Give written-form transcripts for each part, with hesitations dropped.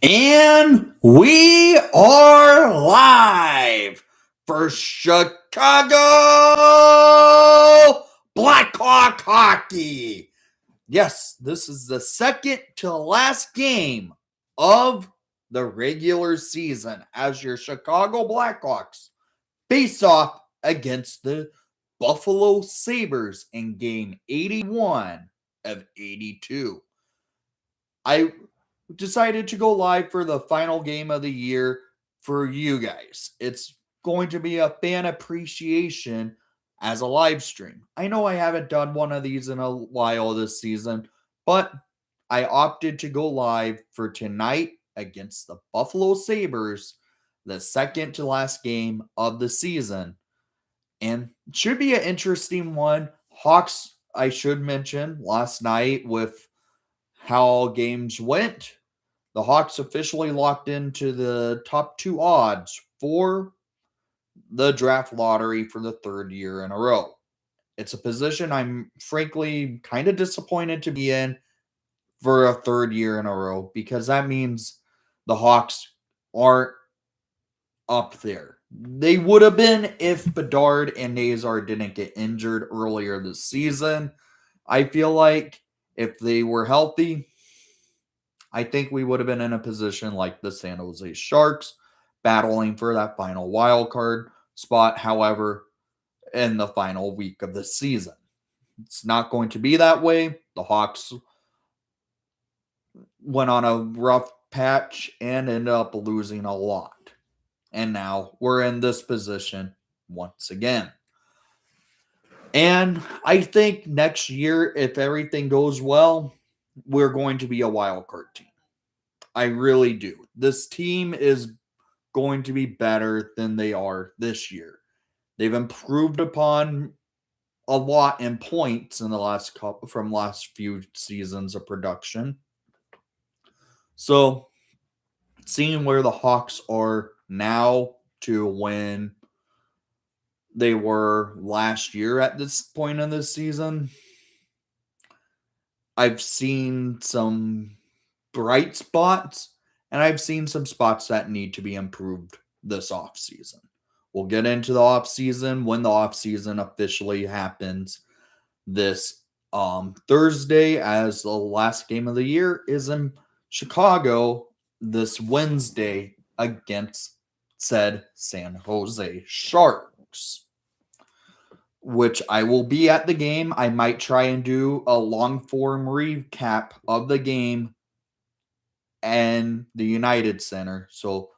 And we are live for Chicago Blackhawk hockey. Yes, this is the second to last game of the regular season as your Chicago Blackhawks face off against the Buffalo Sabres in game 81 of 82. I decided to go live for the final game of the year for you guys. It's going to be a fan appreciation as a live stream. I know I haven't done one of these in a while this season, but I opted to go live for tonight against the Buffalo Sabres, the second to last game of the season. And it should be an interesting one. Hawks, I should mention, last night with how games went, the Hawks officially locked into the top two odds for the draft lottery for the third year in a row. It's a position I'm frankly kind of disappointed to be in for a third year in a row because that means the Hawks aren't up there. They would have been if Bedard and Nazar didn't get injured earlier this season. I feel like if they were healthy, I think we would have been in a position like the San Jose Sharks, battling for that final wild card spot, however, in the final week of the season. It's not going to be that way. The Hawks went on a rough patch and ended up losing a lot. And now we're in this position once again. And I think next year, if everything goes well, we're going to be a wild card team. I really do. This team is going to be better than they are this year. They've improved upon a lot in points in the last few seasons of production. So, seeing where the Hawks are now to when they were last year at this point in this season, I've seen some bright spots and I've seen some spots that need to be improved this offseason. We'll get into the offseason when the offseason officially happens this Thursday, as the last game of the year is in Chicago this Wednesday against said San Jose Sharks, which I will be at the game. I might try and do a long form recap of the game and the United Center. So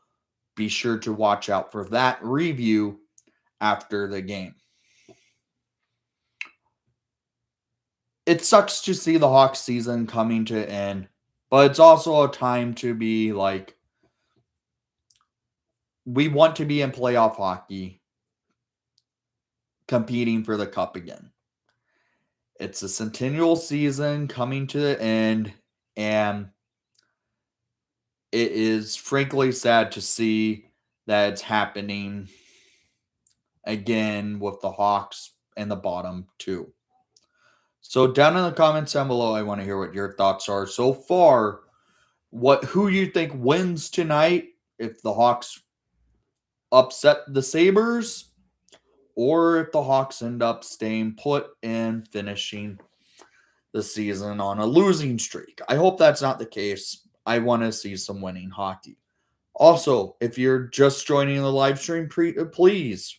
be sure to watch out for that review after the game. It sucks to see the Hawks season coming to an end, but it's also a time to be like, we want to be in playoff hockey, competing for the cup again. It's a centennial season coming to the end, and it is frankly sad to see that it's happening again with the Hawks and the bottom two. So down in the comments down below, I want to hear what your thoughts are so far. Who you think wins tonight? If the Hawks upset the Sabres, or if the Hawks end up staying put and finishing the season on a losing streak. I hope that's not the case. I want to see some winning hockey. Also, if you're just joining the live stream, please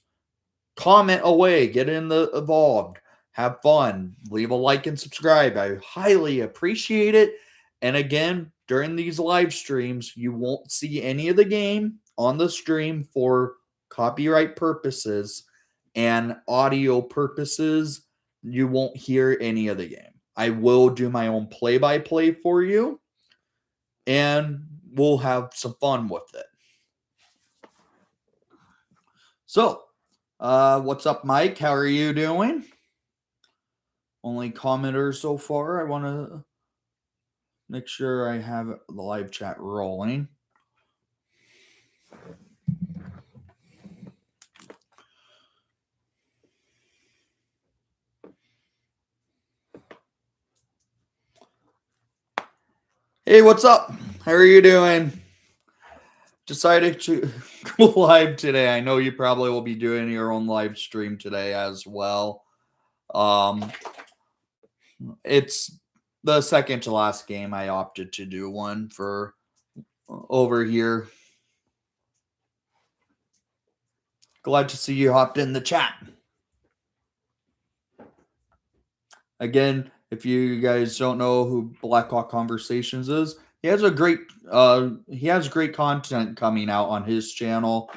comment away, get involved, have fun, leave a like and subscribe. I highly appreciate it. And again, during these live streams, you won't see any of the game on the stream for copyright purposes and audio purposes. You won't hear any of the game. I will do my own play-by-play for you, and we'll have some fun with it. So, what's up, Mike? How are you doing? Only commenter so far. I want to make sure I have the live chat rolling. Hey, what's up? How are you doing? decided to go live today. I know you probably will be doing your own live stream today as well. It's the second to last game. I opted to do one for over here. Glad to see you hopped in the chat. Again, if you guys don't know who Blackhawk Conversations is, he has great content coming out on his channel.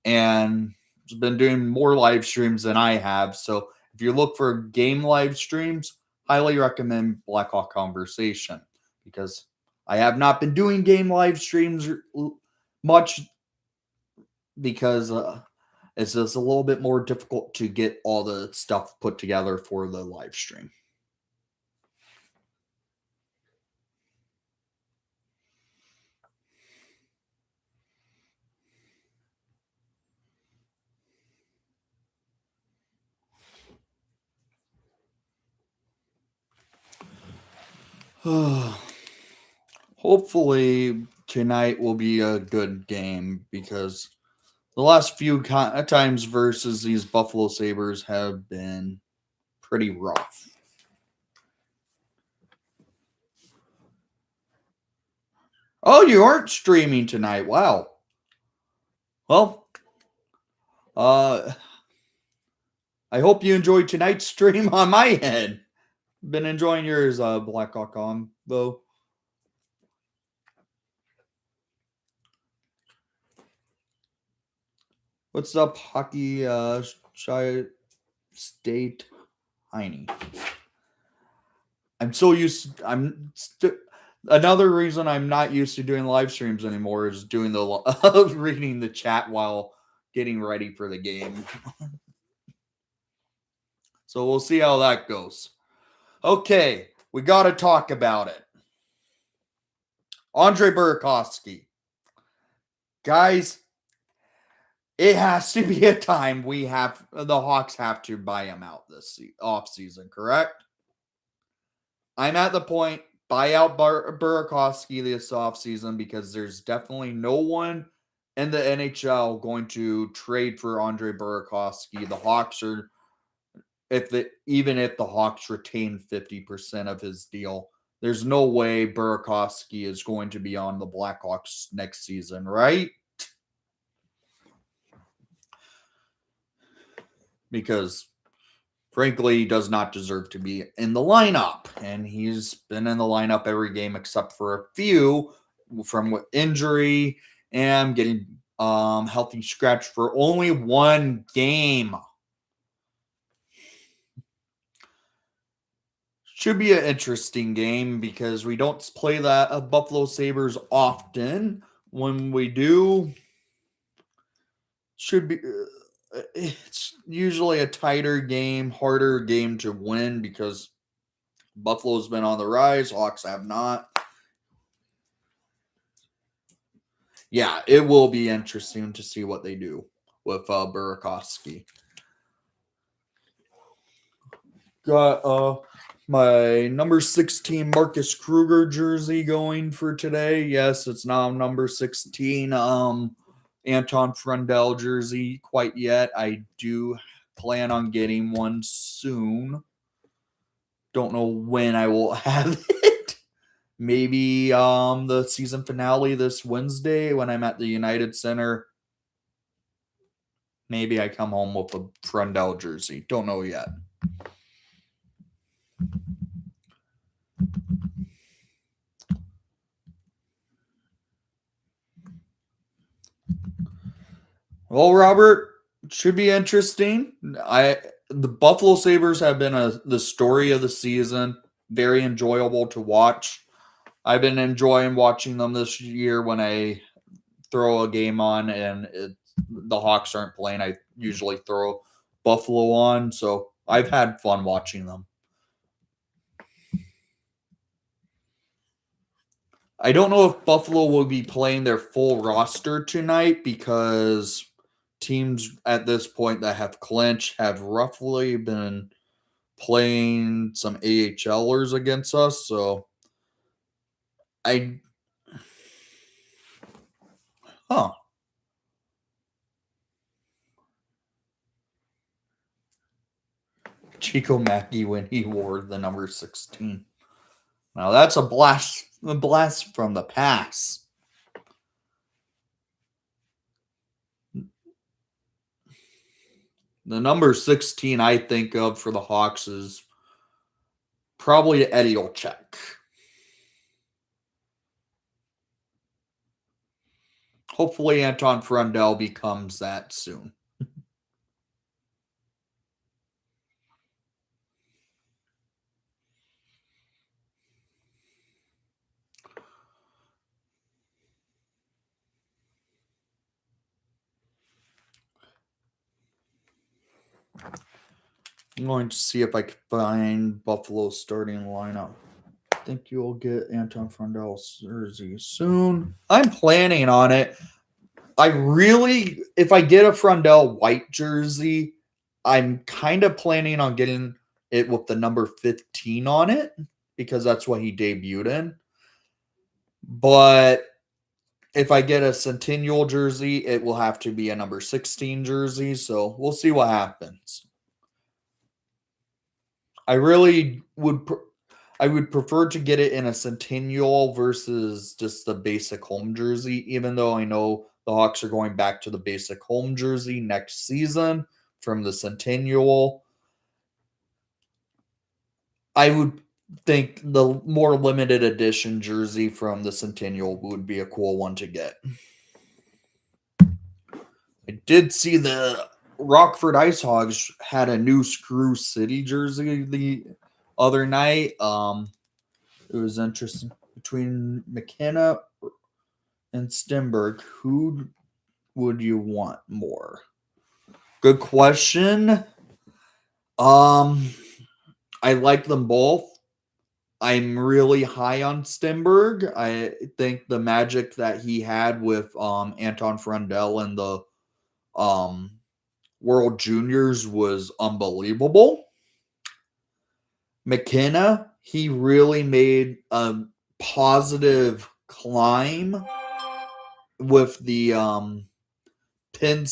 And he's been doing more live streams than I have. So if you look for game live streams, highly recommend Blackhawk Conversation, because I have not been doing game live streams much because it's just a little bit more difficult to get all the stuff put together for the live stream. Hopefully tonight will be a good game, because the last few times versus these Buffalo Sabres have been pretty rough. Oh, you aren't streaming tonight. Wow. Well, I hope you enjoyed tonight's stream on my end. Been enjoying yours, Blackhawk on, though. What's up, Hockey Shy State Heine? I'm so used. Another reason I'm not used to doing live streams anymore is doing the reading the chat while getting ready for the game. So we'll see how that goes. Okay, we got to talk about it. Andre Burakovsky. Guys, it has to be a time the Hawks have to buy him out this offseason, correct? I'm at the point, buy out Burakovsky this offseason, because there's definitely no one in the NHL going to trade for Andre Burakovsky. The Hawks are, even if the Hawks retain 50% of his deal, there's no way Burakovsky is going to be on the Blackhawks next season, right? Because frankly, he does not deserve to be in the lineup. And he's been in the lineup every game except for a few from injury and getting healthy scratch for only one game. Should be an interesting game, because we don't play that Buffalo Sabres often. When we do, should be it's usually a tighter game, harder game to win, because Buffalo's been on the rise, Hawks have not. Yeah, it will be interesting to see what they do with Burakovsky. Got my number 16 Marcus Kruger jersey going for today. Yes, it's now number 16 Anton Frundell jersey quite yet. I do plan on getting one soon. Don't know when I will have it. Maybe the season finale this Wednesday when I'm at the United Center. Maybe I come home with a Frundell jersey. Don't know yet. Well, Robert, should be interesting. The Buffalo Sabres have been the story of the season. Very enjoyable to watch. I've been enjoying watching them this year. When I throw a game on and the Hawks aren't playing, I usually throw Buffalo on. So I've had fun watching them. I don't know if Buffalo will be playing their full roster tonight, because teams at this point that have clinched have roughly been playing some AHLers against us. So Huh. Chico Mackey when he wore the number 16. Now that's a blast from the past. The number 16 I think of for the Hawks is probably Eddie Olczyk. Hopefully Anton Frundell becomes that soon. I'm going to see if I can find Buffalo's starting lineup. I think you'll get Anton Frundell's jersey soon. I'm planning on it. If I get a Frundell white jersey, I'm kind of planning on getting it with the number 15 on it because that's what he debuted in. But if I get a Centennial jersey, it will have to be a number 16 jersey. So we'll see what happens. I really would I would prefer to get it in a Centennial versus just the basic home jersey, even though I know the Hawks are going back to the basic home jersey next season from the Centennial. I would think the more limited edition jersey from the Centennial would be a cool one to get. I did see the Rockford Ice Hogs had a new Screw City jersey the other night. It was interesting. Between McKenna and Stenberg, who would you want more? Good question. I like them both. I'm really high on Stenberg. I think the magic that he had with Anton Frundell in the World Juniors was unbelievable. McKenna, he really made a positive climb with the Penn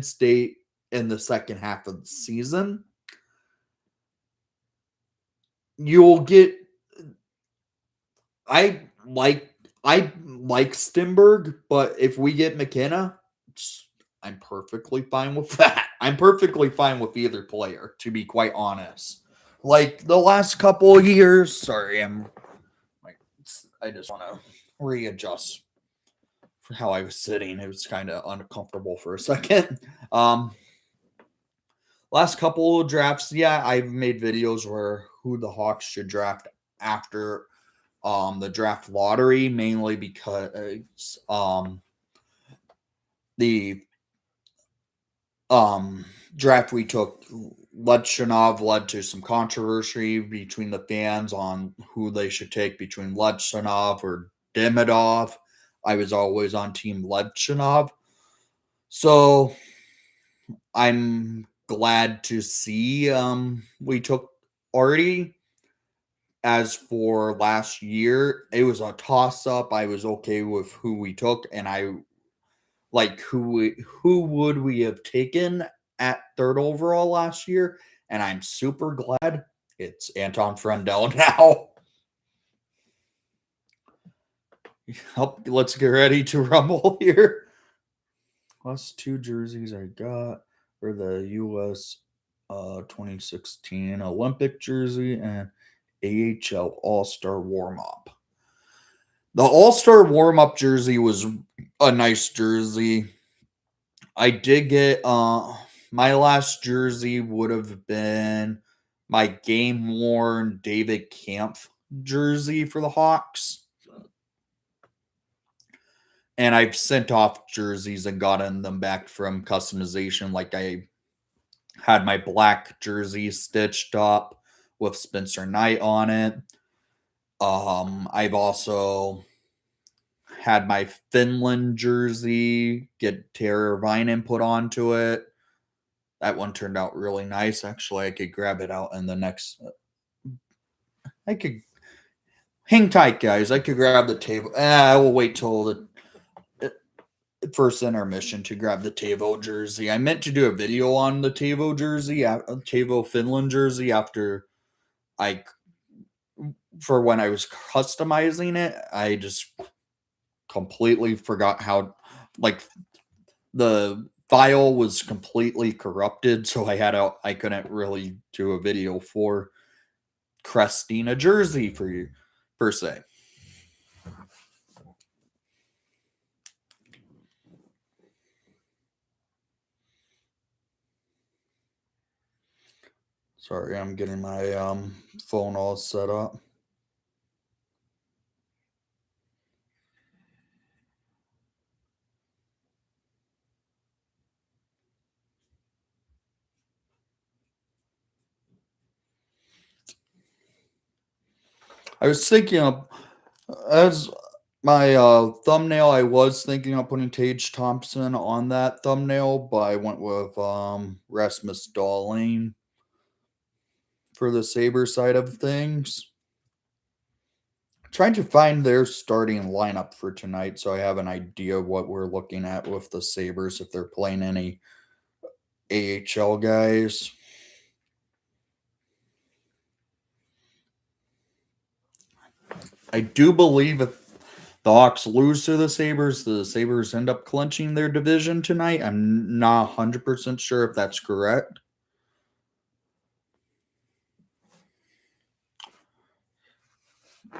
State in the second half of the season. You'll get I like Stenberg, but if we get McKenna, I'm perfectly fine with that. I'm perfectly fine with either player, to be quite honest. Like the last couple of years, sorry, I just want to readjust for how I was sitting. It was kind of uncomfortable for a second. Last couple of drafts, yeah, I've made videos where who the Hawks should draft after the draft lottery, mainly because the draft we took, Ledchinov led to some controversy between the fans on who they should take between Ledchinov or Demidov. I was always on team Ledchinov. So I'm glad to see we took Artie. As for last year, it was a toss-up. I was okay with who we took, and I like who would we have taken at third overall last year, and I'm super glad it's Anton Frundell now. Let's get ready to rumble here. Last two jerseys I got for the U.S. 2016 Olympic jersey and AHL All-Star warm-up. The All-Star warm-up jersey was a nice jersey. I did get my last jersey would have been my game-worn David Kampf jersey for the Hawks. And I've sent off jerseys and gotten them back from customization. Like I had my black jersey stitched up with Spencer Knight on it. I've also had my Finland jersey get Tara Vinen put onto it. That one turned out really nice. Actually, I could grab it out in the next. I could hang tight, guys. I could grab the table. I will wait till first intermission to grab the Tavo jersey. I meant to do a video on the Tavo jersey, Tavo Finland jersey after for when I was customizing it. I just completely forgot how, the file was completely corrupted, so I couldn't really do a video for cresting a jersey for you, per se. Sorry, I'm getting my phone all set up. I was thinking of, as my thumbnail, I was thinking of putting Tage Thompson on that thumbnail, but I went with Rasmus Dahlin for the Sabre side of things. Trying to find their starting lineup for tonight so I have an idea of what we're looking at with the Sabres if they're playing any AHL guys. I do believe if the Hawks lose to the Sabres end up clinching their division tonight. I'm not 100% sure if that's correct.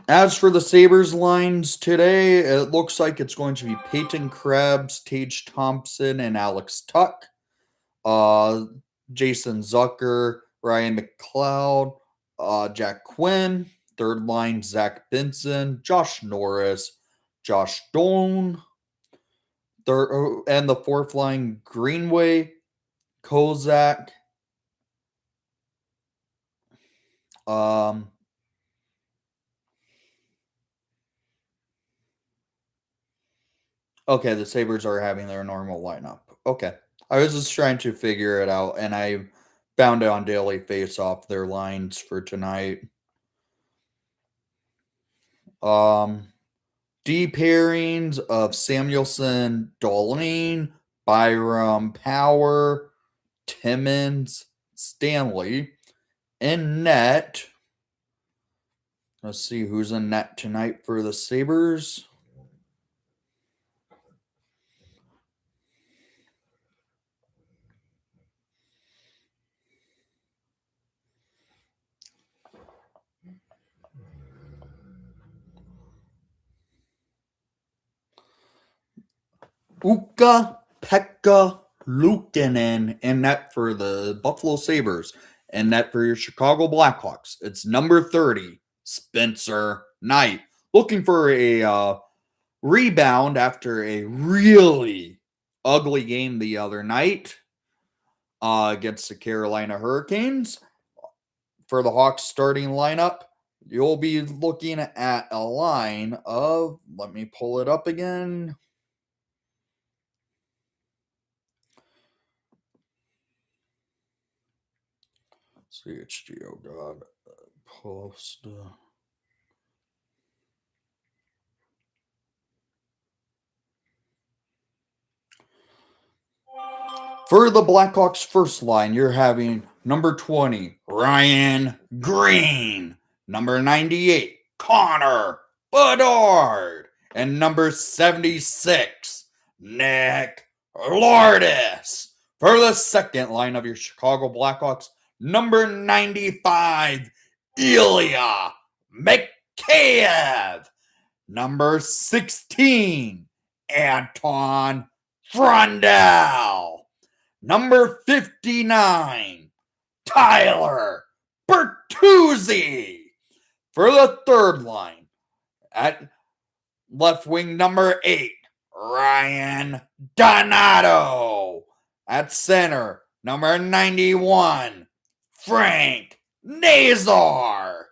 As for the Sabres lines today, it looks like it's going to be Peyton Krebs, Tage Thompson, and Alex Tuck. Jason Zucker, Ryan McLeod, Jack Quinn. Third line, Zach Benson, Josh Norris, Josh Doan. And the fourth line, Greenway, Kozak. Okay, the Sabres are having their normal lineup. Okay. I was just trying to figure it out, and I found it on Daily Face-Off, their lines for tonight. D pairings of Samuelson, Dahlin, Byram, Power, Timmins, Stanley. In net, let's see who's in net tonight for the Sabres. Ukko-Pekka Luukkonen in net for the Buffalo Sabres. And net for your Chicago Blackhawks. It's number 30, Spencer Knight. Looking for a rebound after a really ugly game the other night against the Carolina Hurricanes. For the Hawks starting lineup, you'll be looking at a line of, let me pull it up again. CHGO God post. For the Blackhawks first line, you're having number 20, Ryan Green. Number 98, Connor Bedard. And number 76, Nick Lourdes. For the second line of your Chicago Blackhawks, number 95, Ilya Mikheyev. Number 16, Anton Frundell. Number 59, Tyler Bertuzzi. For the third line, at left wing, number 8, Ryan Donato. At center, number 91, Frank Nazar.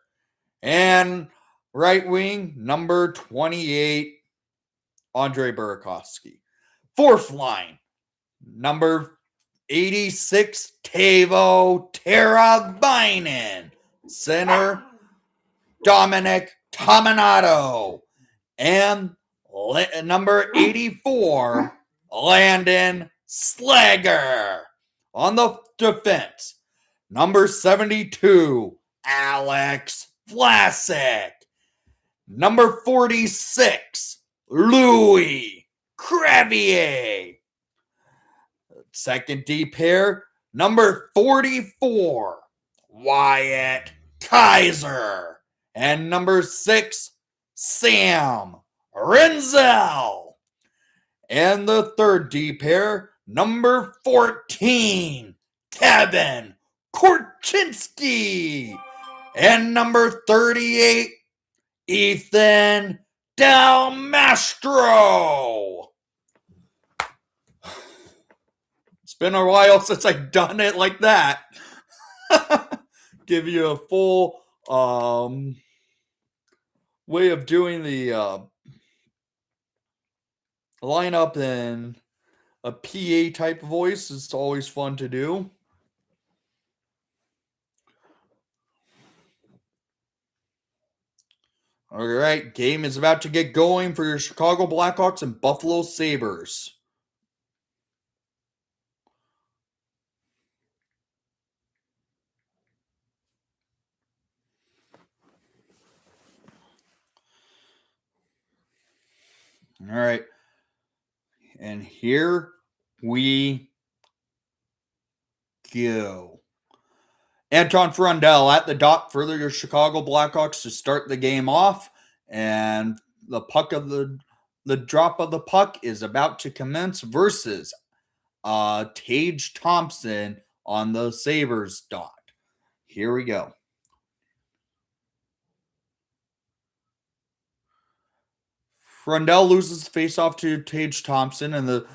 And right wing, number 28, Andre Burakovsky. Fourth line, number 86, Teuvo Teravainen. Center, Dominic Tominato. And number 84, Landon Slager. On the defense, number 72, Alex Vlasic. Number 46, Louis Crevier. Second D pair, number 44, Wyatt Kaiser. And number 6, Sam Renzel. And the third D pair, number 14, Kevin Korchinski. And number 38, Ethan Del Mastro. It's been a while since I've done it like that. Give you a full way of doing the lineup in a PA type voice. It's always fun to do. All right, game is about to get going for your Chicago Blackhawks and Buffalo Sabres. All right. And here we go. Anton Frundell at the dot for your Chicago Blackhawks to start the game off. And the puck of the drop of the puck is about to commence versus Tage Thompson on the Sabres dot. Here we go. Frundell loses the faceoff to Tage Thompson, and the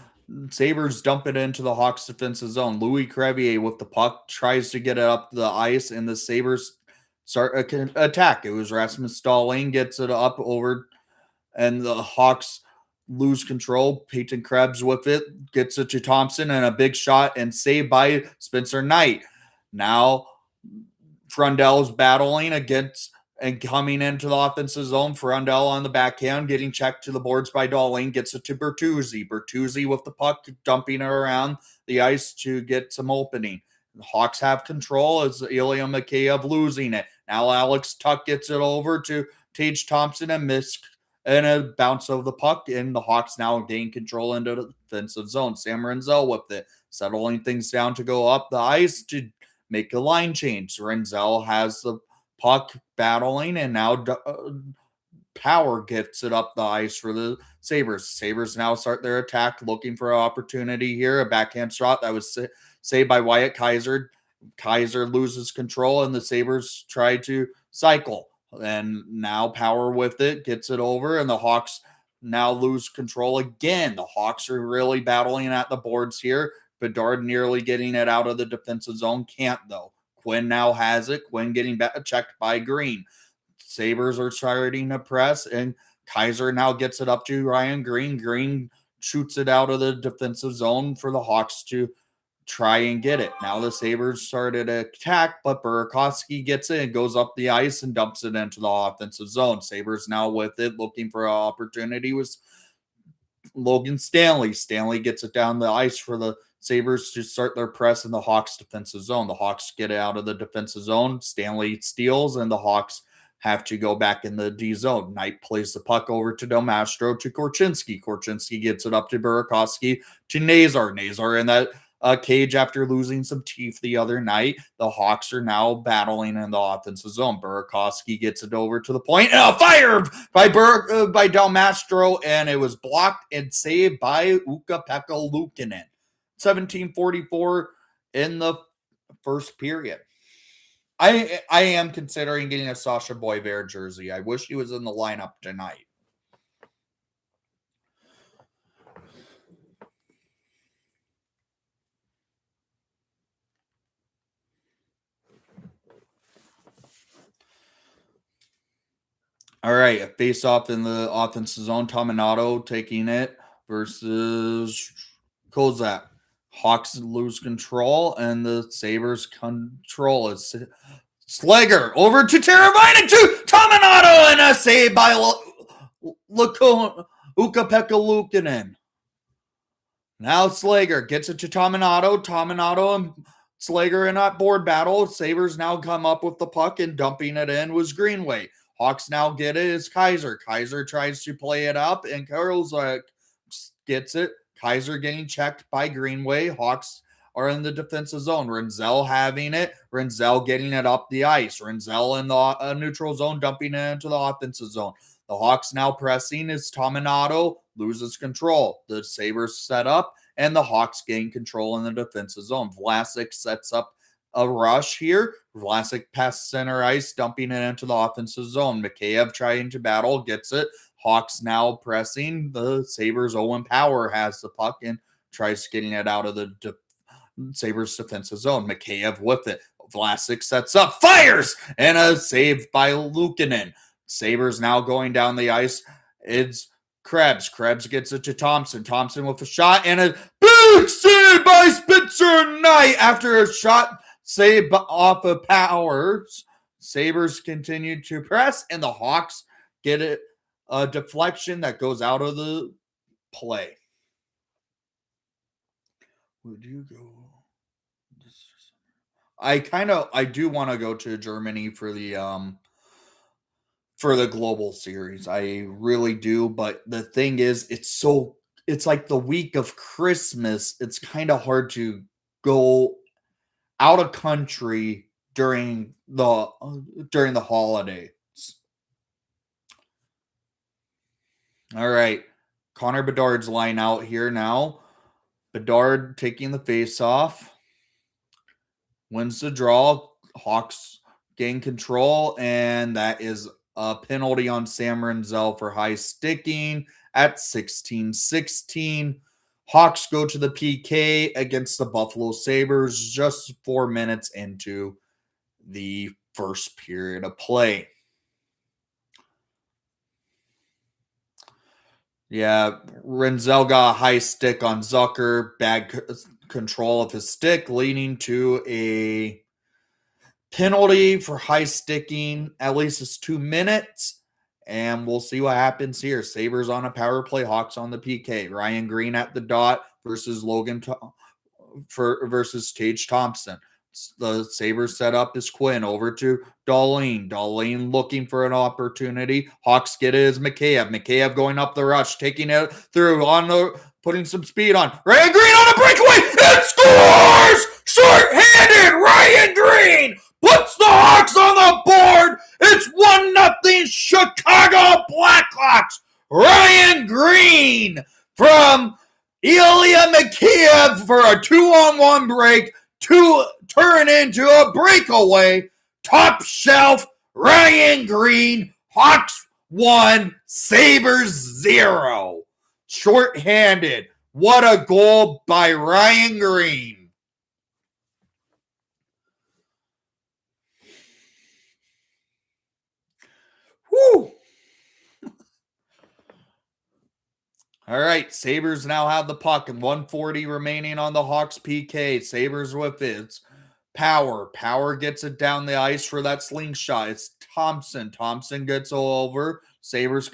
Sabres dump it into the Hawks' defensive zone. Louis Crevier with the puck tries to get it up the ice, and the Sabres start an attack. It was Rasmus Dahlin gets it up over, and the Hawks lose control. Peyton Krebs with it, gets it to Thompson, and a big shot and saved by Spencer Knight. Now Frundell's battling against and coming into the offensive zone. Frundell on the backhand, getting checked to the boards by Dahlin, gets it to Bertuzzi. Bertuzzi with the puck, dumping it around the ice to get some opening. The Hawks have control as Ilya Mikheyev losing it. Now Alex Tuch gets it over to Tage Thompson and a bounce of the puck, and the Hawks now gain control into the defensive zone. Sam Renzel with it, settling things down to go up the ice to make a line change. Renzel has the puck battling, and now Power gets it up the ice for the Sabres. Sabres now start their attack, looking for an opportunity here. A backhand shot that was saved by Wyatt Kaiser. Kaiser loses control, and the Sabres try to cycle. And now Power with it, gets it over, and the Hawks now lose control again. The Hawks are really battling at the boards here. Bedard nearly getting it out of the defensive zone. Can't, though. Quinn now has it. Quinn getting checked by Green. Sabres are starting to press, and Kaiser now gets it up to Ryan Green. Green shoots it out of the defensive zone for the Hawks to try and get it. Now the Sabres started an attack, but Burakovsky gets it and goes up the ice and dumps it into the offensive zone. Sabres now with it, looking for an opportunity with Logan Stanley. Stanley gets it down the ice for the Sabres to start their press in the Hawks' defensive zone. The Hawks get it out of the defensive zone. Stanley steals, and the Hawks have to go back in the D zone. Knight plays the puck over to Del Mastro to Korchinski. Korchinski gets it up to Burakovsky to Nazar. Nazar in that cage after losing some teeth the other night. The Hawks are now battling in the offensive zone. Burakovsky gets it over to the point. And a fire by Del Mastro, and it was blocked and saved by Ukko-Pekka Luukkonen. 17:44 in the first period. I am considering getting a Sasha Boyver jersey. I wish he was in the lineup tonight. All right, a face-off in the offensive zone. Tominato taking it versus Kozak. Hawks lose control, and the Sabres control it. Slager over to Teravainen to Tominato, and a save by Ukko-Pekka Luukkonen. Now Slager gets it to Tominato. Tominato and Slager in that board battle. Sabres now come up with the puck and dumping it in was Greenway. Hawks now get it is Kaiser. Kaiser tries to play it up and Karlsson gets it. Kaiser getting checked by Greenway. Hawks are in the defensive zone. Renzel having it. Renzel getting it up the ice. Renzel in the neutral zone, dumping it into the offensive zone. The Hawks now pressing as Tominato loses control. The Sabres set up, and the Hawks gain control in the defensive zone. Vlasic sets up a rush here. Vlasic past center ice, dumping it into the offensive zone. Mikheyev trying to battle, gets it. Hawks now pressing. The Sabres' Owen Power has the puck and tries getting it out of the Sabres defensive zone. Mikheyev with it. Vlasic sets up, fires, and a save by Luukkonen. Sabres now going down the ice. It's Krebs. Krebs gets it to Thompson. Thompson with a shot and a big save by Spencer Knight after a shot save off of Powers. Sabres continue to press, and the Hawks get it a deflection that goes out of the play. Would you go? I do want to go to Germany for the global series. I really do, but the thing is it's like the week of Christmas. It's kind of hard to go out of country during the holidays. All right. Connor Bedard's line out here now. Bedard taking the face off. Wins the draw. Hawks gain control, and that is a penalty on Sam Renzel for high sticking at 16-16. Hawks go to the PK against the Buffalo Sabres just 4 minutes into the first period of play. Yeah, Renzel got a high stick on Zucker, bad control of his stick, leading to a penalty for high sticking. At least it's 2 minutes, and we'll see what happens here. Sabres on a power play, Hawks on the PK. Ryan Green at the dot versus versus Tage Thompson. The Sabres set up is Quinn over to Dahlin. Dahlin looking for an opportunity. Hawks get it as Mikheyev. Mikheyev going up the rush, taking it through on the putting some speed on. Ryan Green on a breakaway and scores! Short-handed Ryan Green puts the Hawks on the board. It's 1-0 Chicago Blackhawks. Ryan Green from Ilya Mikheyev for a 2-on-1 break to turn into a breakaway. Top shelf, Ryan Green, Hawks 1, Sabres 0. Short-handed. What a goal by Ryan Green. Woo! All right, Sabres now have the puck and 1:40 remaining on the Hawks PK. Sabres with its Power. Power gets it down the ice for that slingshot. It's Thompson. Thompson gets over. Sabres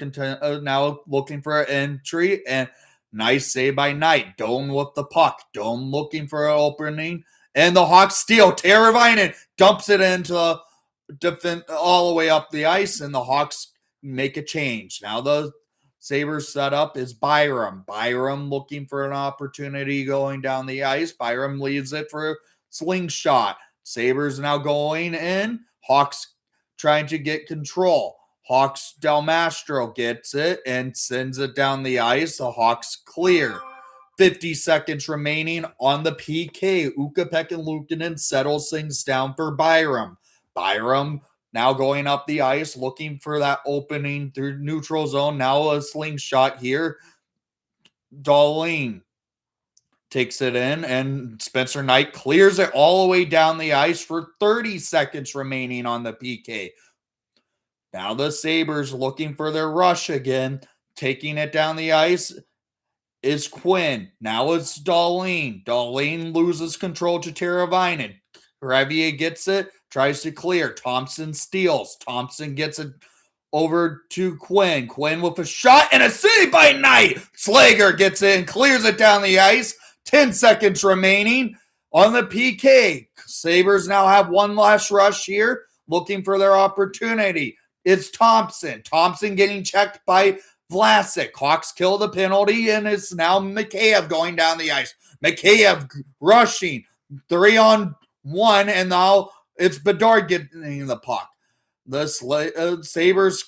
now looking for an entry, and nice save by Knight. Dome with the puck. Dome looking for an opening, and the Hawks steal. Teravainen dumps it into defense all the way up the ice, and the Hawks make a change. Now the Sabres setup is Byram. Byram looking for an opportunity going down the ice. Byram leaves it for a slingshot. Sabres now going in. Hawks trying to get control. Hawks Del Mastro gets it and sends it down the ice. The Hawks clear. 50 seconds remaining on the PK. Ukko-Pekka and Luukkonen settles things down for Byram. Byram now going up the ice, looking for that opening through neutral zone. Now a slingshot here. Dahlin takes it in, and Spencer Knight clears it all the way down the ice for 30 seconds remaining on the PK. Now the Sabres looking for their rush again. Taking it down the ice is Quinn. Now it's Dahlin. Dahlin loses control to Teravainen. Revier gets it, tries to clear. Thompson steals. Thompson gets it over to Quinn. Quinn with a shot and a city by night. Slager gets in, clears it down the ice. 10 seconds remaining on the PK. Sabres now have one last rush here, looking for their opportunity. It's Thompson. Thompson getting checked by Vlasic. Hawks kill the penalty, and it's now Mikheyev going down the ice. Mikheyev rushing 3-on-1, and now it's Bedard getting the puck. The Sabres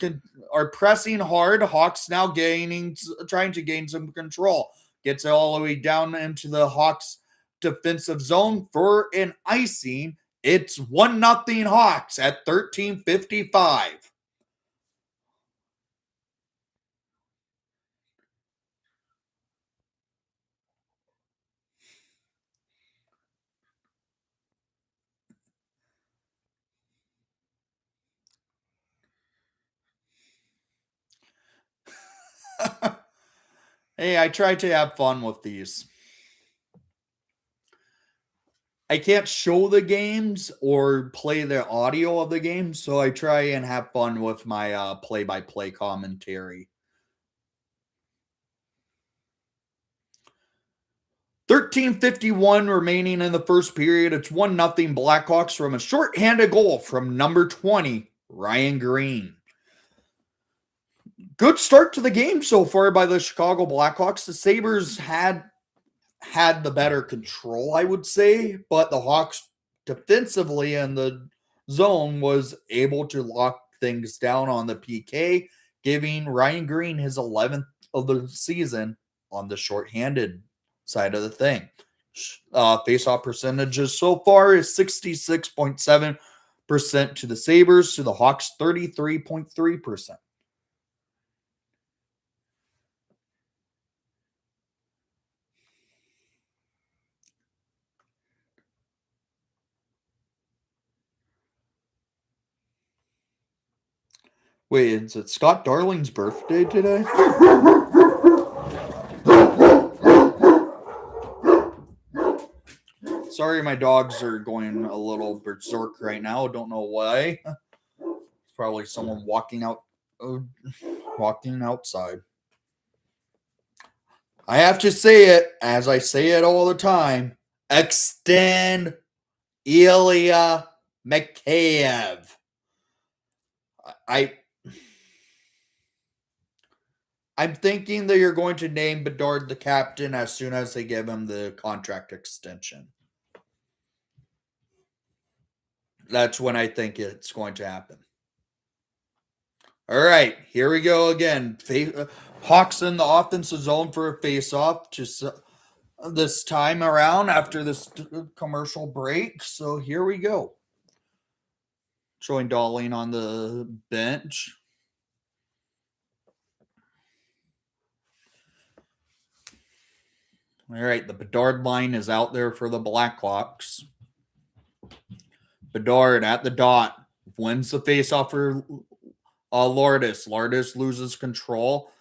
are pressing hard. Hawks now trying to gain some control. Gets it all the way down into the Hawks defensive zone for an icing. It's 1-0 Hawks at 13:55. Hey, I try to have fun with these. I can't show the games or play the audio of the games, so I try and have fun with my play-by-play commentary. 13:51 remaining in the first period. It's 1-0 Blackhawks from a shorthanded goal from number 20, Ryan Green. Good start to the game so far by the Chicago Blackhawks. The Sabres had the better control, I would say, but the Hawks defensively in the zone was able to lock things down on the PK, giving Ryan Green his 11th of the season on the shorthanded side of the thing. Face-off percentages so far is 66.7% to the Sabres, to the Hawks 33.3%. Wait, is it Scott Darling's birthday today? Sorry, my dogs are going a little berserk right now. Don't know why. It's probably someone walking outside. I have to say it, as I say it all the time. Extend Ilya Mikheyev. I'm thinking that you're going to name Bedard the captain as soon as they give him the contract extension. That's when I think it's going to happen. All right, here we go again. Hawks in the offensive zone for a face-off just this time around after this commercial break. So here we go. Showing Darling on the bench. All right, the Bedard line is out there for the Blackhawks. Bedard at the dot wins the faceoff for Lourdes. Lourdes loses control,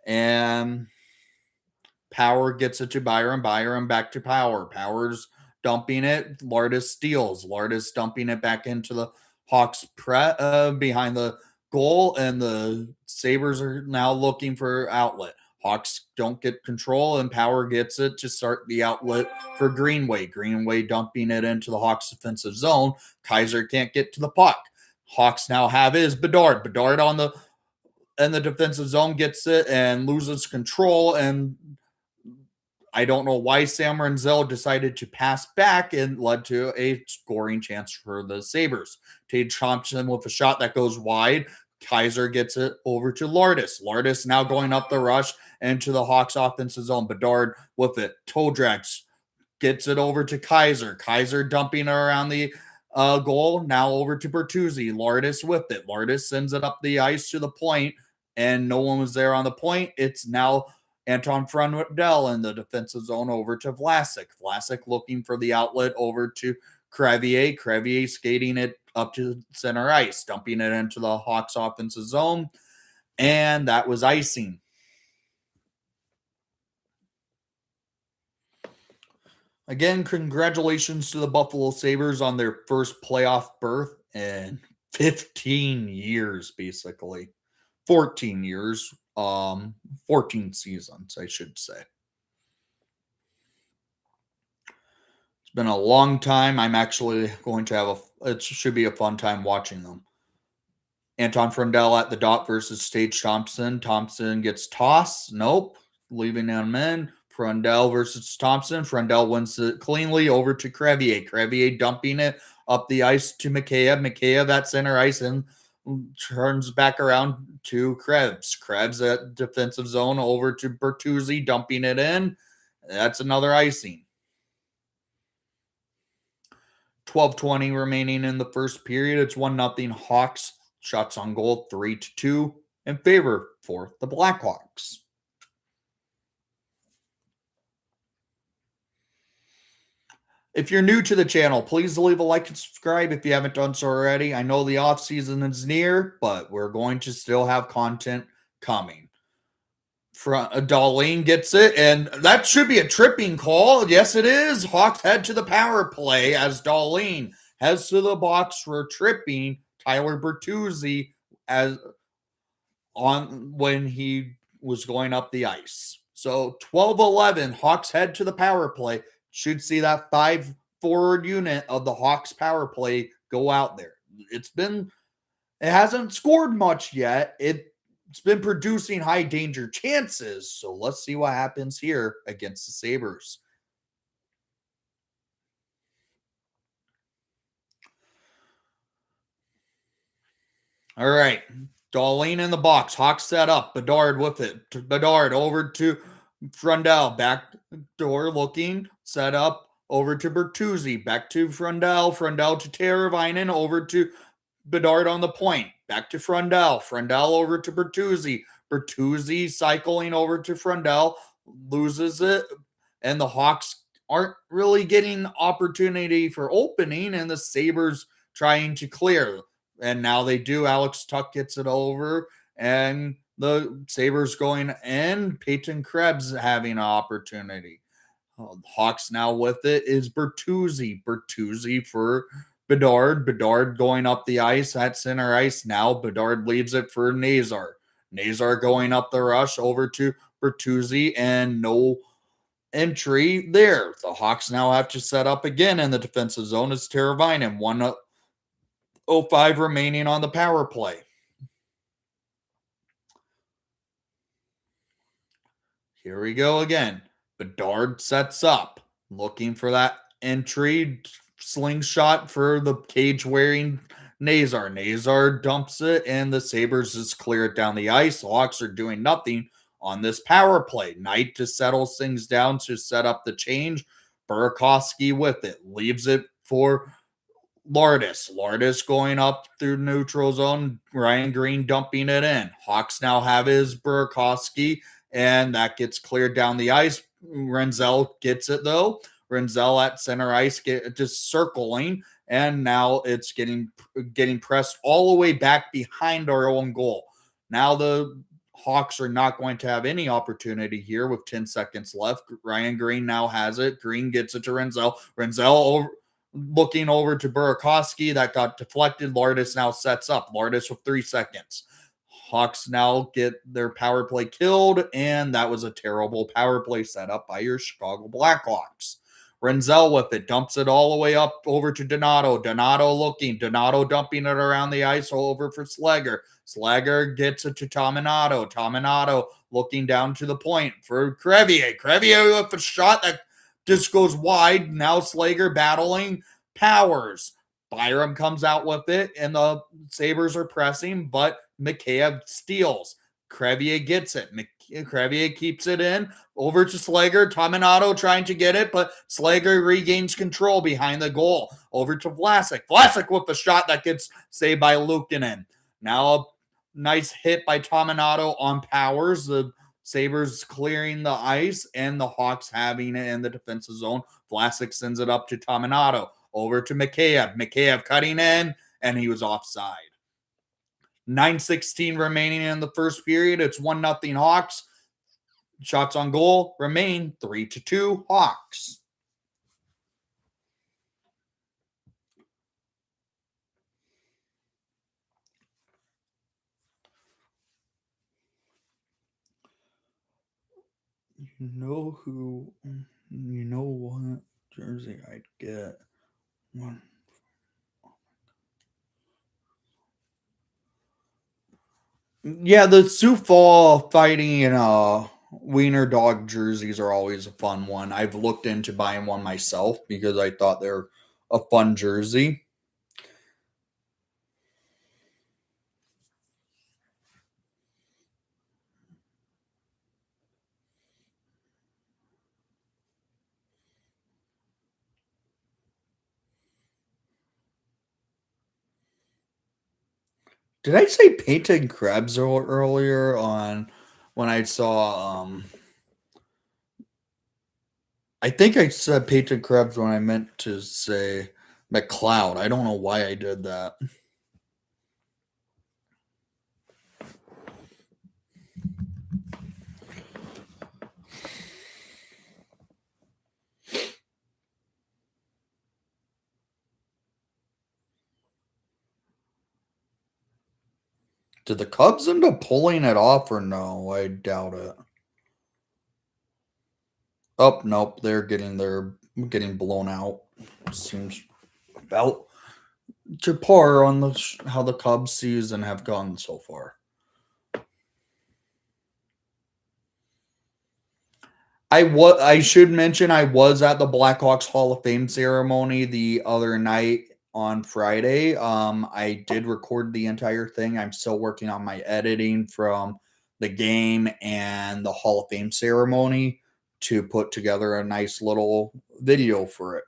and Power gets it to Byron. Byron back to Power. Power's dumping it. Lourdes steals. Lourdes dumping it back into the Hawks behind the goal, and the Sabres are now looking for outlet. Hawks don't get control, and Power gets it to start the outlet for Greenway. Greenway dumping it into the Hawks defensive zone. Kaiser can't get to the puck. Hawks now have his Bedard. Bedard in the defensive zone gets it and loses control, and I don't know why Sam Renzel decided to pass back and led to a scoring chance for the Sabres. Tage Thompson with a shot that goes wide. Kaiser gets it over to Lourdes. Lourdes now going up the rush into the Hawks offensive zone. Bedard with it. Toe drags. Gets it over to Kaiser. Kaiser dumping around the goal. Now over to Bertuzzi. Lourdes with it. Lourdes sends it up the ice to the point, and no one was there on the point. It's now Anton Frundell in the defensive zone over to Vlasic. Vlasic looking for the outlet over to Crevier. Crevier skating it up to center ice, dumping it into the Hawks offensive zone. And that was icing. Again, congratulations to the Buffalo Sabres on their first playoff berth in 15 years, basically. 14 years, 14 seasons, I should say. It's been a long time. I'm actually going to have it should be a fun time watching them. Anton Frundell at the dot versus Stage Thompson. Thompson gets tossed. Nope. Leaving him in. Frundell versus Thompson. Frundell wins it cleanly over to Crevier. Crevier dumping it up the ice to Mikheyev. Mikheyev at center ice and turns back around to Krebs. Krebs at defensive zone over to Bertuzzi, dumping it in. That's another icing. 12:20 remaining in the first period. It's 1-0 Hawks. Shots on goal 3-2 in favor for the Blackhawks. If you're new to the channel, please leave a like and subscribe if you haven't done so already. I know the off season is near, but we're going to still have content coming. Darlene gets it, and that should be a tripping call. Yes, it is. Hawks head to the power play as Darlene heads to the box for tripping Tyler Bertuzzi as on when he was going up the ice. So 12-11, Hawks head to the power play. Should see that 5 forward unit of the Hawks power play go out there. It hasn't scored much yet. It's been producing high danger chances. So let's see what happens here against the Sabres. All right. Darlene in the box. Hawks set up. Bedard with it. Bedard over to Frundell. Back door looking. Set up over to Bertuzzi. Back to Frundell. Frundell to Teravainen. Over to Bedard on the point. Back to Frundell. Frundell over to Bertuzzi. Bertuzzi cycling over to Frundell. Loses it. And the Hawks aren't really getting opportunity for opening. And the Sabres trying to clear. And now they do. Alex Tuck gets it over. And the Sabres going in. Peyton Krebs having an opportunity. Hawks now with it is Bertuzzi. Bertuzzi for Bedard. Bedard going up the ice at center ice. Now Bedard leaves it for Nazar. Nazar going up the rush over to Bertuzzi and no entry there. The Hawks now have to set up again in the defensive zone as Teravainen. 1:05 remaining on the power play. Here we go again. Bedard sets up, looking for that entry slingshot for the cage-wearing Nazar. Nazar dumps it, and the Sabres just clear it down the ice. The Hawks are doing nothing on this power play. Knight to settle things down to set up the change. Burakovsky with it. Leaves it for Lardis. Lardis going up through neutral zone. Ryan Green dumping it in. Hawks now have his Burakovsky, and that gets cleared down the ice. Renzel gets it, though. Renzel at center ice just circling, and now it's getting pressed all the way back behind our own goal. Now the Hawks are not going to have any opportunity here with 10 seconds left. Ryan Green now has it. Green gets it to Renzel. Renzel looking over to Burakovsky. That got deflected. Lardis now sets up. Lardis with 3 seconds. Hawks now get their power play killed, and that was a terrible power play set up by your Chicago Blackhawks. Renzel with it, dumps it all the way up over to Donato. Donato looking. Donato dumping it around the ice over for Slager. Slager gets it to Tominato. Tominato looking down to the point for Crevier. Crevier with a shot that just goes wide. Now Slager battling Powers. Byram comes out with it, and the Sabres are pressing, but Mikheyev steals. Crevier gets it. Crevier keeps it in. Over to Slager. Tominato trying to get it, but Slager regains control behind the goal. Over to Vlasic. Vlasic with the shot that gets saved by Luukkonen. Now a nice hit by Tominato on Powers. The Sabres clearing the ice, and the Hawks having it in the defensive zone. Vlasic sends it up to Tominato. Over to Mikheyev. Mikheyev cutting in, and he was offside. 9:16 remaining in the first period. It's 1-0 Hawks. Shots on goal remain 3-2 Hawks. You know who? You know what jersey I'd get? One. Yeah, the Sioux Fall fighting wiener dog jerseys are always a fun one. I've looked into buying one myself because I thought they're a fun jersey. Did I say painted crabs earlier on when I saw I think I said painted crabs when I meant to say McLeod. I don't know why I did that. Did the Cubs end up pulling it off or no? I doubt it. Oh nope, they're getting blown out. Seems about to par on how the Cubs season have gone so far. I should mention I was at the Blackhawks Hall of Fame ceremony the other night on Friday. I did record the entire thing. I'm still working on my editing from the game and the Hall of Fame ceremony to put together a nice little video for it.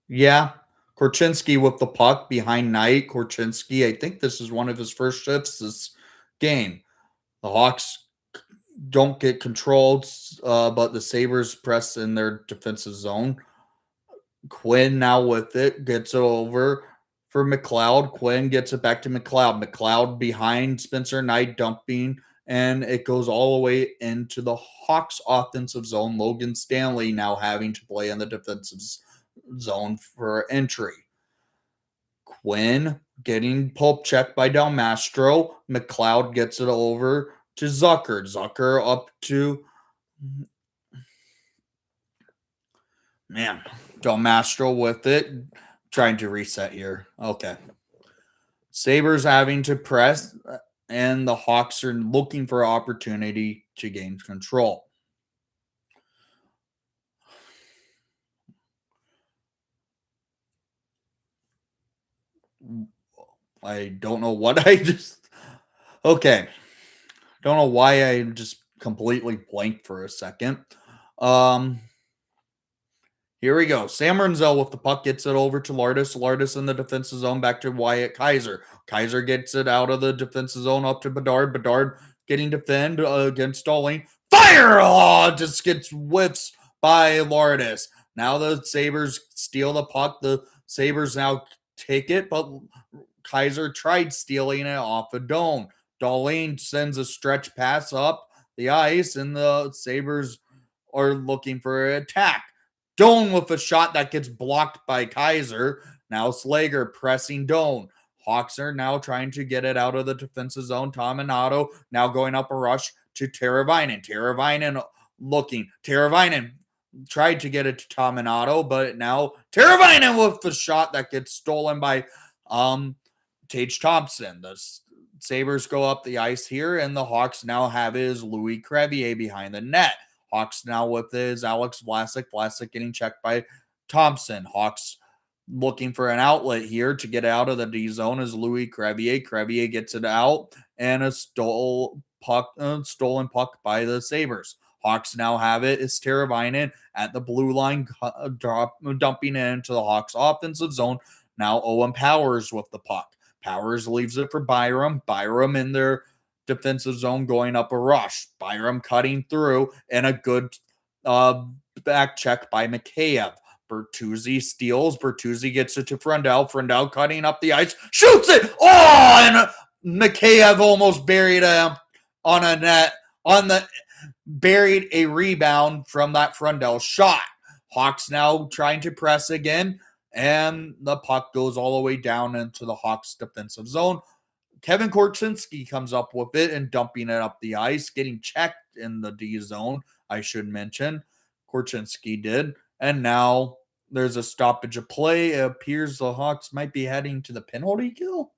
Yeah, Korchinski with the puck behind Knight. Korchinski, I think this is one of his first shifts this game. The Hawks don't get controlled, but the Sabres press in their defensive zone. Quinn now with it gets it over for McLeod. Quinn gets it back to McLeod. McLeod behind Spencer Knight dumping, and it goes all the way into the Hawks offensive zone. Logan Stanley now having to play in the defensive zone for entry. Quinn getting pulp checked by Del Mastro. McLeod gets it over to Zucker. Zucker up to man. Del Mastro with it. Trying to reset here. Okay. Sabres having to press, and the Hawks are looking for opportunity to gain control. I don't know what I just. Okay. Don't know why I just completely blanked for a second. Um, Here we go. Sam Renzel with the puck gets it over to Lardis. Lardis in the defensive zone back to Wyatt Kaiser. Kaiser gets it out of the defensive zone up to Bedard. Bedard getting defend against Stalling. Fire! Oh, just gets whiffs by Lardis. Now the Sabres steal the puck. The Sabres now take it, but Kaiser tried stealing it off a dome. Darlene sends a stretch pass up the ice, and the Sabres are looking for an attack. Doan with a shot that gets blocked by Kaiser. Now Slager pressing Doan. Hawks are now trying to get it out of the defensive zone. Tominato now going up a rush to Teravainen. Teravainen looking. Teravainen tried to get it to Tominato, but now Teravainen with a shot that gets stolen by Tage Thompson. The Sabres go up the ice here, and the Hawks now have his Louis Crevier behind the net. Hawks now with his Alex Vlasic. Vlasic getting checked by Thompson. Hawks looking for an outlet here to get out of the D zone is Louis Crevier. Crevier gets it out, and a stolen puck by the Sabres. Hawks now have it. It's Teravainen at the blue line, dumping it into the Hawks offensive zone. Now Owen Powers with the puck. Powers leaves it for Byram. Byram in their defensive zone going up a rush. Byram cutting through, and a good back check by Mikheyev. Bertuzzi steals. Bertuzzi gets it to Frendel. Frendel cutting up the ice. Shoots it! Oh! And Mikheyev almost buried him on a net. Buried a rebound from that Frendel shot. Hawks now trying to press again. and the puck goes all the way down into the Hawks defensive zone. Kevin Korchinski comes up with it and dumping it up the ice, getting checked in the D zone, I should mention. Korchinski did. And now there's a stoppage of play. It appears the Hawks might be heading to the penalty kill.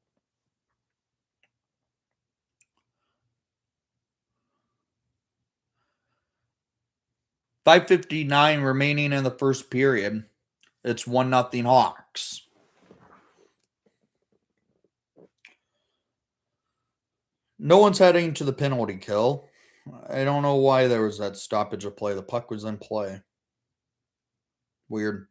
.559 remaining in the first period. It's 1-0 Hawks. No one's heading to the penalty kill. I don't know why there was that stoppage of play. The puck was in play. Weird.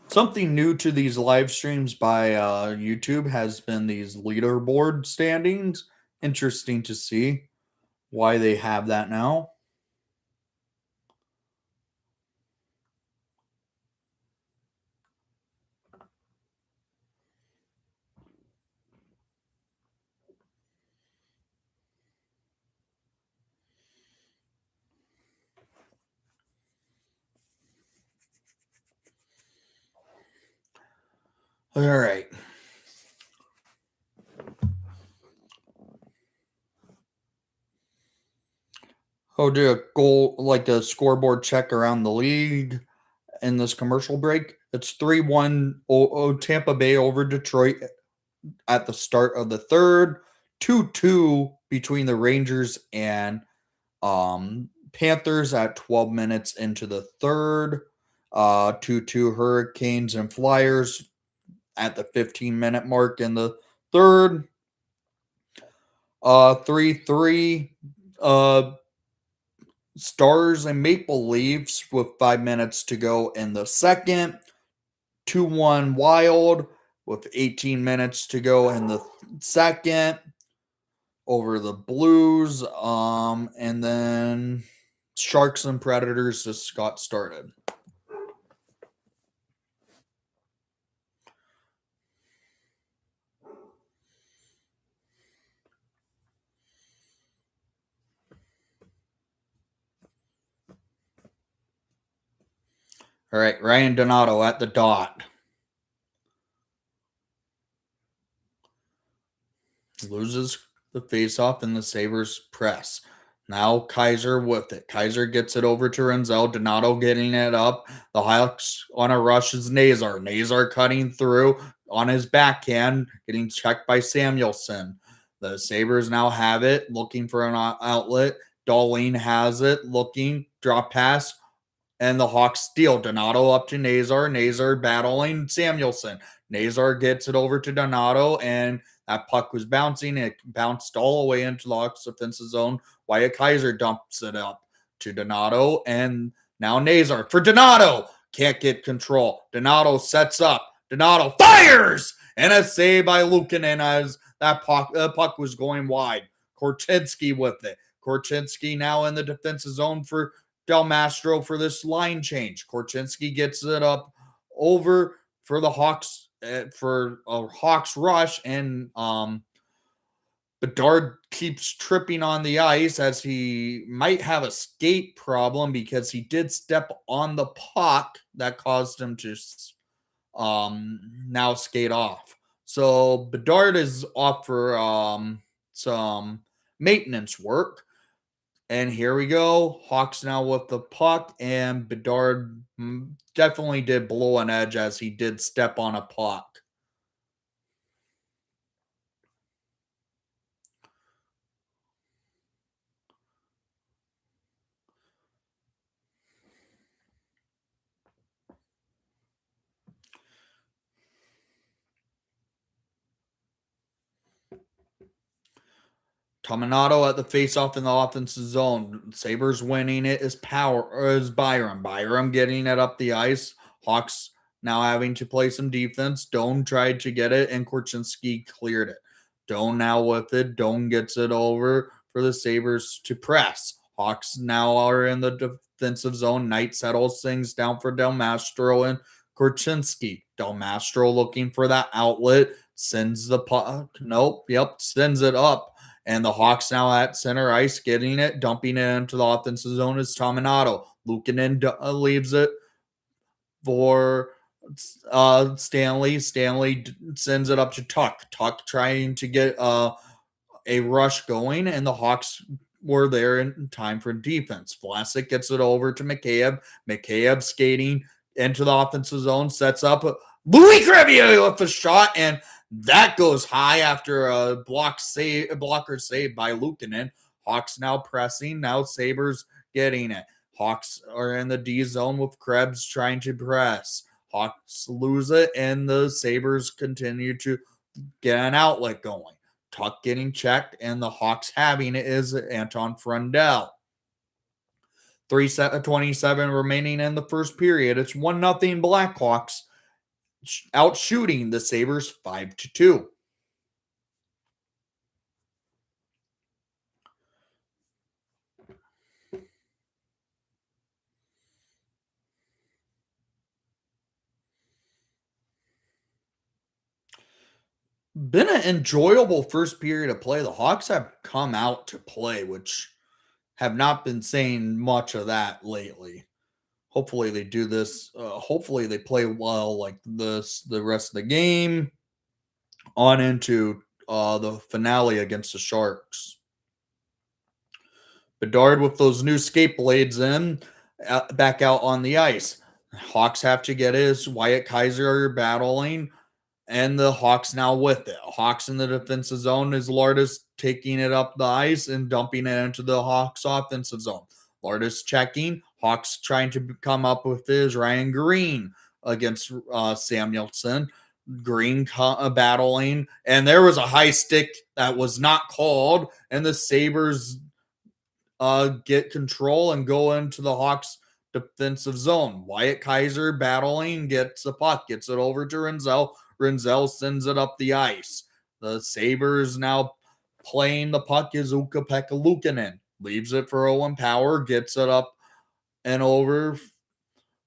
Something new to these live streams by YouTube has been these leaderboard standings. Interesting to see why they have that now. All right. I'll do a goal, like a scoreboard check around the league in this commercial break. It's 3-1 Tampa Bay over Detroit at the start of the third. 2-2 between the Rangers and Panthers at 12 minutes into the third. 2-2 Hurricanes and Flyers at the 15-minute mark in the third. 3-3 Stars and Maple Leafs with 5 minutes to go in the second. 2-1 Wild with 18 minutes to go in the second over the Blues. And then Sharks and Predators just got started. All right, Ryan Donato at the dot. Loses the faceoff and the Sabres press. Now Kaiser with it. Kaiser gets it over to Renzel. Donato getting it up. The Hawks on a rush is Nazar. Nazar cutting through on his backhand, getting checked by Samuelson. The Sabres now have it, looking for an outlet. Darlene has it, looking, drop pass, and the Hawks steal. Donato up to Nazar. Nazar battling Samuelson. Nazar gets it over to Donato, and that puck was bouncing. It bounced all the way into the Hawks' offensive zone. Wyatt Kaiser dumps it up to Donato, and now Nazar for Donato. Can't get control. Donato sets up. Donato fires! And a save by Luukkonen as that puck was going wide. Korchinski with it. Korchinski now in the defensive zone for Del Mastro for this line change. Korchinski gets it up over for the Hawks for a Hawks rush, and Bedard keeps tripping on the ice as he might have a skate problem because he did step on the puck that caused him to now skate off. So Bedard is off for some maintenance work. And here we go. Hawks now with the puck, and Bedard definitely did blow an edge as he did step on a puck. Tominato at the faceoff in the offensive zone. Sabres winning it is Byram. Byram getting it up the ice. Hawks now having to play some defense. Doan tried to get it, and Korchinski cleared it. Doan now with it. Doan gets it over for the Sabres to press. Hawks now are in the defensive zone. Knight settles things down for Del Mastro and Korchinski. Del Mastro looking for that outlet. Sends the puck. Nope. Yep. Sends it up. And the Hawks now at center ice, getting it, dumping it into the offensive zone is Tominato. Luukkonen leaves it for Stanley. Stanley sends it up to Tuck. Tuck trying to get a rush going, and the Hawks were there in time for defense. Vlasic gets it over to McCabe. McCabe skating into the offensive zone, sets up Louis Crevier with a shot, and that goes high after a blocker save by Luukkonen. Hawks now pressing. Now Sabres getting it. Hawks are in the D zone with Krebs trying to press. Hawks lose it, and the Sabres continue to get an outlet going. Tuck getting checked, and the Hawks having it is Anton Frundell. 3:27 remaining in the first period. It's 1-0 Blackhawks, out shooting the Sabres 5-2. Been an enjoyable first period of play. The Hawks have come out to play, which have not been saying much of that lately. Hopefully they do this. Hopefully they play well like this the rest of the game on into the finale against the Sharks. Bedard with those new skate blades in, back out on the ice. Hawks have to get his. Wyatt Kaiser battling, and the Hawks now with it. Hawks in the defensive zone is Lardis taking it up the ice and dumping it into the Hawks offensive zone. Lardis checking. Hawks trying to come up with his. Ryan Green against Samuelson. Green battling, and there was a high stick that was not called, and the Sabres get control and go into the Hawks defensive zone. Wyatt Kaiser battling, gets the puck, gets it over to Renzel. Renzel sends it up the ice. The Sabres now playing the puck is Ukko-Pekka Luukkonen. Leaves it for Owen Power, gets it up and over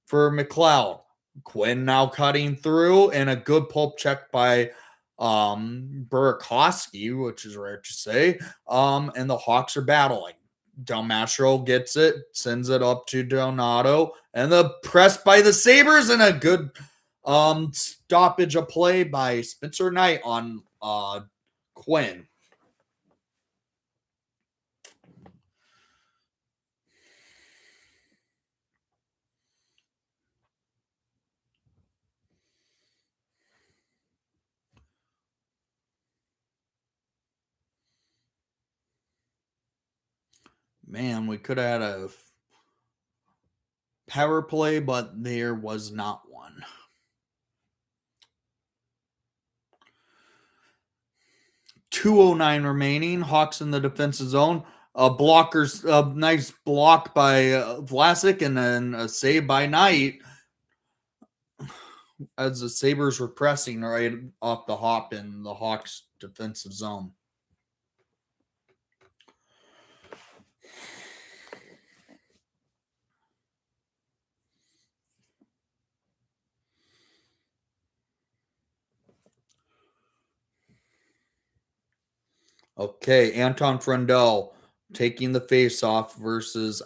for McLeod. Quinn now cutting through, and a good pulp check by Burakovsky, which is rare to say. And the Hawks are battling. Dalmastro gets it, sends it up to Donato, and the press by the Sabres, and a good stoppage of play by Spencer Knight on Quinn. Man, we could have had a power play, but there was not one. .209 remaining. Hawks in the defensive zone. A nice block by Vlasic, and then a save by Knight as the Sabres were pressing right off the hop in the Hawks defensive zone. Okay, Anton Frundell taking the face-off versus,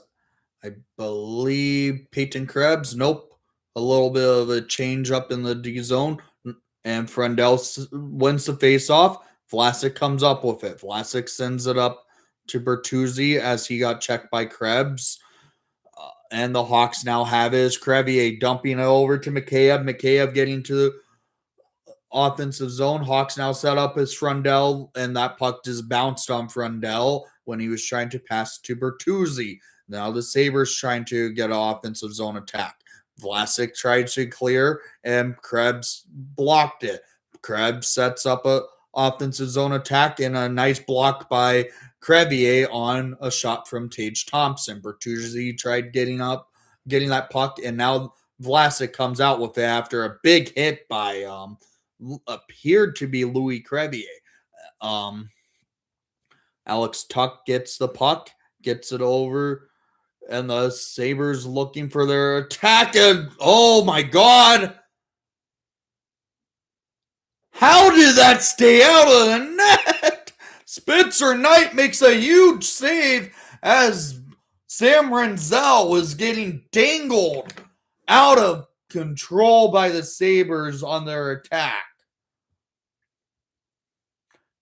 I believe, Peyton Krebs. Nope. A little bit of a change up in the D zone, and Frundell wins the face-off. Vlasic comes up with it. Vlasic sends it up to Bertuzzi as he got checked by Krebs. And the Hawks now have his Crevier dumping it over to McCabe. McCabe getting to the offensive zone. Hawks now set up as Frundell, and that puck just bounced on Frundell when he was trying to pass to Bertuzzi. Now the Sabres trying to get an offensive zone attack. Vlasic tried to clear, and Krebs blocked it. Krebs sets up a offensive zone attack, and a nice block by Crevier on a shot from Tage Thompson. Bertuzzi tried getting that puck, and now Vlasic comes out with it after a big hit by appeared to be Louis Crevier. Alex Tuck gets the puck, gets it over, and the Sabres looking for their attack. And oh my God! How did that stay out of the net? Spencer Knight makes a huge save as Sam Renzel was getting dangled out of control by the Sabres on their attack.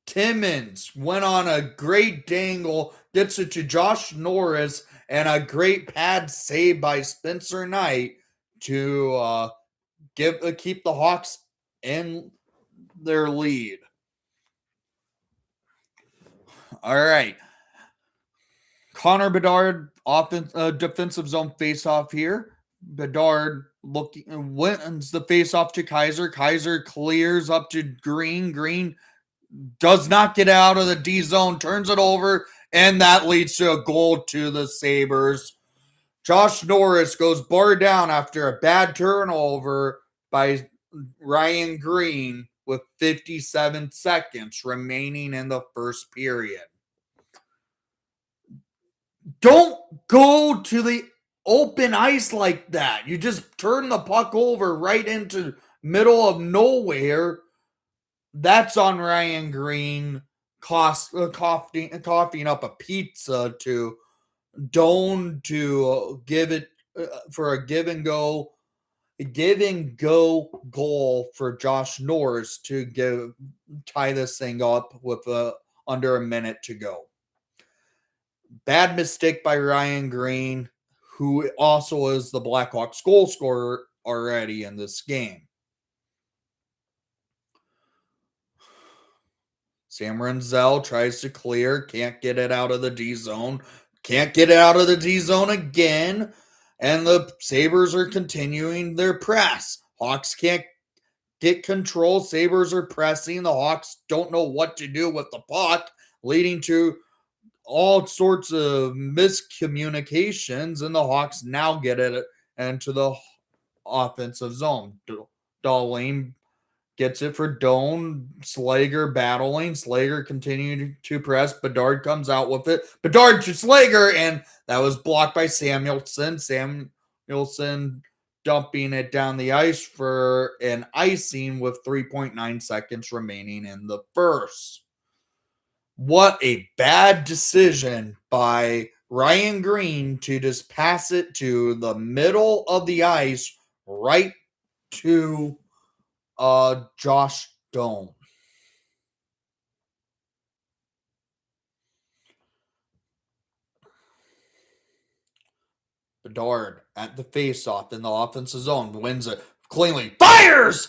Timmins went on a great dangle, gets it to Josh Norris, and a great pad save by Spencer Knight to keep the Hawks in their lead. All right. Connor Bedard, defensive zone faceoff here. Bedard wins the faceoff to Kaiser. Kaiser clears up to Green. Green does not get out of the D zone, turns it over, and that leads to a goal to the Sabres. Josh Norris goes bar down after a bad turnover by Ryan Green with 57 seconds remaining in the first period. Don't go to the open ice like that. You just turn the puck over right into middle of nowhere. That's on Ryan Green coughing up a pizza to Doan to give it for a give and go goal for Josh Norris to tie this thing up with under a minute to go. Bad mistake by Ryan Green, who also is the Blackhawks goal scorer already in this game. Sam Renzel tries to clear, can't get it out of the D zone, can't get it out of the D zone again, and the Sabres are continuing their press. Hawks can't get control. Sabres are pressing. The Hawks don't know what to do with the puck, leading to all sorts of miscommunications, and the Hawks now get it into the offensive zone. Darlene gets it for Doan. Slager battling. Slager continued to press. Bedard comes out with it. Bedard to Slager, and that was blocked by Samuelson. Samuelson dumping it down the ice for an icing with 3.9 seconds remaining in the first. What a bad decision by Ryan Green to just pass it to the middle of the ice right to Josh Doan. Bedard at the faceoff in the offensive zone wins it cleanly. Fires!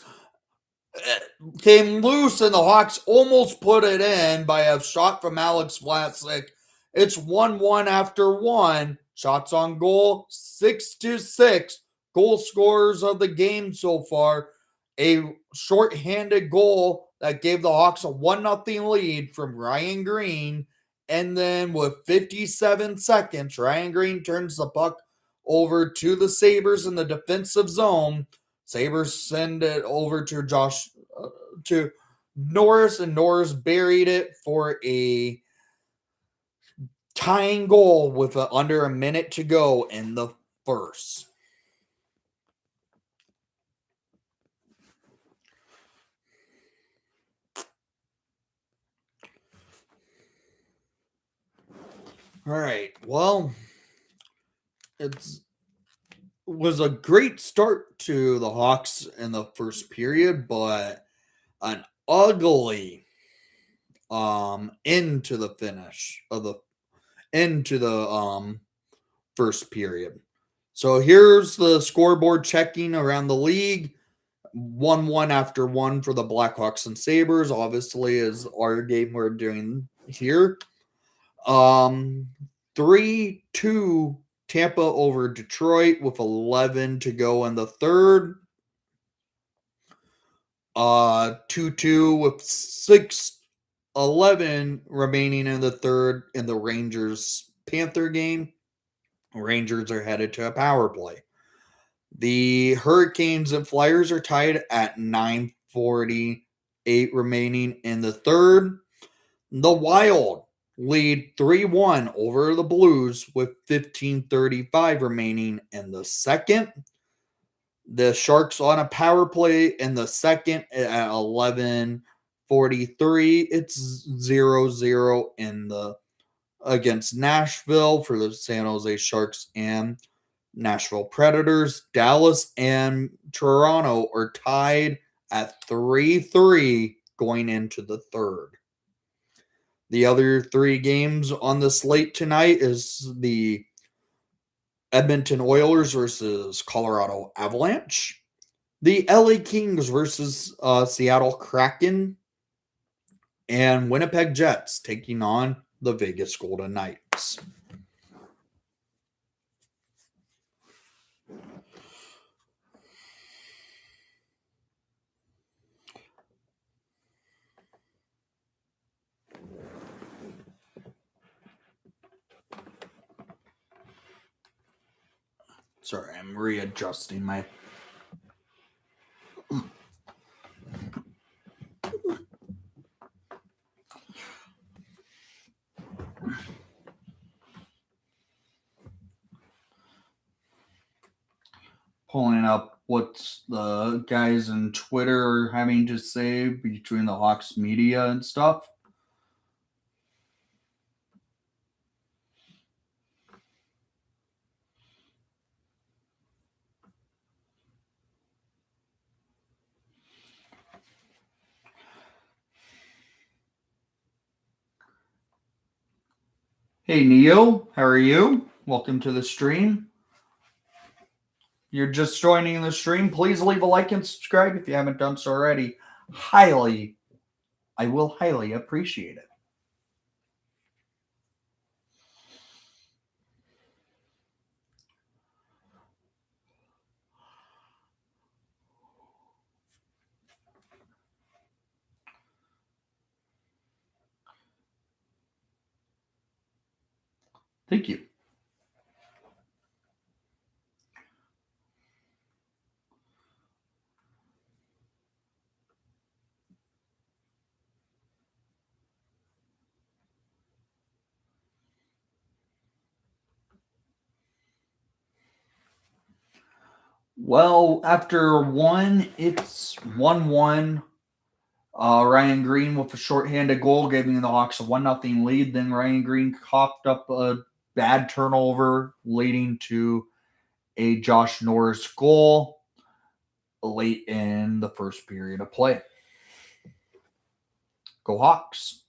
Came loose, and the Hawks almost put it in by a shot from Alex Vlasic. It's 1-1 after one. Shots on goal, 6-6. Goal scorers of the game so far. A shorthanded goal that gave the Hawks a 1-0 lead from Ryan Green. And then with 57 seconds, Ryan Green turns the puck over to the Sabres in the defensive zone. Sabres send it over to to Norris, and Norris buried it for a tying goal with under a minute to go in the first. All right. Well, it was a great start to the Hawks in the first period, but an ugly into the finish of the first period. So here's the scoreboard checking around the league. 1-1 after one for the Blackhawks and Sabres, obviously, is our game we're doing here. 3-2 Tampa over Detroit with 11 to go in the third. 2-2 with 6:11 remaining in the third in the Rangers-Panther game. Rangers are headed to a power play. The Hurricanes and Flyers are tied at 9:48 remaining in the third. The Wild lead 3-1 over the Blues with 15:35 remaining in the second. The Sharks on a power play in the second at 11:45 43. It's 0-0 in the against Nashville for the San Jose Sharks and Nashville Predators. Dallas and Toronto are tied at 3-3 going into the third. The other three games on the slate tonight is the Edmonton Oilers versus Colorado Avalanche, the LA Kings versus Seattle Kraken, and Winnipeg Jets taking on the Vegas Golden Knights. Sorry, I'm readjusting my. Pulling up what the guys in Twitter are having to say between the Hawks media and stuff. Hey Neil, how are you? Welcome to the stream. You're just joining the stream. Please leave a like and subscribe if you haven't done so already. I will highly appreciate it. Thank you. Well, after one, it's 1-1. Ryan Green with a shorthanded goal, giving the Hawks a 1-0 lead. Then Ryan Green coughed up a bad turnover, leading to a Josh Norris goal late in the first period of play. Go Hawks.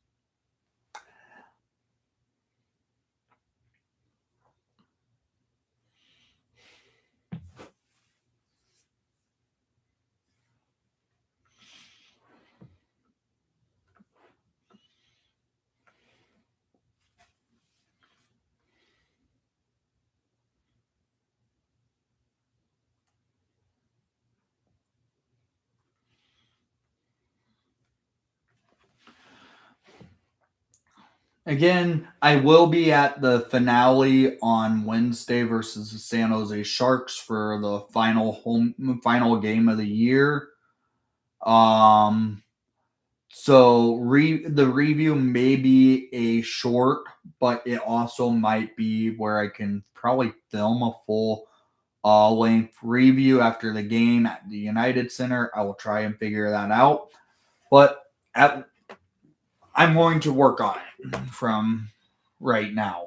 Again, I will be at the finale on Wednesday versus the San Jose Sharks for the final game of the year. So the review may be a short, but it also might be where I can probably film a full length review after the game at the United Center. I will try and figure that out, but I'm going to work on it from right now.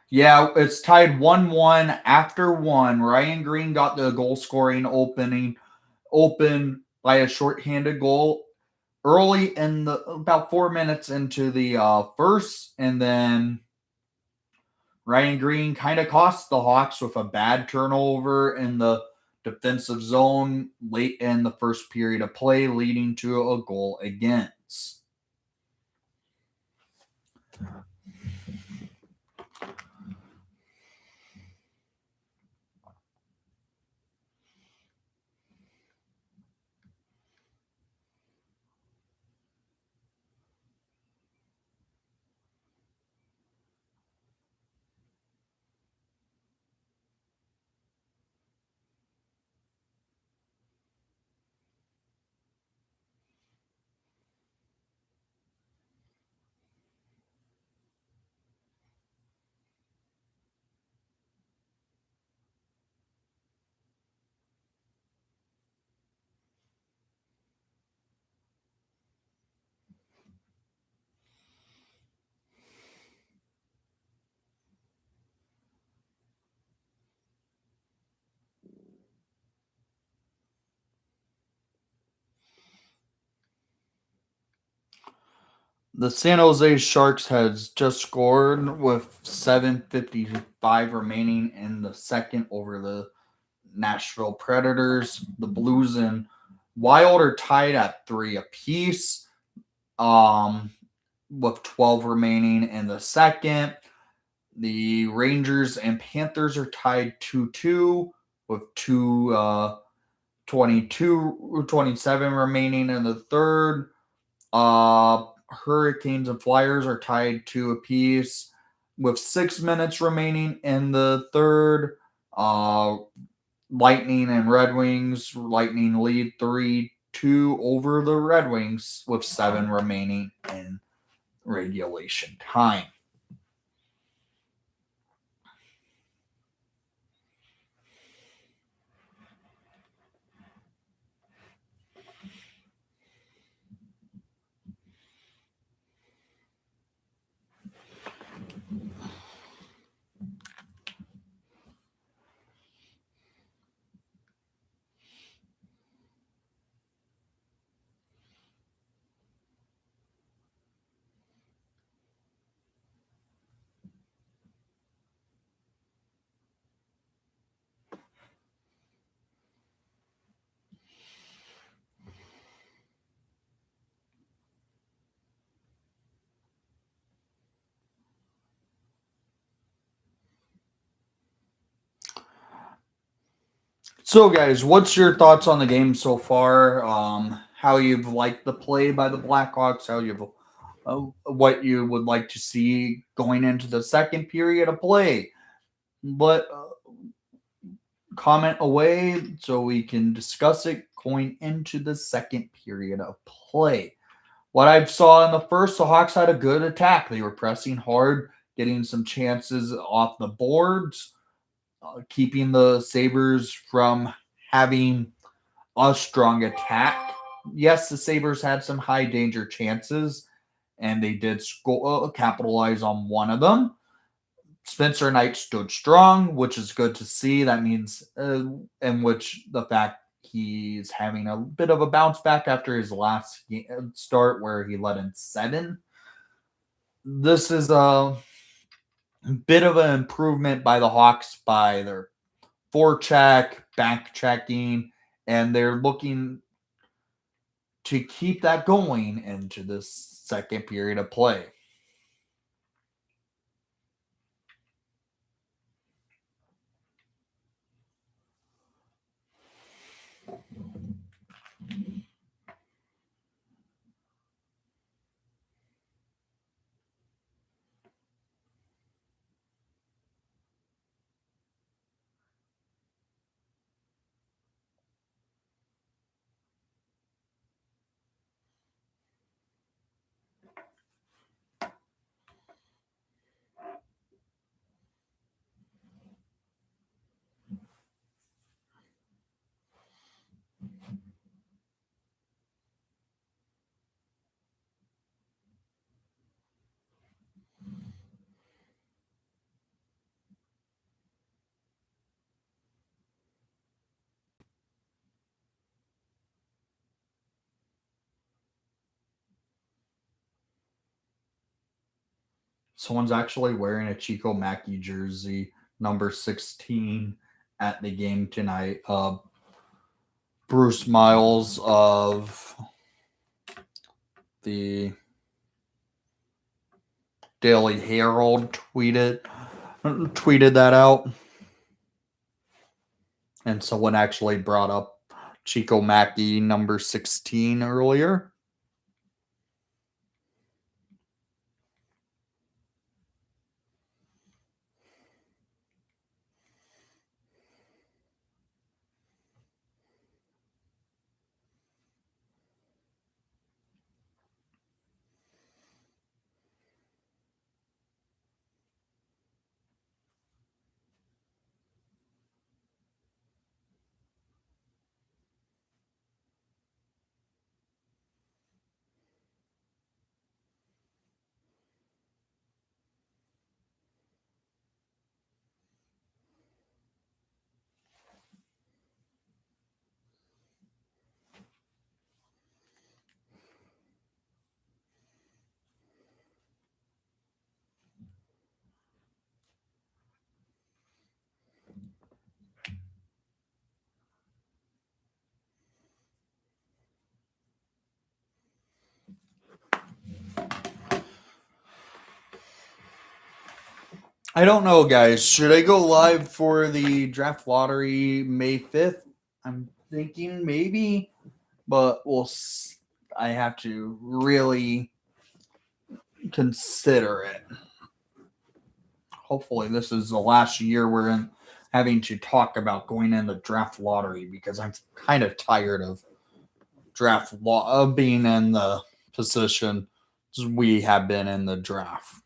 Yeah, it's tied 1-1 after one. Ryan Green got the goal scoring open by a shorthanded goal early in the about 4 minutes into the first, and then Ryan Green kind of cost the Hawks with a bad turnover in the defensive zone late in the first period of play, leading to a goal against. The San Jose Sharks has just scored with 7:55 remaining in the second over the Nashville Predators. The Blues and Wild are tied at 3 apiece, with 12 remaining in the second. The Rangers and Panthers are tied 2-2 with 27 remaining in the third. Hurricanes and Flyers are tied 2 apiece with 6 minutes remaining in the third. Lightning and Red Wings. Lightning lead 3-2 over the Red Wings with 7 remaining in regulation time. So, guys, what's your thoughts on the game so far? How you've liked the play by the Blackhawks? What you would like to see going into the second period of play? But comment away so we can discuss it going into the second period of play. What I saw in the first, the Hawks had a good attack. They were pressing hard, getting some chances off the boards, keeping the Sabres from having a strong attack. Yes, the Sabres had some high danger chances, and they did capitalize on one of them. Spencer Knight stood strong, which is good to see. That means, in which the fact he's having a bit of a bounce back after his last start where he let in 7. This is a bit of an improvement by the Hawks by their forecheck, back checking, and they're looking to keep that going into this second period of play. Someone's actually wearing a Chico Mackey jersey, number 16, at the game tonight. Bruce Miles of the Daily Herald tweeted that out. And someone actually brought up Chico Mackey, number 16, earlier. I don't know, guys. Should I go live for the draft lottery May 5th? I'm thinking maybe, but I have to really consider it. Hopefully, this is the last year we're in having to talk about going in the draft lottery because I'm kind of tired of being in the position we have been in the draft.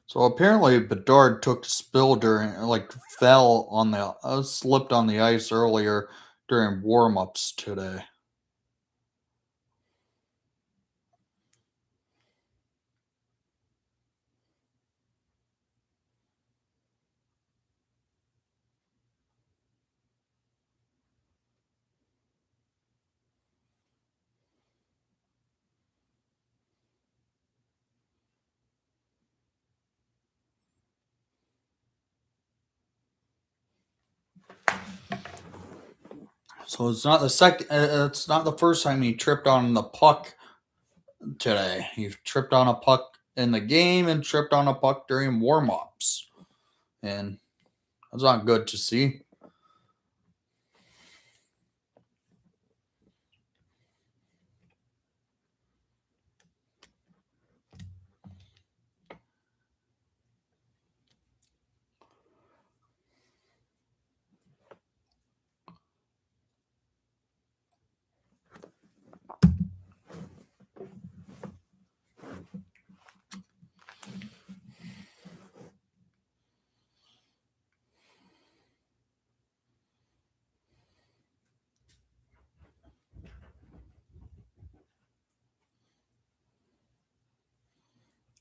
So apparently Bedard took a spill fell on the slipped on the ice earlier during warm-ups today. So it's not the second. It's not the first time he tripped on the puck today. He tripped on a puck in the game and tripped on a puck during warm-ups, and that's not good to see.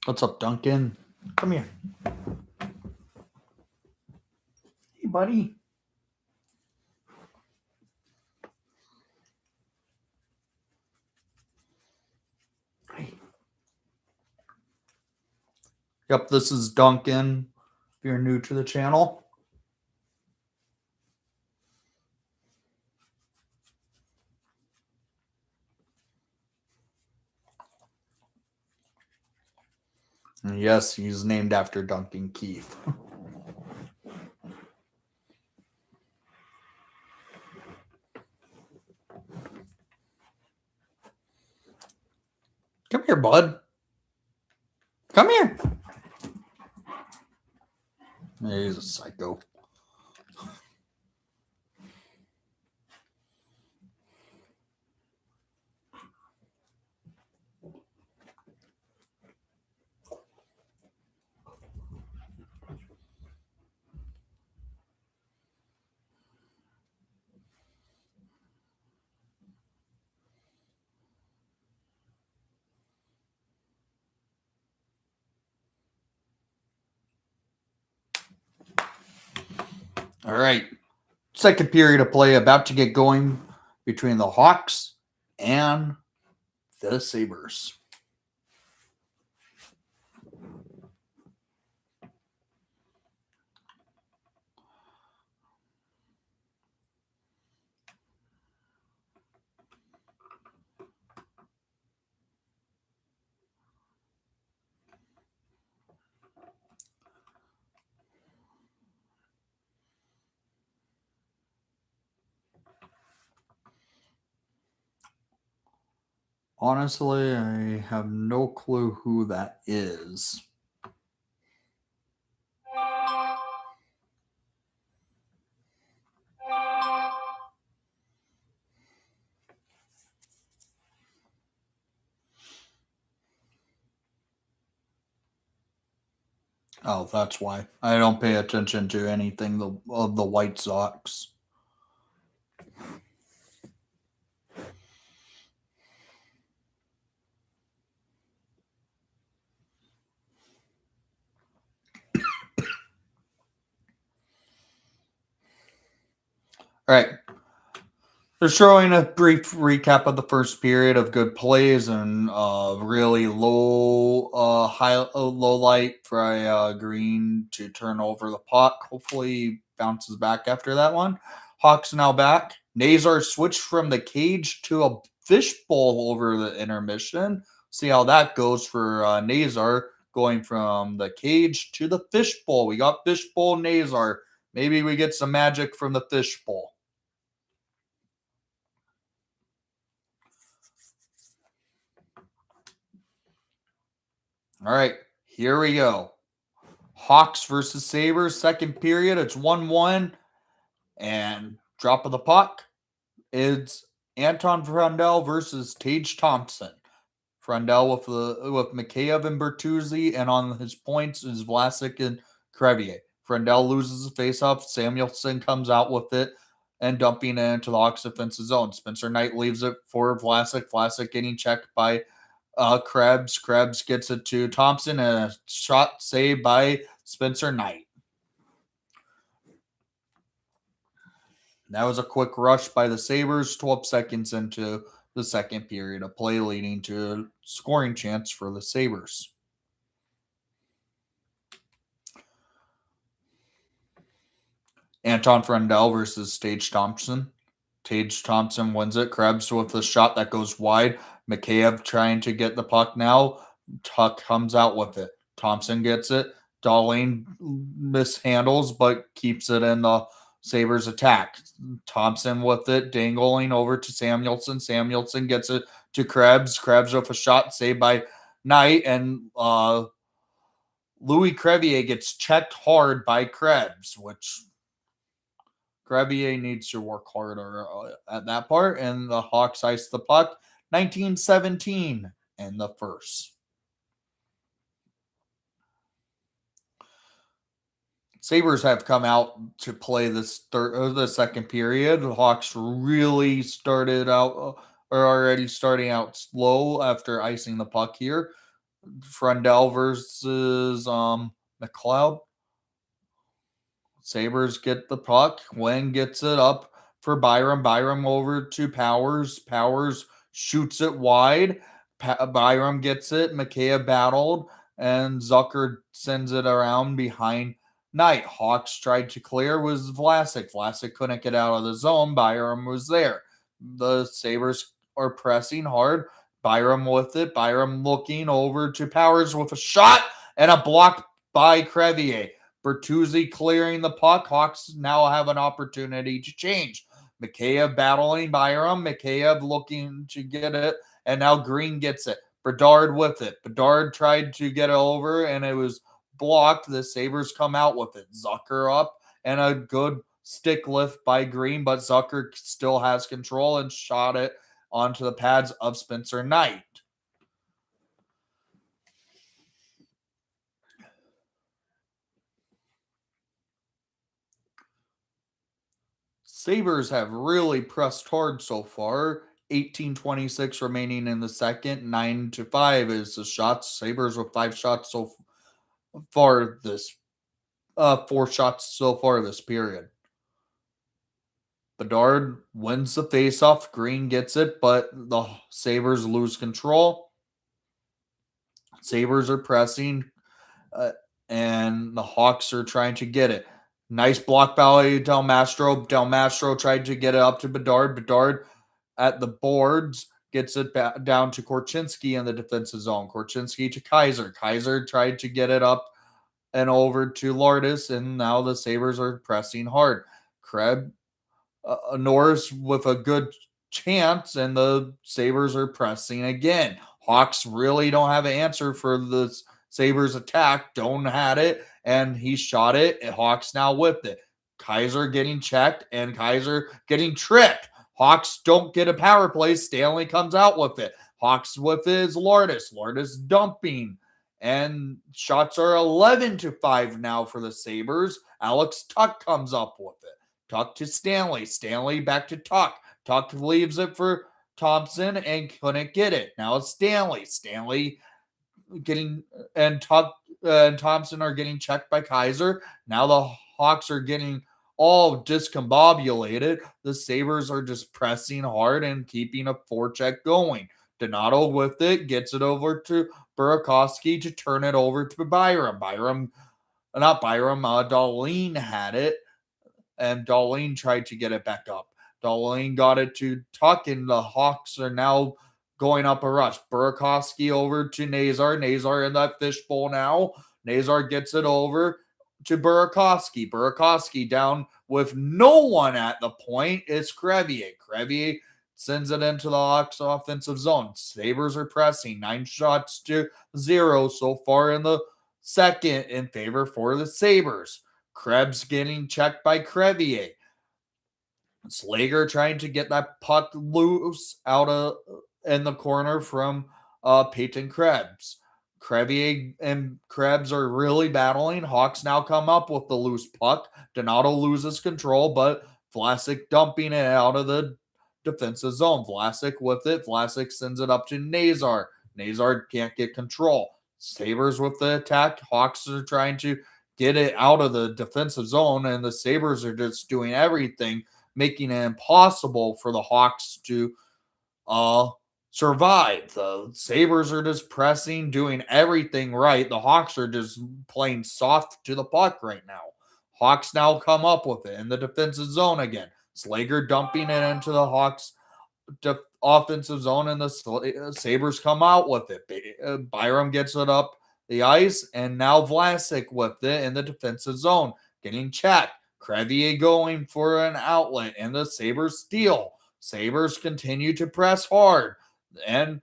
What's up, Duncan? Come here. Hey, buddy. Hey. Yep, this is Duncan. If you're new to the channel. And yes, he's named after Duncan Keith. Come here, bud. Come here. He's a psycho. All right. Second period of play about to get going between the Hawks and the Sabres. Honestly, I have no clue who that is. Oh, that's why. I don't pay attention to anything of the White Sox. All right. They're showing a brief recap of the first period of good plays and really low light for Green to turn over the puck. Hopefully, he bounces back after that one. Hawks now back. Nazar switched from the cage to a fishbowl over the intermission. See how that goes for Nazar going from the cage to the fishbowl. We got fishbowl Nazar. Maybe we get some magic from the fishbowl. All right, here we go. Hawks versus Sabres, second period. It's 1-1. And drop of the puck. It's Anton Frundell versus Tage Thompson. Frundell with Mikheyev and Bertuzzi, and on his points is Vlasic and Crevier. Frundell loses the faceoff. Samuelson comes out with it and dumping it into the Hawks defensive zone. Spencer Knight leaves it for Vlasic. Vlasic getting checked by Krebs. Krebs gets it to Thompson, and a shot saved by Spencer Knight. That was a quick rush by the Sabres, 12 seconds into the second period of play, leading to a scoring chance for the Sabres. Anton Frundell versus Tage Thompson. Tage Thompson wins it. Krebs with a shot that goes wide. Mikheyev trying to get the puck now. Tuck comes out with it. Thompson gets it. Darlene mishandles but keeps it in the Sabres attack. Thompson with it, dangling over to Samuelson. Samuelson gets it to Krebs. Krebs with a shot saved by Knight, and Louis Crevier gets checked hard by Krebs, which Crevier needs to work harder at that part, and the Hawks ice the puck. 19-17 in the first. Sabres have come out to play the second period. The Hawks really started out, are already starting out slow after icing the puck here. Frundell versus McLeod. Sabres get the puck. Wynn gets it up for Byram. Byram over to Powers. Powers shoots it wide. Byram gets it. Mikheyev battled, and Zucker sends it around behind Knight. Hawks tried to clear was Vlasic. Vlasic couldn't get out of the zone. Byram was there. The Sabres are pressing hard. Byram with it. Byram looking over to Powers with a shot and a block by Crevier. Bertuzzi clearing the puck. Hawks now have an opportunity to change. Mikheyev battling Byram. Mikheyev looking to get it, and now Green gets it. Bedard with it. Bedard tried to get it over, and it was blocked. The Sabres come out with it. Zucker up, and a good stick lift by Green, but Zucker still has control and shot it onto the pads of Spencer Knight. Sabres have really pressed hard so far. 18-26 remaining in the second. 9-5 is the shots. Sabres with 5 shots so far this 4 shots so far this period. Bedard wins the faceoff. Green gets it, but the Sabres lose control. Sabres are pressing, and the Hawks are trying to get it. Nice block by Del Mastro. Del Mastro tried to get it up to Bedard. Bedard at the boards gets it back down to Korchinski in the defensive zone. Korchinski to Kaiser. Kaiser tried to get it up and over to Lardis, and now the Sabres are pressing hard. Norris with a good chance, and the Sabres are pressing again. Hawks really don't have an answer for the Sabres attack. Doan had it, and he shot it. Hawks now with it. Kaiser getting checked, and Kaiser getting tripped. Hawks don't get a power play. Stanley comes out with it. Hawks with his Lardis. Lardis dumping, And shots are 11-5 now for the Sabres. Alex Tuck comes up with it. Tuck to Stanley. Stanley back to Tuck. Tuck leaves it for Thompson and couldn't get it. Now it's Stanley. Stanley getting and Tuck and Thompson are getting checked by Kaiser. Now the Hawks are getting all discombobulated. The Sabres are just pressing hard and keeping a forecheck going. Donato with it gets it over to Burakovsky to turn it over to Byram. Darlene had it, and Darlene tried to get it back up. Darlene got it to Tuck, and the Hawks are now going up a rush. Burakovsky over to Nazar. Nazar in that fishbowl now. Nazar gets it over to Burakovsky. Burakovsky down with no one at the point. It's Crevier. Crevier sends it into the Hawks offensive zone. Sabres are pressing 9-0 so far in the second in favor for the Sabres. Krebs getting checked by Crevier. Slager trying to get that puck loose out of in the corner from Peyton Krebs. Crevier and Krebs are really battling. Hawks now come up with the loose puck. Donato loses control, but Vlasic dumping it out of the defensive zone. Vlasic with it. Vlasic sends it up to Nazar. Nazar can't get control. Sabres with the attack. Hawks are trying to get it out of the defensive zone, and the Sabres are just doing everything, making it impossible for the Hawks to survive. The Sabres are just pressing, doing everything right. The Hawks are just playing soft to the puck right now. Hawks now come up with it in the defensive zone again. Slager dumping it into the Hawks offensive zone, and the Sabres come out with it. Byram gets it up the ice, and now Vlasic with it in the defensive zone, getting checked. Crevier going for an outlet, and the Sabres steal. Sabres continue to press hard, and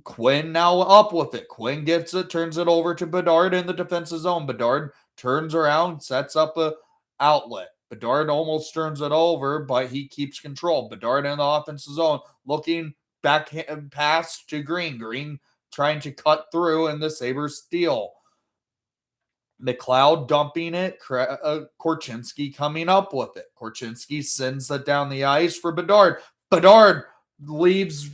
Quinn now up with it. Quinn gets it, turns it over to Bedard in the defensive zone. Bedard turns around, sets up a outlet. Bedard almost turns it over, but he keeps control. Bedard in the offensive zone, looking back pass to Green. Green trying to cut through, and the Sabres steal. McLeod dumping it. Korchinski coming up with it. Korchinski sends it down the ice for Bedard. Bedard leaves,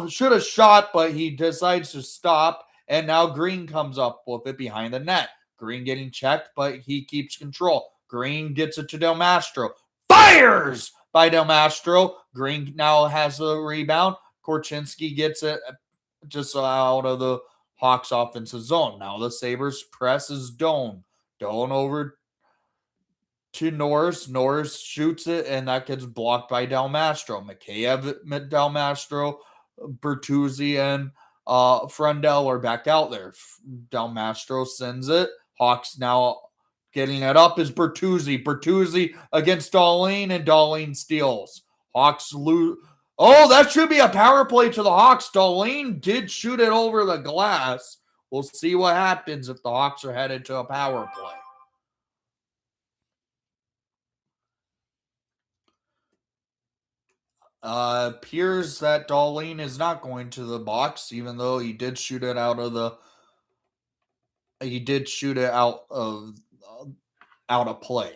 should have shot, but he decides to stop, and now Green comes up with it behind the net. Green getting checked, but he keeps control. Green gets it to Del Mastro. Fires by Del Mastro. Green now has a rebound. Korchinski gets it just out of the Hawks offensive zone. Now the Sabres press is Doan. Doan over to Norris. Norris shoots it, and that gets blocked by Del Mastro. Mikheyev, Del Mastro, Bertuzzi, and Frundell are back out there. Del Mastro sends it. Hawks now getting it up is Bertuzzi. Bertuzzi against Darlene, and Darlene steals. Hawks lose. Oh, that should be a power play to the Hawks. Darlene did shoot it over the glass. We'll see what happens if the Hawks are headed to a power play. Appears that Darlene is not going to the box, even though he did shoot it out of the. He did shoot it out of play.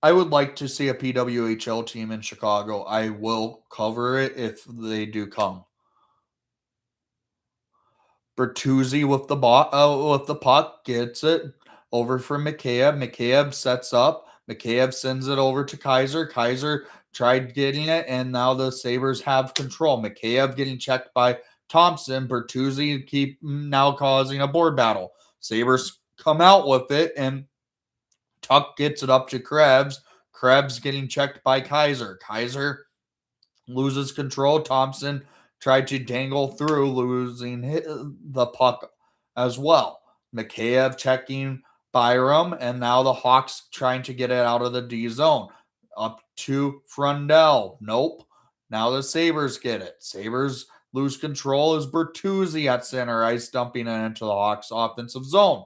I would like to see a PWHL team in Chicago. I will cover it if they do come. Bertuzzi with the puck gets it over for Mikheyev. Mikheyev sets up. Mikheyev sends it over to Kaiser. Kaiser tried getting it, and now the Sabres have control. Mikheyev getting checked by Thompson. Bertuzzi keep now causing a board battle. Sabres come out with it, and Tuck gets it up to Krebs. Krebs getting checked by Kaiser. Kaiser loses control. Thompson tried to dangle through, losing the puck as well. Mikheyev checking Byram, and now the Hawks trying to get it out of the D zone. Up to Frundell. Nope. Now the Sabres get it. Sabres lose control as Bertuzzi at center ice, dumping it into the Hawks offensive zone.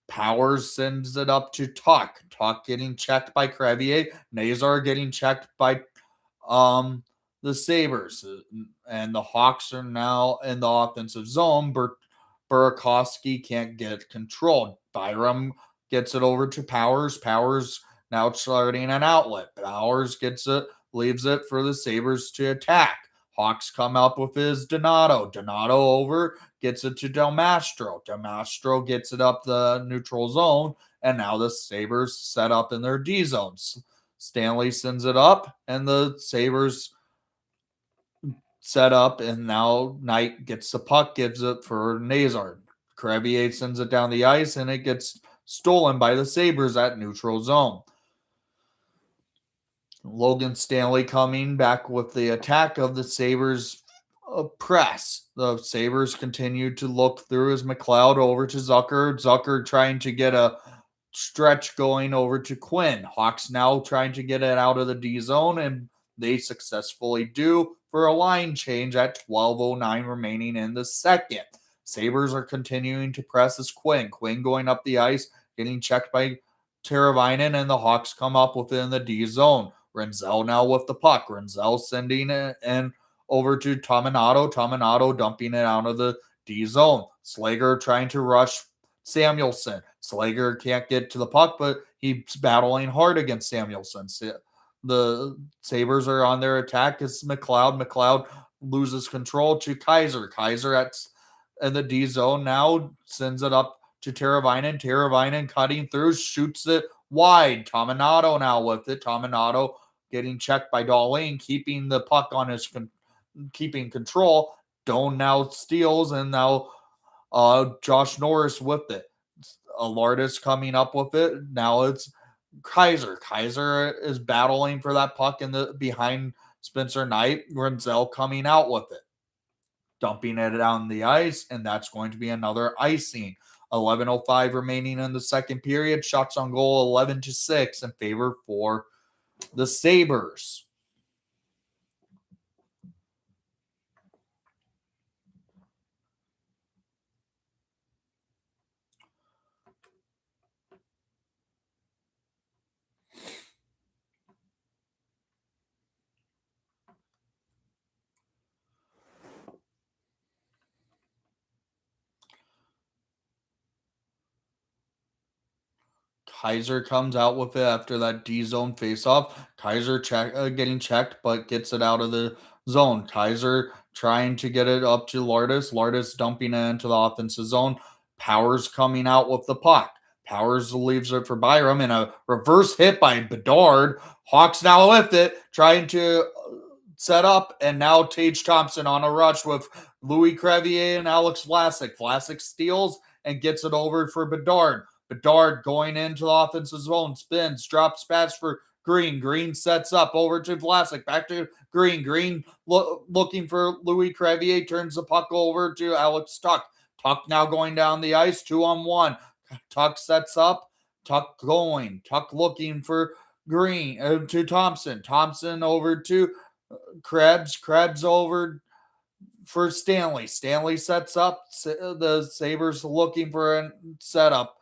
Powers sends it up to Tuck. Tuck getting checked by Crevier. Nazar getting checked by the Sabres. And the Hawks are now in the offensive zone. Burakovsky can't get control. Byram gets it over to Powers. Powers now starting an outlet. Powers gets it, leaves it for the Sabres to attack. Hawks come up with his Donato. Donato over, gets it to Del Mastro. Del Mastro gets it up the neutral zone, and now the Sabres set up in their D zones. Stanley sends it up, and the Sabres set up, and now Knight gets the puck, gives it for Nazar. Crevier sends it down the ice, and it gets stolen by the Sabres at neutral zone. Logan Stanley coming back with the attack of the Sabres press. The Sabres continue to look through as McLeod over to Zucker. Zucker trying to get a stretch going over to Quinn. Hawks now trying to get it out of the D zone, and they successfully do for a line change at 12:09 remaining in the second. Sabres are continuing to press as Quinn. Quinn going up the ice, getting checked by Teravainen, and the Hawks come up within the D zone. Renzel now with the puck. Renzel sending it and over to Tominato. Tominato dumping it out of the D zone. Slager trying to rush Samuelson. Slager can't get to the puck, but he's battling hard against Samuelson. The Sabres are on their attack. It's McLeod. McLeod loses control to Kaiser. Kaiser in the D zone now sends it up to Teravainen. Teravainen cutting through, shoots it wide. Tominato now with it. Tominato getting checked by Dahlin, keeping the puck on his keeping control. Doan now steals, and now Josh Norris with it. Alardis coming up with it. Now it's Kaiser. Kaiser is battling for that puck in the behind Spencer Knight. Renzel coming out with it, dumping it down the ice, and that's going to be another icing. 11:05 remaining in the second period. Shots on goal 11-6 in favor for the Sabres. Kaiser comes out with it after that D zone faceoff. Kaiser getting checked, but gets it out of the zone. Kaiser trying to get it up to Lardis. Lardis dumping it into the offensive zone. Powers coming out with the puck. Powers leaves it for Byram, and a reverse hit by Bedard. Hawks now with it, trying to set up, and now Tage Thompson on a rush with Louis Crevier and Alex Vlasic. Vlasic steals and gets it over for Bedard. Bedard going into the offensive zone, spins, drops pass for Green. Green sets up over to Vlasic, back to Green. Green looking for Louis Crevier, turns the puck over to Alex Tuck. Tuck now going down the ice, 2-on-1. Tuck sets up, Tuck going. Tuck looking for Green to Thompson. Thompson over to Krebs. Krebs over for Stanley. Stanley sets up. The Sabres looking for a setup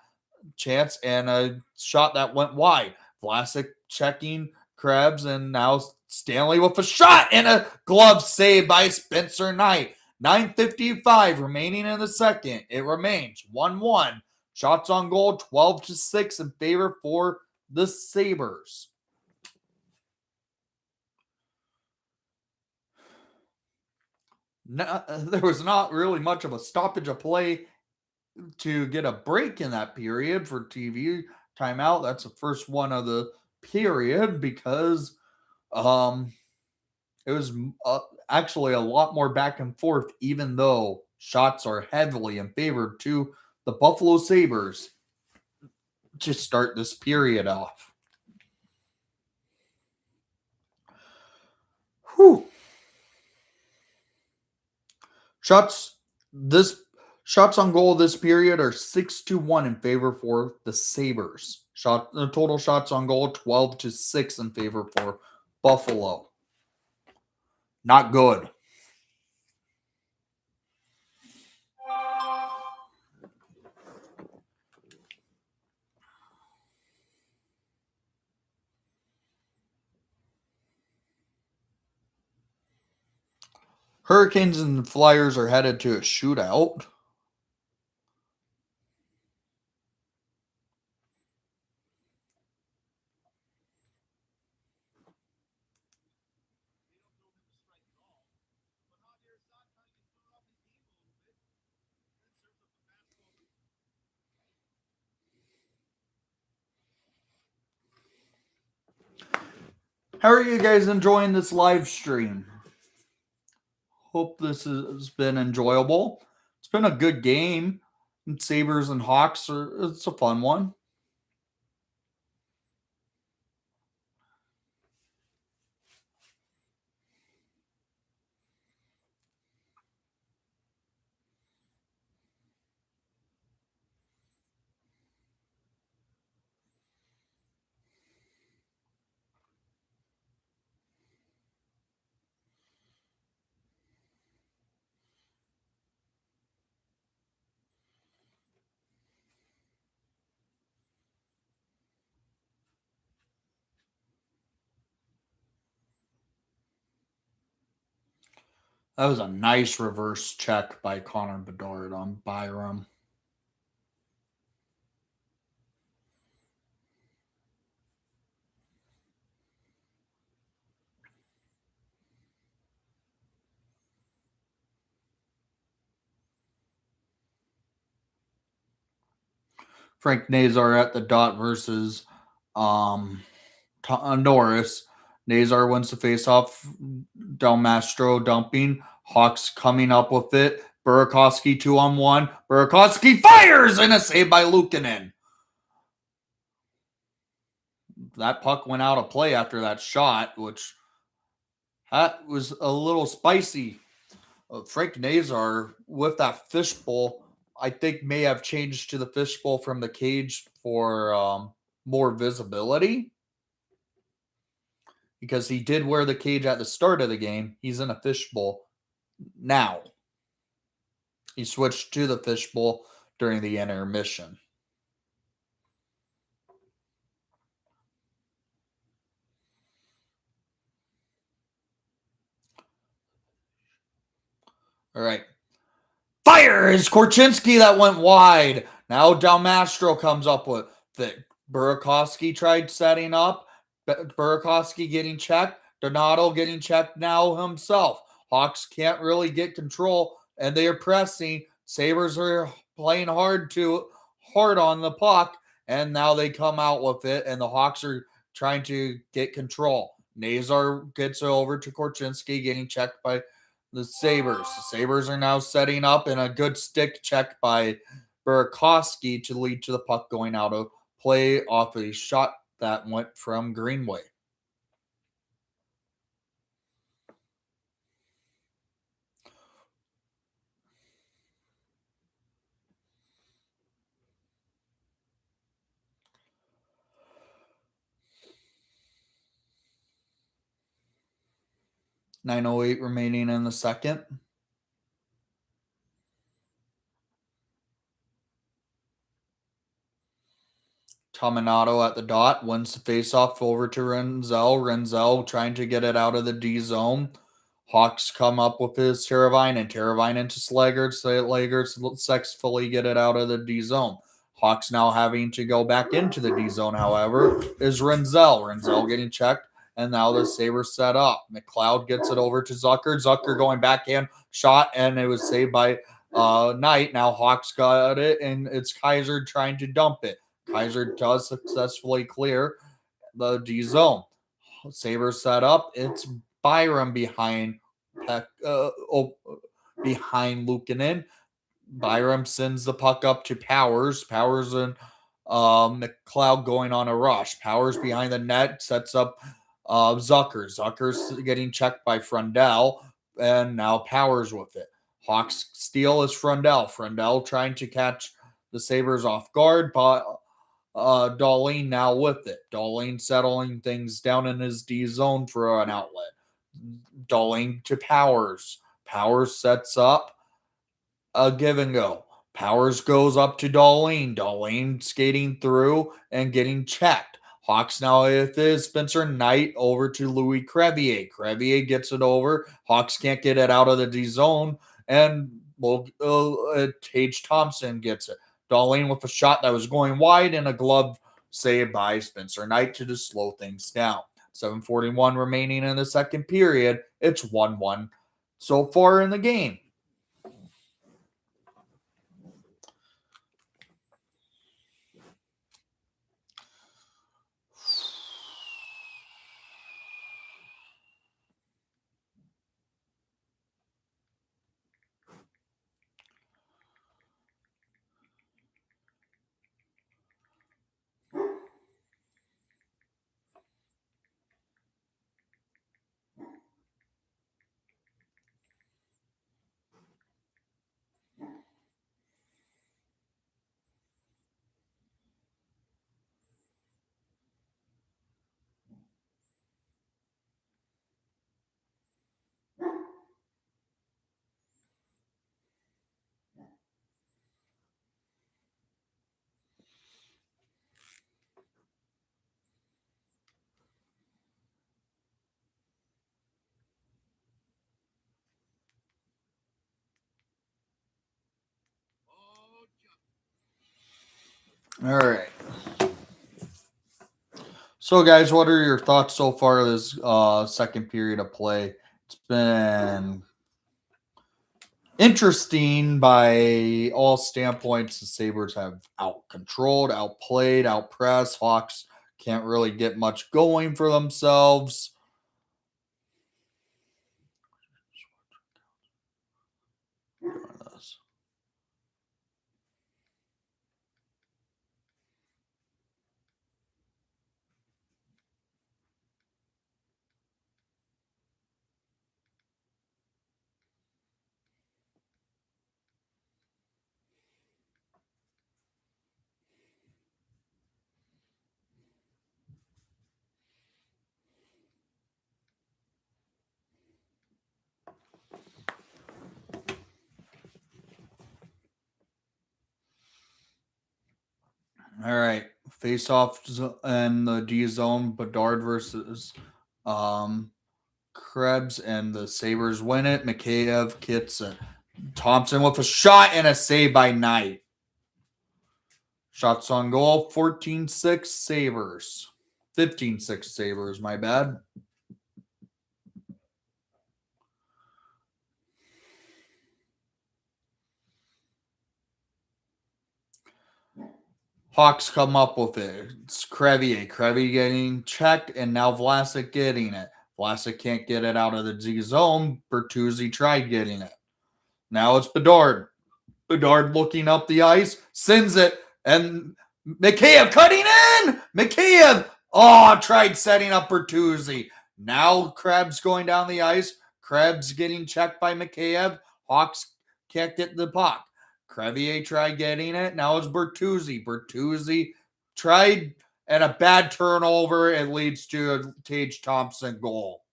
chance, and a shot that went wide. Vlasic checking Krebs, and now Stanley with a shot and a glove save by Spencer Knight. 9:55 remaining in the second. It remains 1-1. Shots on goal 12-6 in favor for the Sabres. There was not really much of a stoppage of play to get a break in that period for TV timeout. That's the first one of the period because it was actually a lot more back and forth, even though shots are heavily in favor to the Buffalo Sabres to start this period off. Whew. Shots on goal this period are 6-1 in favor for the Sabres. Total shots on goal 12-6 in favor for Buffalo. Not good. Hurricanes and Flyers are headed to a shootout. How are you guys enjoying this live stream? Hope this has been enjoyable. It's been a good game. Sabres and Hawks it's a fun one. That was a nice reverse check by Connor Bedard on Byram. Frank Nazar at the dot versus Norris. Nazar wins the faceoff. Del Mastro dumping. Hawks coming up with it. Burakovsky 2-on-1. Burakovsky fires and a save by Luukkonen. That puck went out of play after that shot, which that was a little spicy. Frank Nazar with that fishbowl, I think may have changed to the fishbowl from the cage for more visibility. Because he did wear the cage at the start of the game. He's in a fishbowl now. He switched to the fishbowl during the intermission. All right. Fire is Korchinski that went wide. Now Dalmastro comes up with it. Burakovsky tried setting up. Burakovsky getting checked. Donato getting checked now himself. Hawks can't really get control, and they are pressing. Sabres are playing hard on the puck, and now they come out with it, and the Hawks are trying to get control. Nazar gets it over to Korchinski, getting checked by the Sabres. The Sabres are now setting up, and a good stick check by Burakovsky to lead to the puck going out of play off a shot that went from Greenway. .908 remaining in the second. Tominato at the dot wins the faceoff over to Renzel. Renzel trying to get it out of the D zone. Hawks come up with his Terravine and Terravine into Slaggert. Slaggert successfully get it out of the D zone. Hawks now having to go back into the D zone, however, is Renzel. Renzel getting checked, and now the Sabres set up. McLeod gets it over to Zucker. Zucker going backhand shot, and it was saved by Knight. Now Hawks got it, and it's Kaiser trying to dump it. Kaiser does successfully clear the D zone. Sabres set up. It's Byram behind Luukkonen. Byram sends the puck up to Powers. Powers and McLeod going on a rush. Powers behind the net sets up Zucker. Zucker's getting checked by Frundell, and now Powers with it. Hawks steal is Frundell. Frundell trying to catch the Sabres off guard, but Dahlin now with it. Dahlin settling things down in his D zone for an outlet. Dahlin to Powers. Powers sets up a give and go. Powers goes up to Dahlin. Dahlin skating through and getting checked. Hawks now, if it is Spencer Knight over to Louis Crevier. Crevier gets it over. Hawks can't get it out of the D zone. And Tage Thompson gets it. Darlene with a shot that was going wide and a glove saved by Spencer Knight to just slow things down. 7:41 remaining in the second period. It's 1-1 so far in the game. All right. So, guys, what are your thoughts so far this second period of play? It's been interesting by all standpoints. The Sabres have out-controlled, outplayed, outpressed. Hawks can't really get much going for themselves. All right. Face off in the D zone, Bedard versus Krebs, and the Sabres win it. Mikheyev gets Thompson with a shot and a save by Knight. Shots on goal, 14-6 Sabres. 15-6 Sabres, my bad. Hawks come up with it. It's Crevier. Crevier getting checked, and now Vlasic getting it. Vlasic can't get it out of the D zone. Bertuzzi tried getting it. Now it's Bedard. Bedard looking up the ice, sends it, and Mikheyev cutting in! Mikheyev! Tried setting up Bertuzzi. Now Krebs going down the ice. Krebs getting checked by Mikheyev. Hawks can't get the puck. Crevier tried getting it. Now it's Bertuzzi. Bertuzzi tried, and a bad turnover. It leads to a Tage Thompson goal.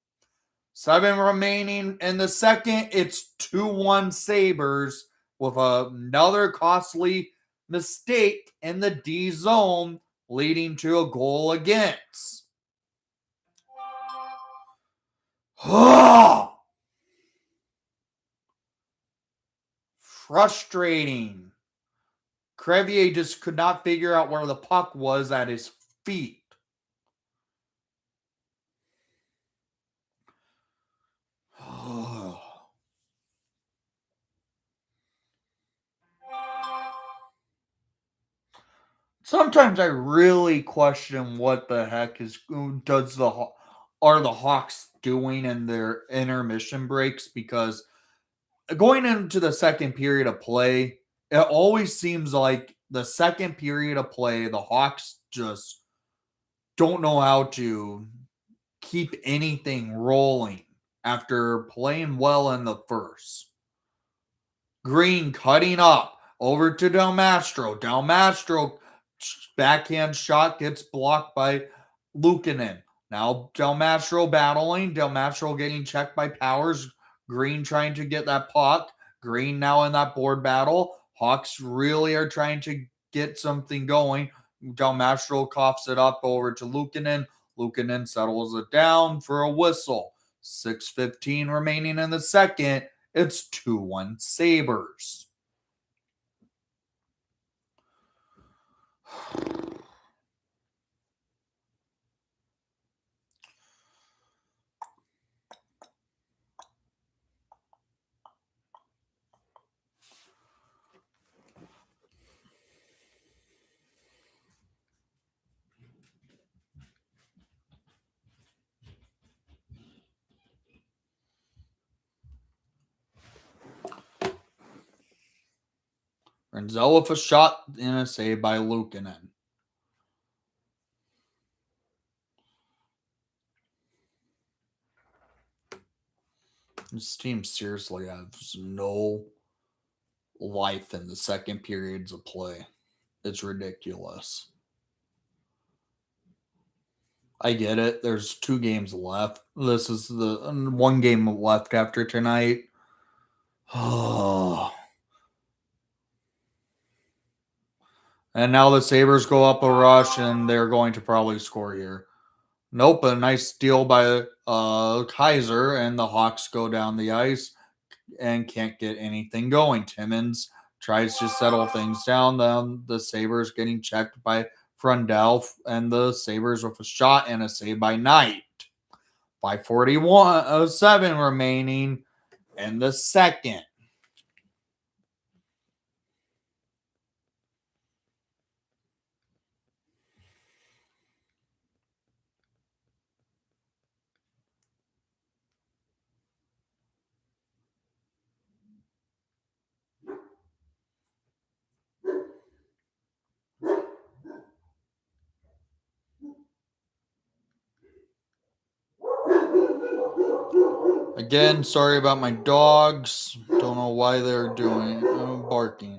7 remaining in the second. It's 2-1 Sabres with another costly mistake in the D zone, leading to a goal against. Frustrating. Crevier just could not figure out where the puck was at his feet. Sometimes I really question what the heck are the Hawks doing in their intermission breaks, because going into the second period of play, it always seems like the second period of play, the Hawks just don't know how to keep anything rolling after playing well in the first. Green cutting up over to Del Mastro. Del Mastro backhand shot gets blocked by Luukkonen. Now Del Mastro battling. Del Mastro getting checked by Powers. Green trying to get that puck. Green now in that board battle. Hawks really are trying to get something going. Dalmastro coughs it up over to Luukkonen. Luukkonen settles it down for a whistle. 6:15 remaining in the second. It's 2-1 Sabres. Renzel with a shot and a save by Luukkonen. This team seriously has no life in the second periods of play. It's ridiculous. I get it. There's 2 games left. This is the 1 game left after tonight. Oh. And now the Sabres go up a rush, and they're going to probably score here. Nope, a nice steal by Kaiser, and the Hawks go down the ice and can't get anything going. Timmins tries to settle things down. The Sabres getting checked by Frundell, and the Sabres with a shot and a save by Knight. 5:41:07 remaining in the second. Again, sorry about my dogs. Don't know why they're doing barking.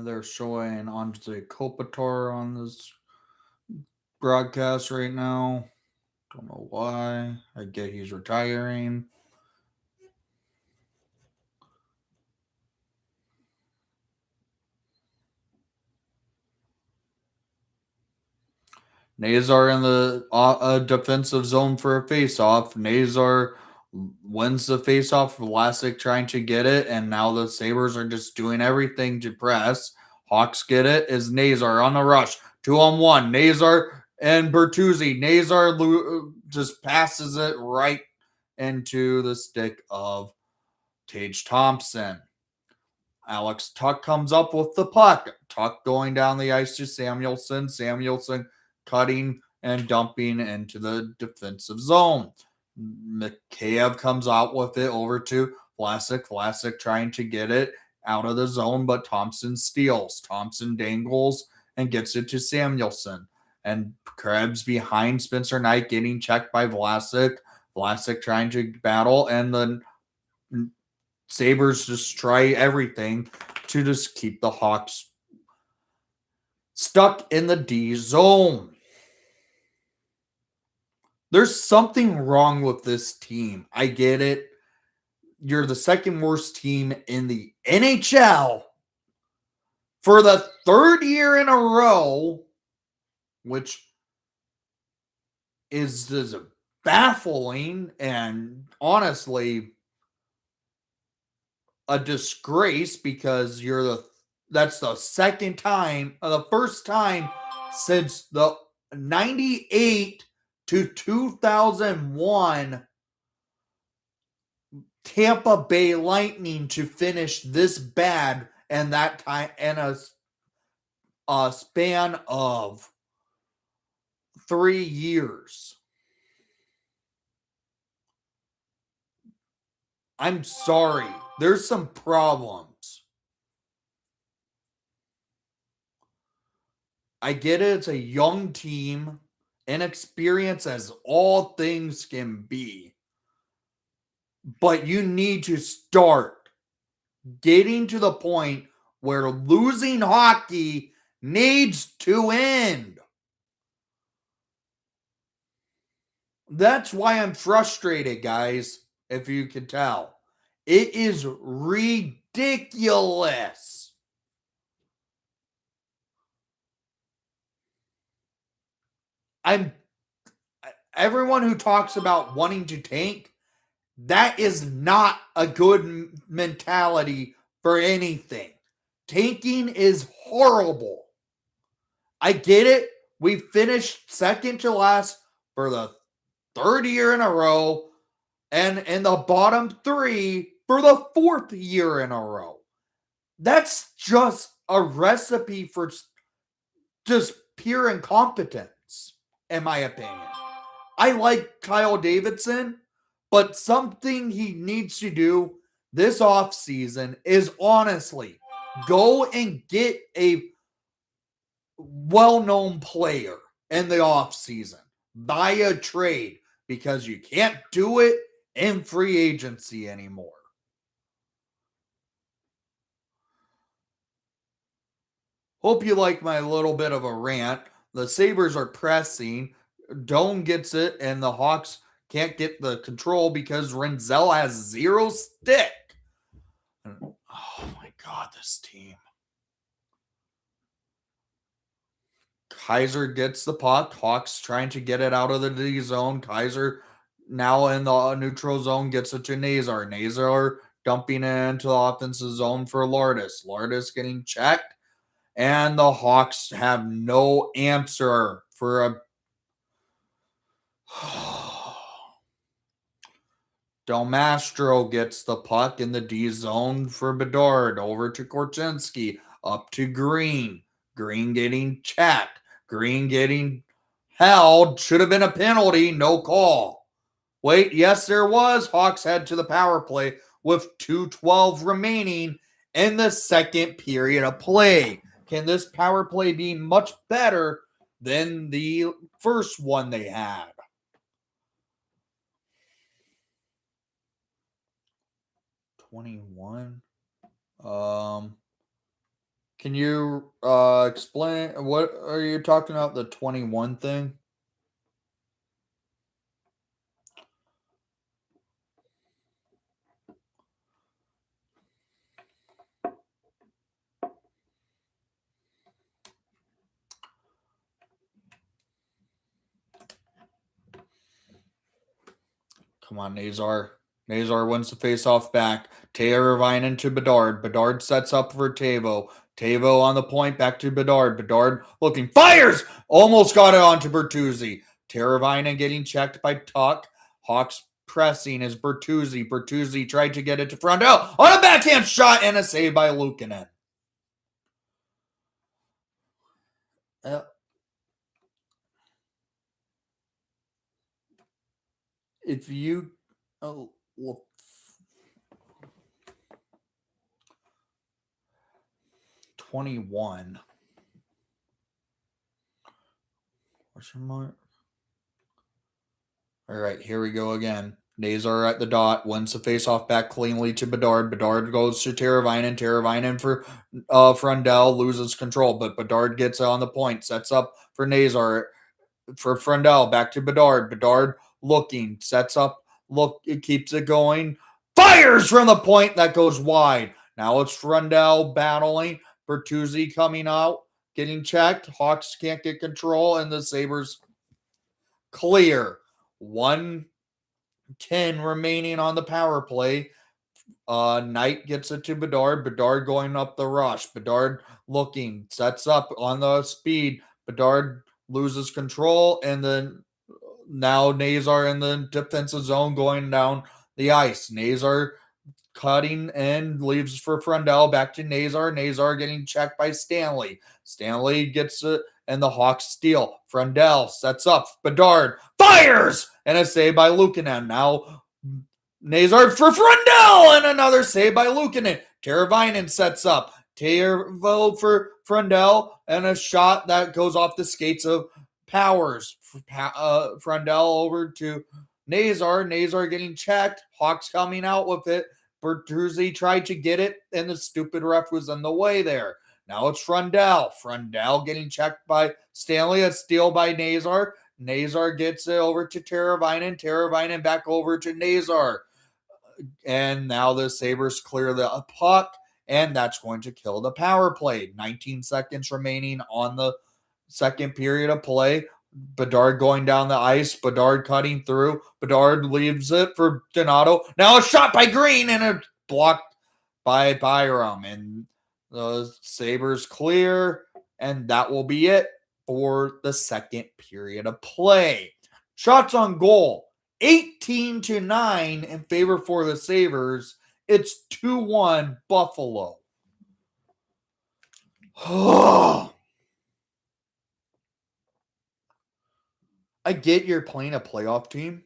They're showing Andre Kopitar on this broadcast right now. Don't know why. I get he's retiring. Nazar in the defensive zone for a faceoff. Nazar wins the faceoff. Vlasic trying to get it, and now the Sabres are just doing everything to press. Hawks get it. Is Nazar on the rush? 2-on-1. Nazar and Bertuzzi. Nazar just passes it right into the stick of Tage Thompson. Alex Tuck comes up with the puck. Tuck going down the ice to Samuelson. Samuelson cutting and dumping into the defensive zone. Mikheyev comes out with it over to Vlasic. Vlasic trying to get it out of the zone, but Thompson steals. Thompson dangles and gets it to Samuelson. And Krebs behind Spencer Knight getting checked by Vlasic. Vlasic trying to battle, and then Sabres just try everything to just keep the Hawks stuck in the D zone. There's something wrong with this team. I get it. You're the second worst team in the NHL. for the third year in a row, which is baffling and honestly a disgrace because that's the second time, the first time since the 98 to 2001 Tampa Bay Lightning to finish this bad and that time in a span of 3 years. I'm sorry. There's some problems. I get it. It's a young team. Inexperience as all things can be. But you need to start getting to the point where losing hockey needs to end. That's why I'm frustrated, guys, if you can tell. It is ridiculous. Everyone who talks about wanting to tank, that is not a good mentality for anything. Tanking is horrible. I get it. We finished second to last for the third year in a row and in the bottom 3 for the fourth year in a row. That's just a recipe for just pure incompetence, in my opinion. I like Kyle Davidson, but something he needs to do this offseason is honestly go and get a well-known player in the offseason via trade because you can't do it in free agency anymore. Hope you like my little bit of a rant. The Sabres are pressing. Doan gets it, and the Hawks can't get the control because Renzel has 0 stick. Oh my God, this team. Kaiser gets the puck. Hawks trying to get it out of the D zone. Kaiser now in the neutral zone gets it to Nazar. Nazar dumping it into the offensive zone for Lourdes. Lourdes getting checked. And the Hawks have no answer for a Del Mastro gets the puck in the D zone for Bedard. Over to Korchinski. Up to Green. Green getting checked. Green getting held. Should have been a penalty. No call. Wait, yes, there was. Hawks head to the power play with 2:12 remaining in the second period of play. Can this power play be much better than the first one they had? $21. Can you explain what are you talking about? The 21 thing? Come on, Nazar. Nazar wins the face-off back. Teravainen to Bedard. Bedard sets up for Tavo. Tavo on the point, back to Bedard. Bedard looking, fires! Almost got it onto Bertuzzi. Teravainen getting checked by Tuck. Hawks pressing is Bertuzzi. Bertuzzi tried to get it to Frondell on a backhand shot and a save by Luukkonen. If you look, 21. Question mark. All right, here we go again. Nazar at the dot, wins the faceoff back cleanly to Bedard. Bedard goes to Teravainen. Teravainen for Frondell, loses control, but Bedard gets on the point, sets up for Nazar. For Frondell, back to Bedard. Bedard looking, sets up, it keeps it going. Fires from the point that goes wide. Now it's Frondell battling. Bertuzzi coming out, getting checked. Hawks can't get control, and the Sabres clear. 1:10 remaining on the power play. Knight gets it to Bedard. Bedard going up the rush. Bedard looking, sets up on the speed. Bedard loses control, and then now Nazar in the defensive zone going down the ice. Nazar cutting and leaves for Frundell. Back to Nazar. Nazar getting checked by Stanley. Stanley gets it, and the Hawks steal. Frundell sets up. Bedard fires! And a save by Luukkonen. Now Nazar for Frundell, and another save by Luukkonen. Teravainen sets up. Tervo for Frundell, and a shot that goes off the skates of Powers. Frundell over to Nazar. Nazar getting checked. Hawks coming out with it. Bertuzzi tried to get it, and the stupid ref was in the way there. Now it's Frundell. Frundell getting checked by Stanley. A steal by Nazar. Nazar gets it over to Teravainen. Teravainen back over to Nazar. And now the Sabres clear the puck, and that's going to kill the power play. 19 seconds remaining on the second period of play. Bedard going down the ice. Bedard cutting through. Bedard leaves it for Donato. Now a shot by Green, and a blocked by Byram. And the Sabres clear, and that will be it for the second period of play. Shots on goal. 18-9 in favor for the Sabres. It's 2-1 Buffalo. I get you're playing a playoff team.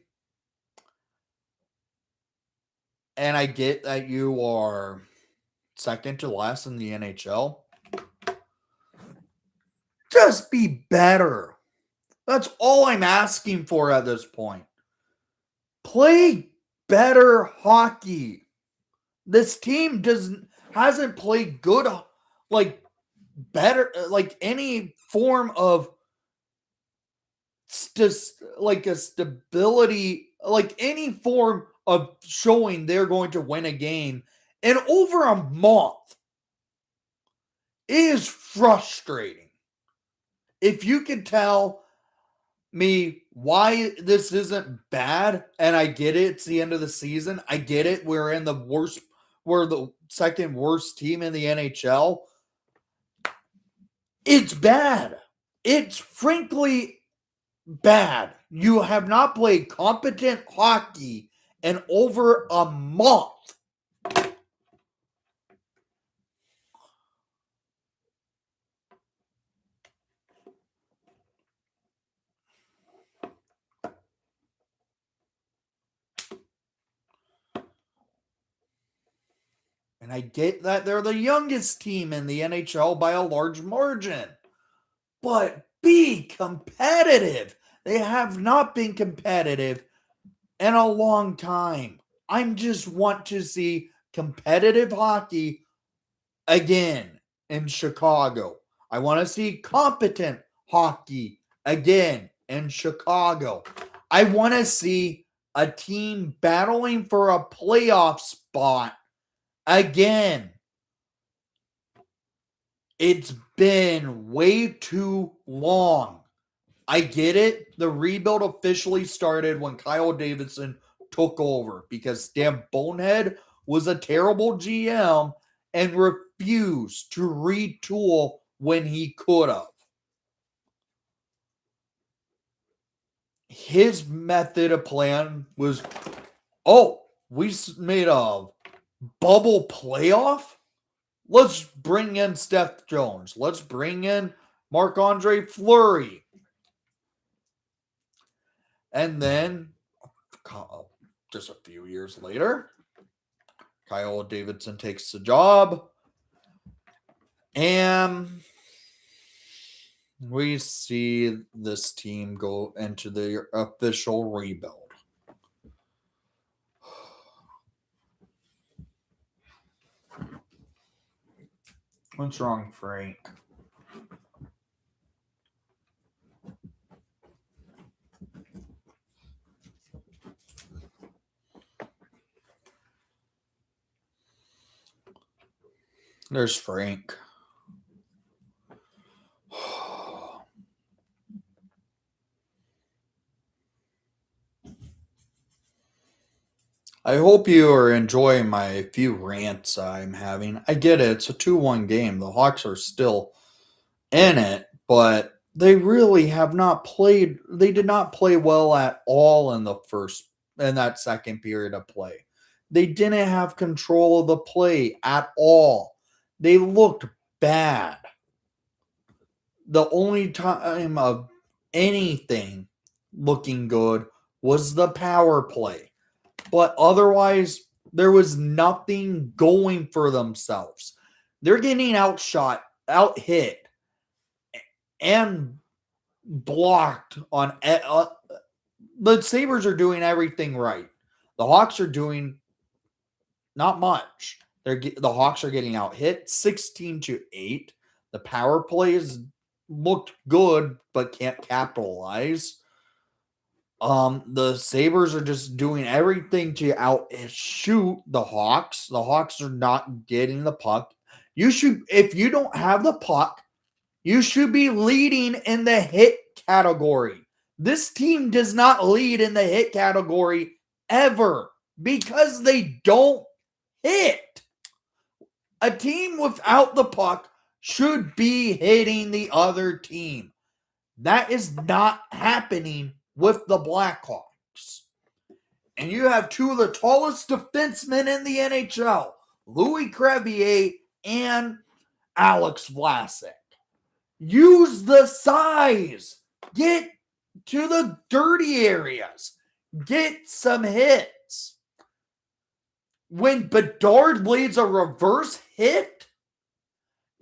And I get that you are second to last in the NHL. Just be better. That's all I'm asking for at this point. Play better hockey. This team hasn't played good, better, any form of a stability, any form of showing they're going to win a game in over a month. It is frustrating. If you could tell me why this isn't bad, and I get it, it's the end of the season. I get it. We're the second worst team in the NHL. It's bad. It's frankly bad. You have not played competent hockey in over a month. And I get that they're the youngest team in the NHL by a large margin. But be competitive. They have not been competitive in a long time. I just want to see competitive hockey again in Chicago. I want to see competent hockey again in Chicago. I want to see a team battling for a playoff spot again. It's been way too long. I get it. The rebuild officially started when Kyle Davidson took over because Stan Bonehead was a terrible GM and refused to retool when he could have. His method of plan was, we made a bubble playoff? Let's bring in Seth Jones. Let's bring in Marc-Andre Fleury. And then, just a few years later, Kyle Davidson takes the job. And we see this team go into the official rebuild. What's wrong, Frank? There's Frank. I hope you are enjoying my few rants I'm having. I get it, it's a 2-1 game. The Hawks are still in it, but they really have not played. They did not play well at all in that second period of play. They didn't have control of the play at all. They looked bad. The only time of anything looking good was the power play. But otherwise, there was nothing going for themselves. They're getting outshot, out hit, and blocked on. The Sabres are doing everything right. The Hawks are doing not much. The Hawks are getting out hit 16-8. The power plays looked good but can't capitalize. The Sabres are just doing everything to outshoot the Hawks. The Hawks are not getting the puck. You should, if you don't have the puck, you should be leading in the hit category. This team does not lead in the hit category ever because they don't hit. A team without the puck should be hitting the other team. That is not happening with the Blackhawks. And you have two of the tallest defensemen in the NHL, Louis Crevier and Alex Vlasic. Use the size. Get to the dirty areas. Get some hits. When Bedard leads a reverse hit,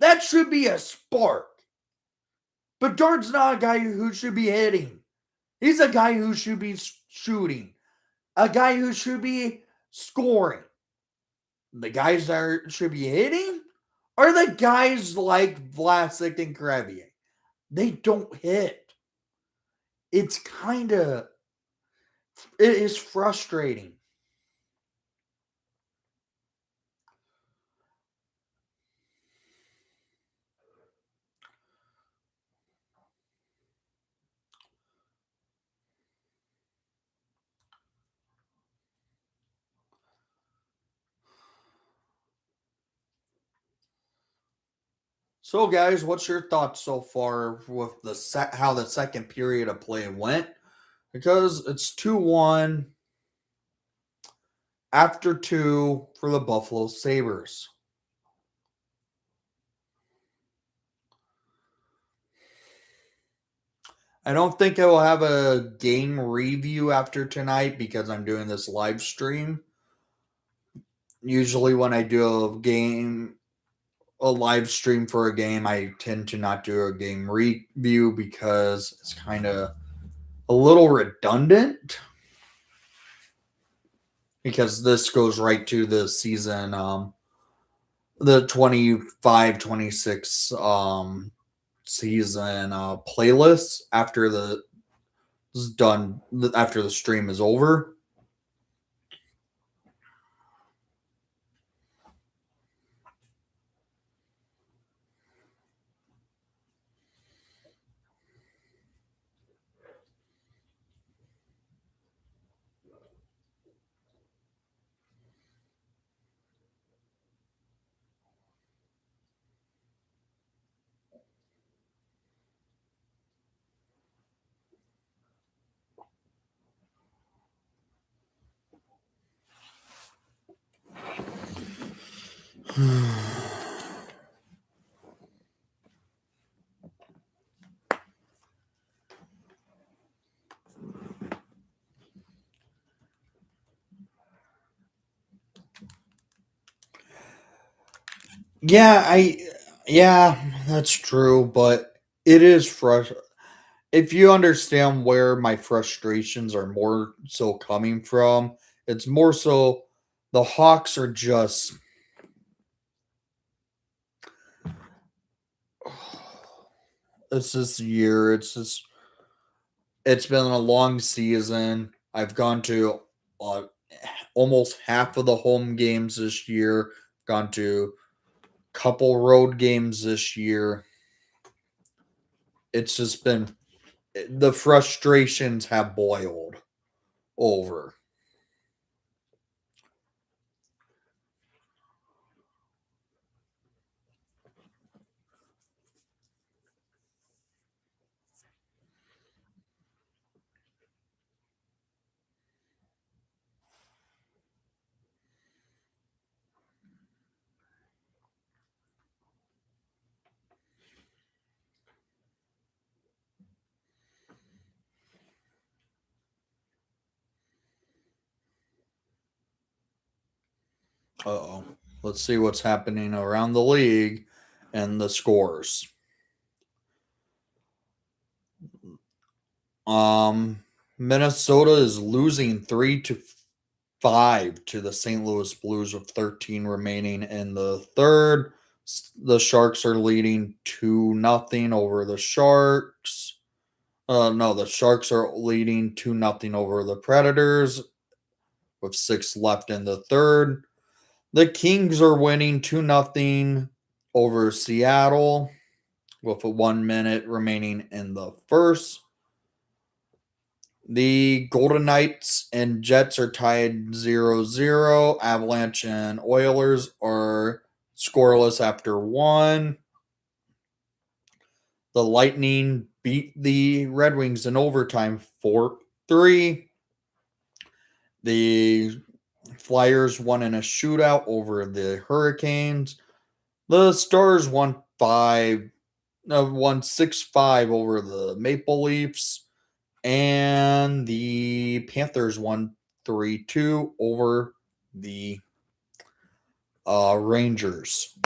that should be a spark. Bedard's not a guy who should be hitting. He's a guy who should be shooting. A guy who should be scoring. The guys that should be hitting are the guys like Vlasic and Crevier. They don't hit. It is frustrating. So, guys, what's your thoughts so far with how the second period of play went? Because it's 2-1 after two for the Buffalo Sabres. I don't think I will have a game review after tonight because I'm doing this live stream. Usually, when I do a live stream for a game, I tend to not do a game review because it's kind of a little redundant. Because this goes right to the season, the 25-26 season playlist after the is done, after the stream is over. Yeah, that's true, but it is frustrating. If you understand where my frustrations are more so coming from, it's more so the Hawks are just it's this year. It's been a long season. I've gone to almost half of the home games this year. Gone to a couple road games this year. It's just been the frustrations have boiled over. Uh-oh. Let's see what's happening around the league and the scores. Minnesota is losing 3-5 to the St. Louis Blues with 13 remaining in the third. The Sharks are leading 2-0 over the Sharks. No, the Sharks are leading 2-0 over the Predators with 6 left in the third. The Kings are winning 2-0 over Seattle with 1 minute remaining in the first. The Golden Knights and Jets are tied 0-0. Avalanche and Oilers are scoreless after 1. The Lightning beat the Red Wings in overtime 4-3. The Flyers won in a shootout over the Hurricanes. The Stars won 6-5 over the Maple Leafs. And the Panthers won 3-2 over the Rangers.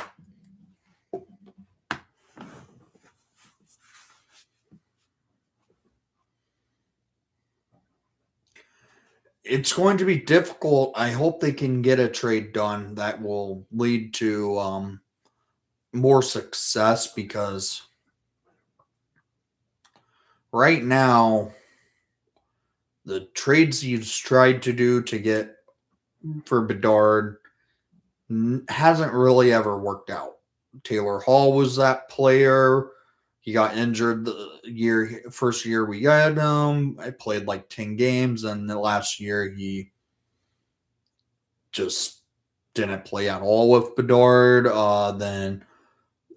It's going to be difficult. I hope they can get a trade done that will lead to more success, because right now the trades he's tried to do to get for Bedard hasn't really ever worked out. Taylor Hall was that player. He got injured the first year we had him. I played like 10 games, and the last year he just didn't play at all with Bedard. Then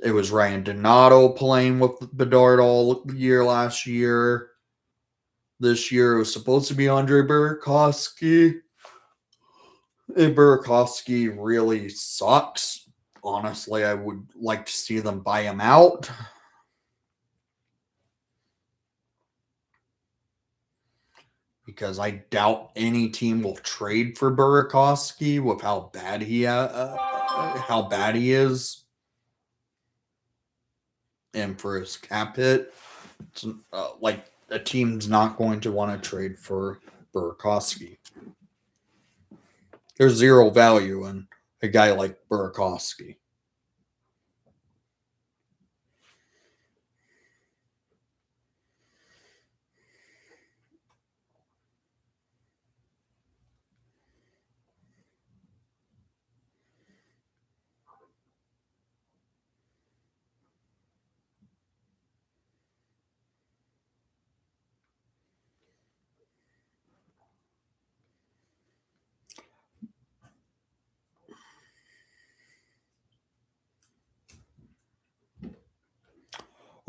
it was Ryan Donato playing with Bedard all year last year. This year it was supposed to be Andre Burakovsky. And Burakovsky really sucks. Honestly, I would like to see them buy him out. Because I doubt any team will trade for Burakovsky with how bad he is, and for his cap hit. Like, a team's not going to want to trade for Burakovsky. There's zero value in a guy like Burakovsky.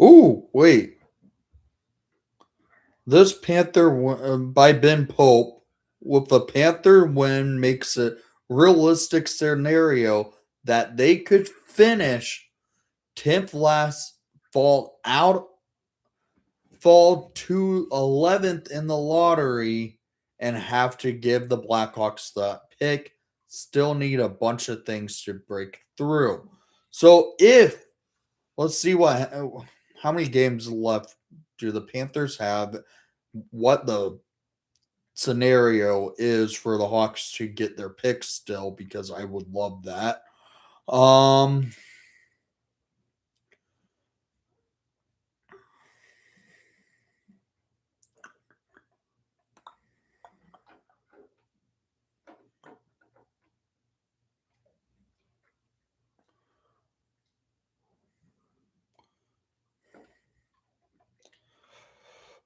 Ooh, wait. This Panther by Ben Pope with the Panther win makes a realistic scenario that they could finish 10th last, fall to 11th in the lottery, and have to give the Blackhawks the pick. Still need a bunch of things to break through. So let's see how many games left do the Panthers have, what the scenario is for the Hawks to get their picks still, because I would love that.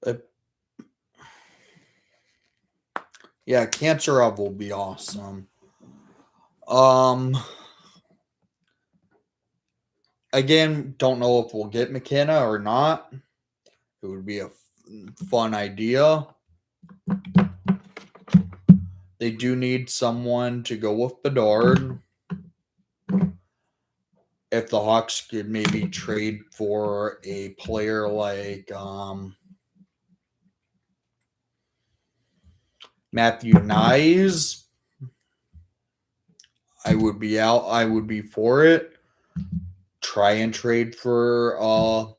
Uh, yeah, Cancerov will be awesome. Again, don't know if we'll get McKenna or not. It would be a fun idea. They do need someone to go with Bedard. If the Hawks could maybe trade for a player like Matthew Nyes, I would be out. I would be for it. Try and trade for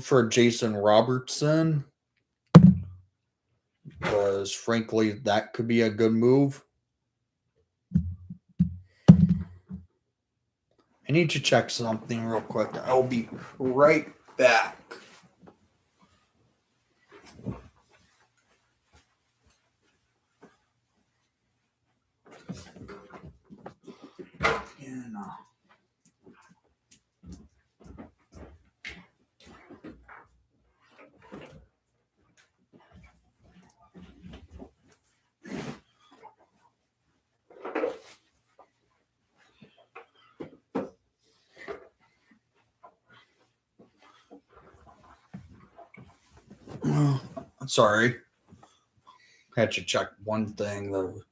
for Jason Robertson, because frankly that could be a good move. I need to check something real quick. I'll be right back. And, I'm sorry. Had to check one thing.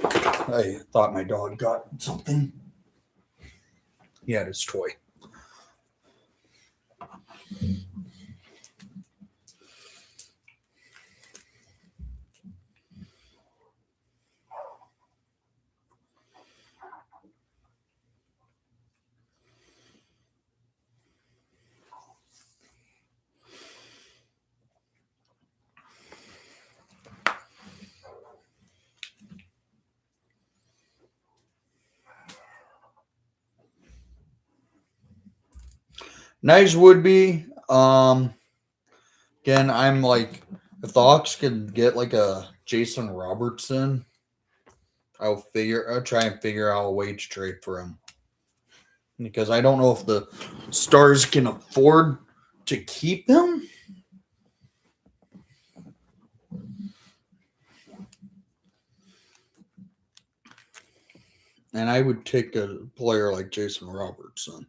I thought my dog got something. He had his toy. Nice would be. Again, I'm like, if the Hawks could get like a Jason Robertson, I'll try and figure out a way to trade for him, because I don't know if the Stars can afford to keep him. And I would take a player like Jason Robertson.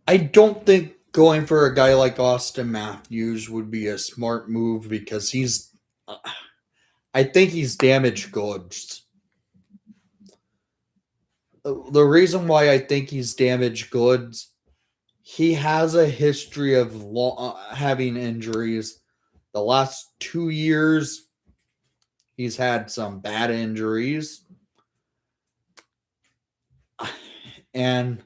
I don't think going for a guy like Austin Matthews would be a smart move, because I think he's damaged goods. The reason why I think he's damaged goods, he has a history of having injuries. The last 2 years, he's had some bad injuries. And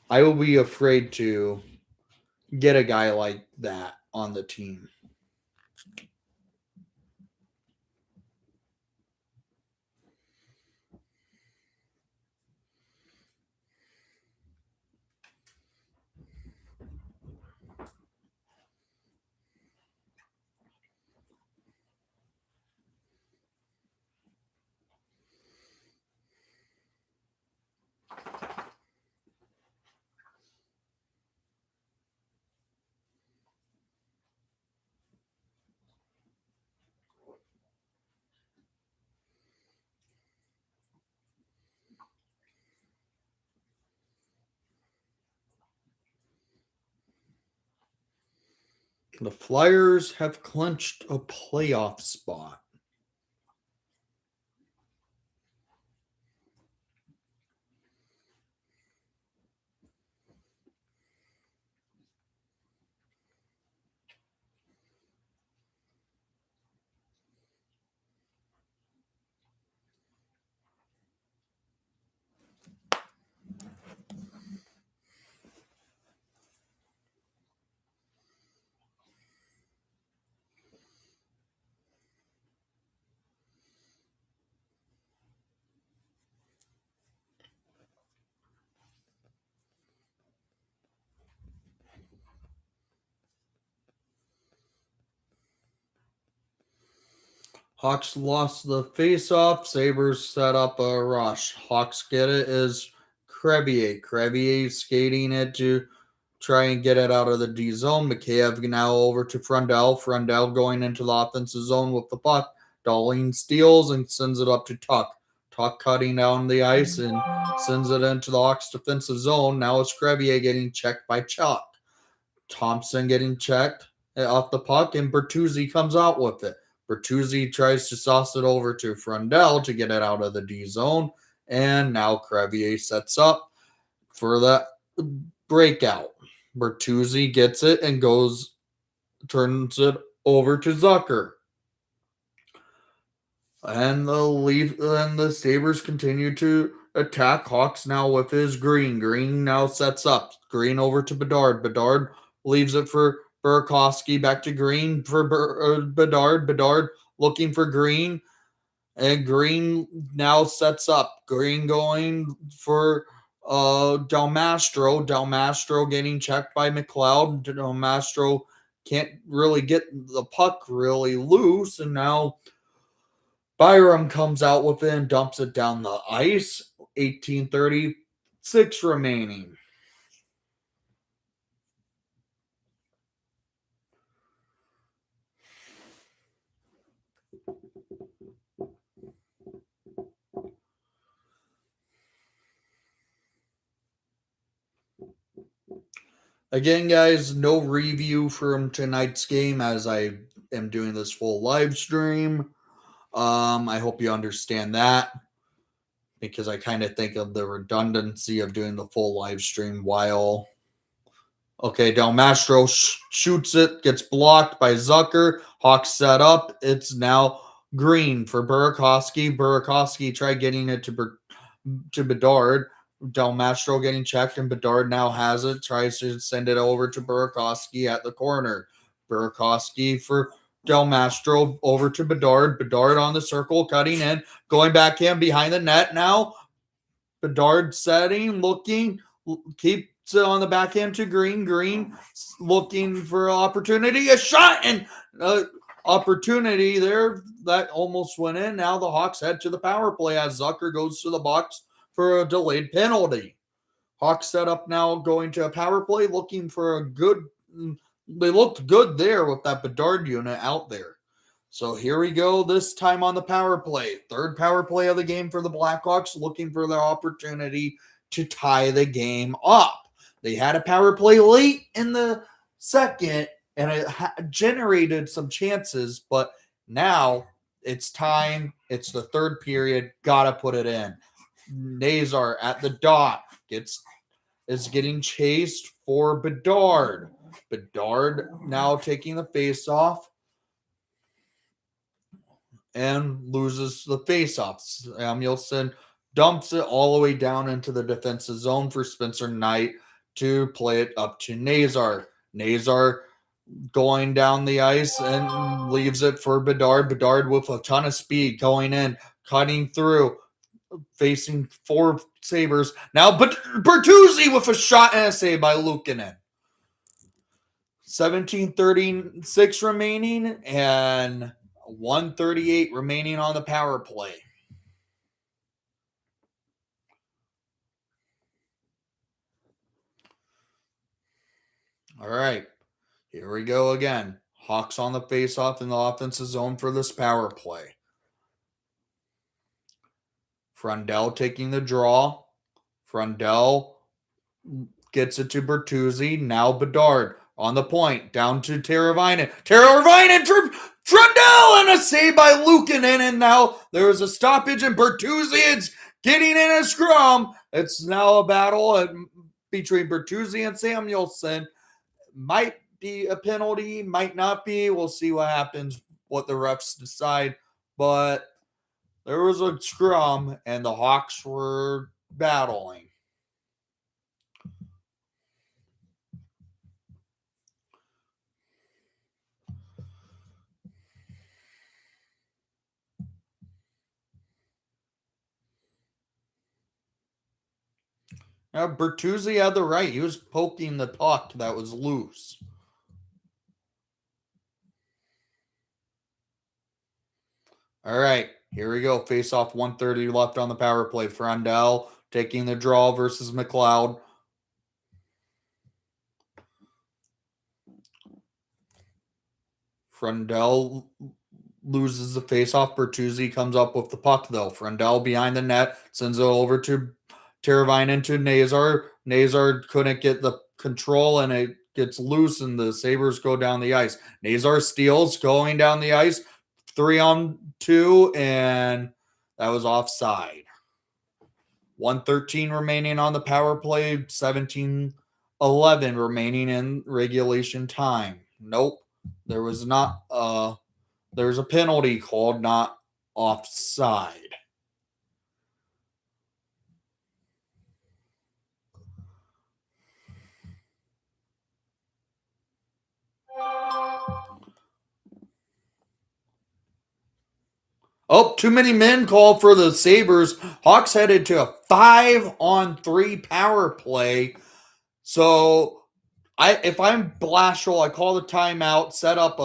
I will be afraid to get a guy like that on the team. The Flyers have clinched a playoff spot. Hawks lost the face-off. Sabres set up a rush. Hawks get it as Crevier. Crevier skating it try and get it out of the D zone. Mikheyev now over to Frundell. Frundell going into the offensive zone with the puck. Darlene steals and sends it up to Tuck. Tuck cutting down the ice and sends it into the Hawks defensive zone. Now it's Crevier getting checked by Chuck. Thompson getting checked off the puck, and Bertuzzi comes out with it. Bertuzzi tries to sauce it over to Frundell to get it out of the D zone, and now Crevier sets up for that breakout. Bertuzzi gets it and turns it over to Zucker. And the Sabres continue to attack. Hawks now with his Green. Green now sets up. Green over to Bedard. Bedard leaves it for Burakovsky. Back to Green for Bedard. Bedard looking for Green. And Green now sets up. Green going for Del Mastro. Del Mastro getting checked by McLeod. Del Mastro can't really get the puck really loose. And now Byram comes out with it and dumps it down the ice. 18:36 remaining. Again, guys, no review from tonight's game as I am doing this full live stream. I hope you understand that because I kind of think of the redundancy of doing the full live stream while. Okay, Del Mastro shoots it, gets blocked by Zucker. Hawks set up. It's now Green for Burakovsky. Burakovsky tried getting it to Bedard. Del Mastro getting checked, and Bedard now has it. Tries to send it over to Burakovsky at the corner. Burakovsky for Del Mastro over to Bedard. Bedard on the circle, cutting in, going backhand behind the net now. Bedard setting, looking, keeps it on the backhand to Green. Green looking for an opportunity. A shot and opportunity there that almost went in. Now the Hawks head to the power play as Zucker goes to the box for a delayed penalty. Hawks set up now going to a power play looking for a good. They looked good there with that Bedard unit out there. So here we go this time on the power play. Third power play of the game for the Blackhawks, looking for their opportunity to tie the game up. They had a power play late in the second, and it generated some chances, but now it's time. It's the third period. Got to put it in. Nazar at the dot is getting chased for Bedard. Bedard now taking the face-off and loses the face-off. Samuelson dumps it all the way down into the defensive zone for Spencer Knight to play it up to Nazar. Nazar going down the ice and leaves it for Bedard. Bedard with a ton of speed going in, cutting through, facing four Sabres. Now Bertuzzi with a shot and a save by Luukkonen. 17:36 remaining and 1:38 remaining on the power play. All right, here we go again. Hawks on the face-off in the offensive zone for this power play. Frundell taking the draw. Frundell gets it to Bertuzzi. Now Bedard on the point. Down to Teravainen. Teravainen for Frundell and a save by Luukkonen. And now there is a stoppage and Bertuzzi is getting in a scrum. It's now a battle between Bertuzzi and Samuelson. Might be a penalty, might not be. We'll see what happens, what the refs decide. But there was a scrum, and the Hawks were battling. Now, Bertuzzi had the right. He was poking the puck that was loose. All right, here we go. Face off 1:30 left on the power play. Frundell taking the draw versus McLeod. Frundell loses the faceoff. Bertuzzi comes up with the puck, though. Frundell behind the net, sends it over to Teravainen to Nazar. Nazar couldn't get the control, and it gets loose, and the Sabres go down the ice. Nazar steals, going down the ice, 3-on-2, and that was offside. 1:13 remaining on the power play, 17-11 remaining in regulation time. Nope, there was not. There's a penalty called, not offside. Oh, too many men called for the Sabres. Hawks headed to a 5-on-3 power play. So if I'm Blashill, I call the timeout, set up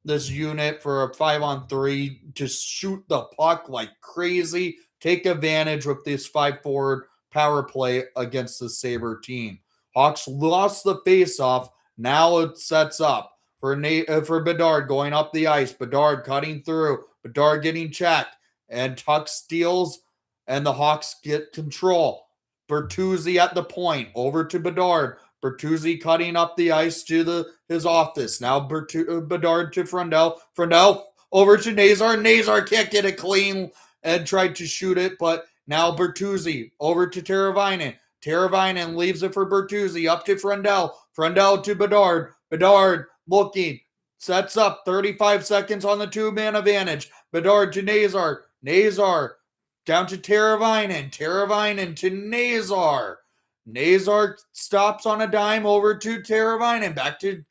this unit for a 5-on-3 to shoot the puck like crazy, take advantage with this 5-forward power play against the Sabre team. Hawks lost the faceoff. Now it sets up for Bedard going up the ice. Bedard cutting through. Bedard getting checked. And Tuck steals, and the Hawks get control. Bertuzzi at the point. Over to Bedard. Bertuzzi cutting up the ice to his office. Now Bedard to Frundell. Frundell over to Nazar. Nazar can't get it clean and tried to shoot it, but now Bertuzzi over to Teravainen. Teravainen leaves it for Bertuzzi. Up to Frundell. Frundell to Bedard. Bedard looking. Sets up 35 seconds on the two-man advantage. Bedard to Nazar. Nazar down to Teravainen. Teravainen to Nazar. Nazar stops on a dime over to Teravainen. Back to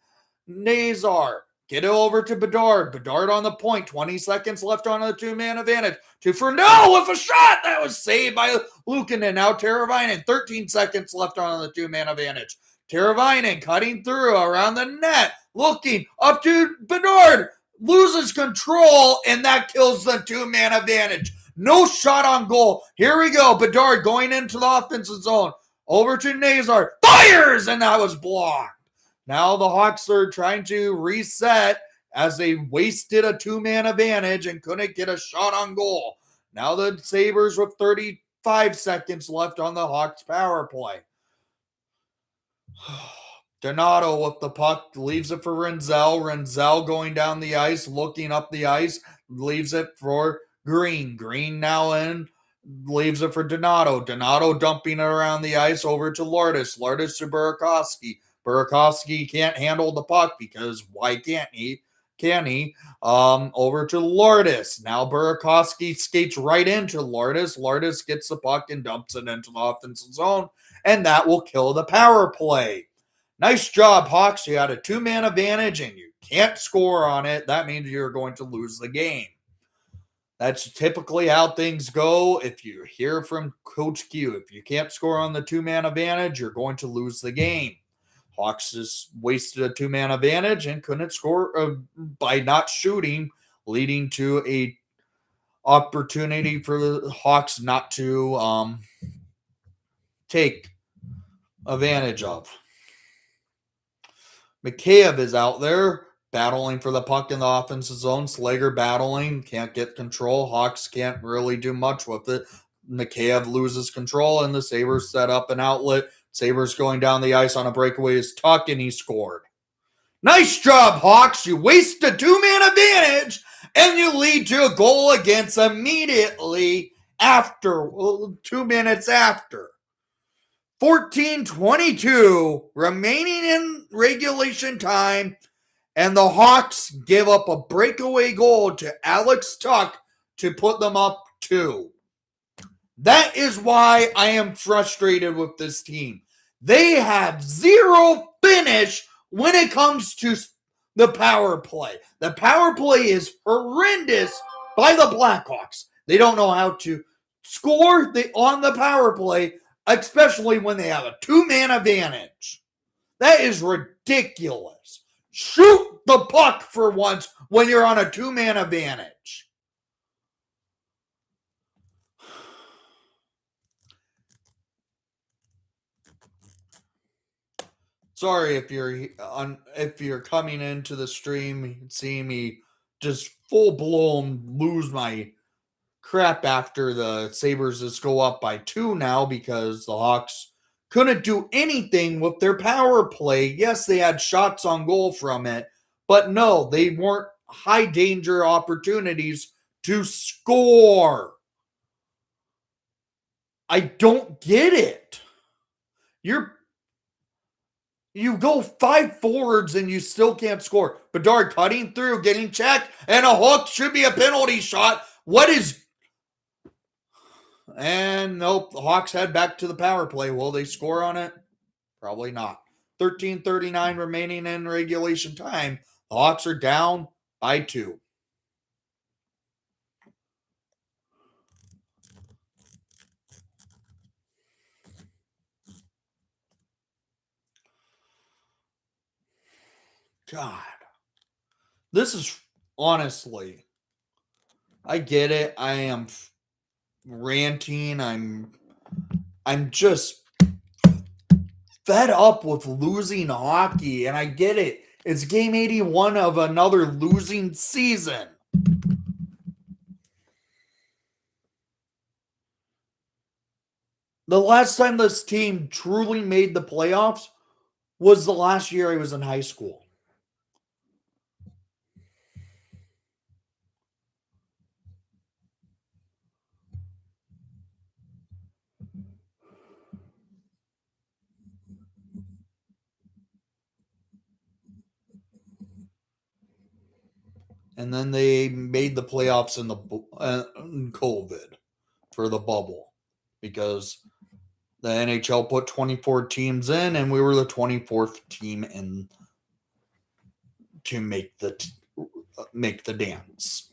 Nazar. Get it over to Bedard. Bedard on the point. 20 seconds left on the two-man advantage. To Frundell with a shot. That was saved by Luukkonen. Now Teravainen. 13 seconds left on the two-man advantage. Teravainen cutting through around the net. Looking up to Bedard. Loses control, and that kills the two-man advantage. No shot on goal. Here we go. Bedard going into the offensive zone. Over to Nazar. Fires! And that was blocked. Now the Hawks are trying to reset as they wasted a two-man advantage and couldn't get a shot on goal. Now the Sabres with 35 seconds left on the Hawks power play. Donato with the puck, leaves it for Renzel. Renzel going down the ice, looking up the ice, leaves it for Green. Green now in, leaves it for Donato. Donato dumping it around the ice over to Lourdes. Lourdes to Burakovsky. Burakovsky can't handle the puck because why can't he? Can he? Over to Lourdes. Now Burakovsky skates right into Lourdes. Lourdes gets the puck and dumps it into the offensive zone, and that will kill the power play. Nice job, Hawks. You had a two-man advantage, and you can't score on it. That means you're going to lose the game. That's typically how things go. If you hear from Coach Q, if you can't score on the two-man advantage, you're going to lose the game. Hawks just wasted a two-man advantage and couldn't score by not shooting, leading to a opportunity for the Hawks not to take advantage of. Mikheyev is out there battling for the puck in the offensive zone. Slager battling, can't get control. Hawks can't really do much with it. Mikheyev loses control, and the Sabres set up an outlet. Sabres going down the ice on a breakaway is Tuck, and he scored. Nice job, Hawks. You waste a two-man advantage, and you lead to a goal against immediately after, 2 minutes after. 14:22 remaining in regulation time, and the Hawks give up a breakaway goal to Alex Tuck to put them up 2. That is why I am frustrated with this team. They have zero finish when it comes to the power play. The power play is horrendous by the Blackhawks. They don't know how to score on the power play, especially when they have a two-man advantage. That is ridiculous. Shoot the puck for once when you're on a two-man advantage. Sorry if you're coming into the stream seeing me just full blown lose my crap after the Sabres just go up by 2 now because the Hawks couldn't do anything with their power play. Yes, they had shots on goal from it, but no, they weren't high danger opportunities to score. I don't get it. You go 5 forwards and you still can't score. Bedard cutting through, getting checked, and a hook should be a penalty shot. What is... And nope, the Hawks head back to the power play. Will they score on it? Probably not. 13:39 remaining in regulation time. The Hawks are down by 2. God. This is honestly, I get it. I am ranting. I'm just fed up with losing hockey, and I get it. It's game 81 of another losing season. The last time this team truly made the playoffs was the last year I was in high school. And then they made the playoffs in the COVID for the bubble because the NHL put 24 teams in, and we were the 24th team in to make the dance.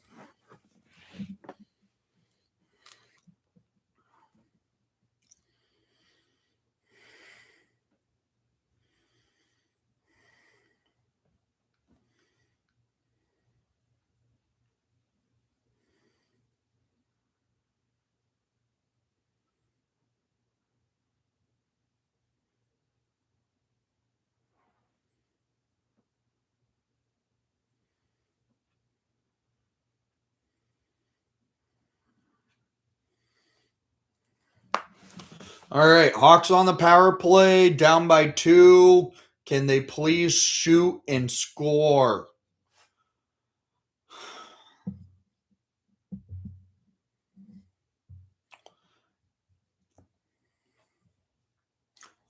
All right, Hawks on the power play, down by 2. Can they please shoot and score?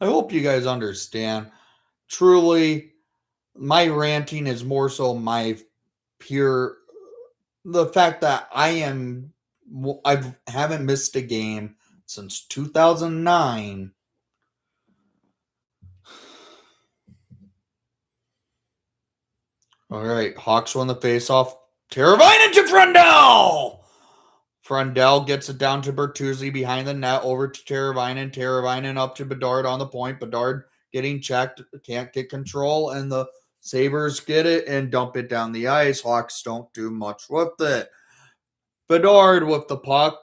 I hope you guys understand. Truly, my ranting is more so my pure the fact that I haven't missed a game since 2009. All right, Hawks won the faceoff. Teravainen to Frundell. Frundell gets it down to Bertuzzi behind the net, over to Teravainen. Teravainen up to Bedard on the point. Bedard getting checked, can't get control, and the Sabres get it and dump it down the ice. Hawks don't do much with it. Bedard with the puck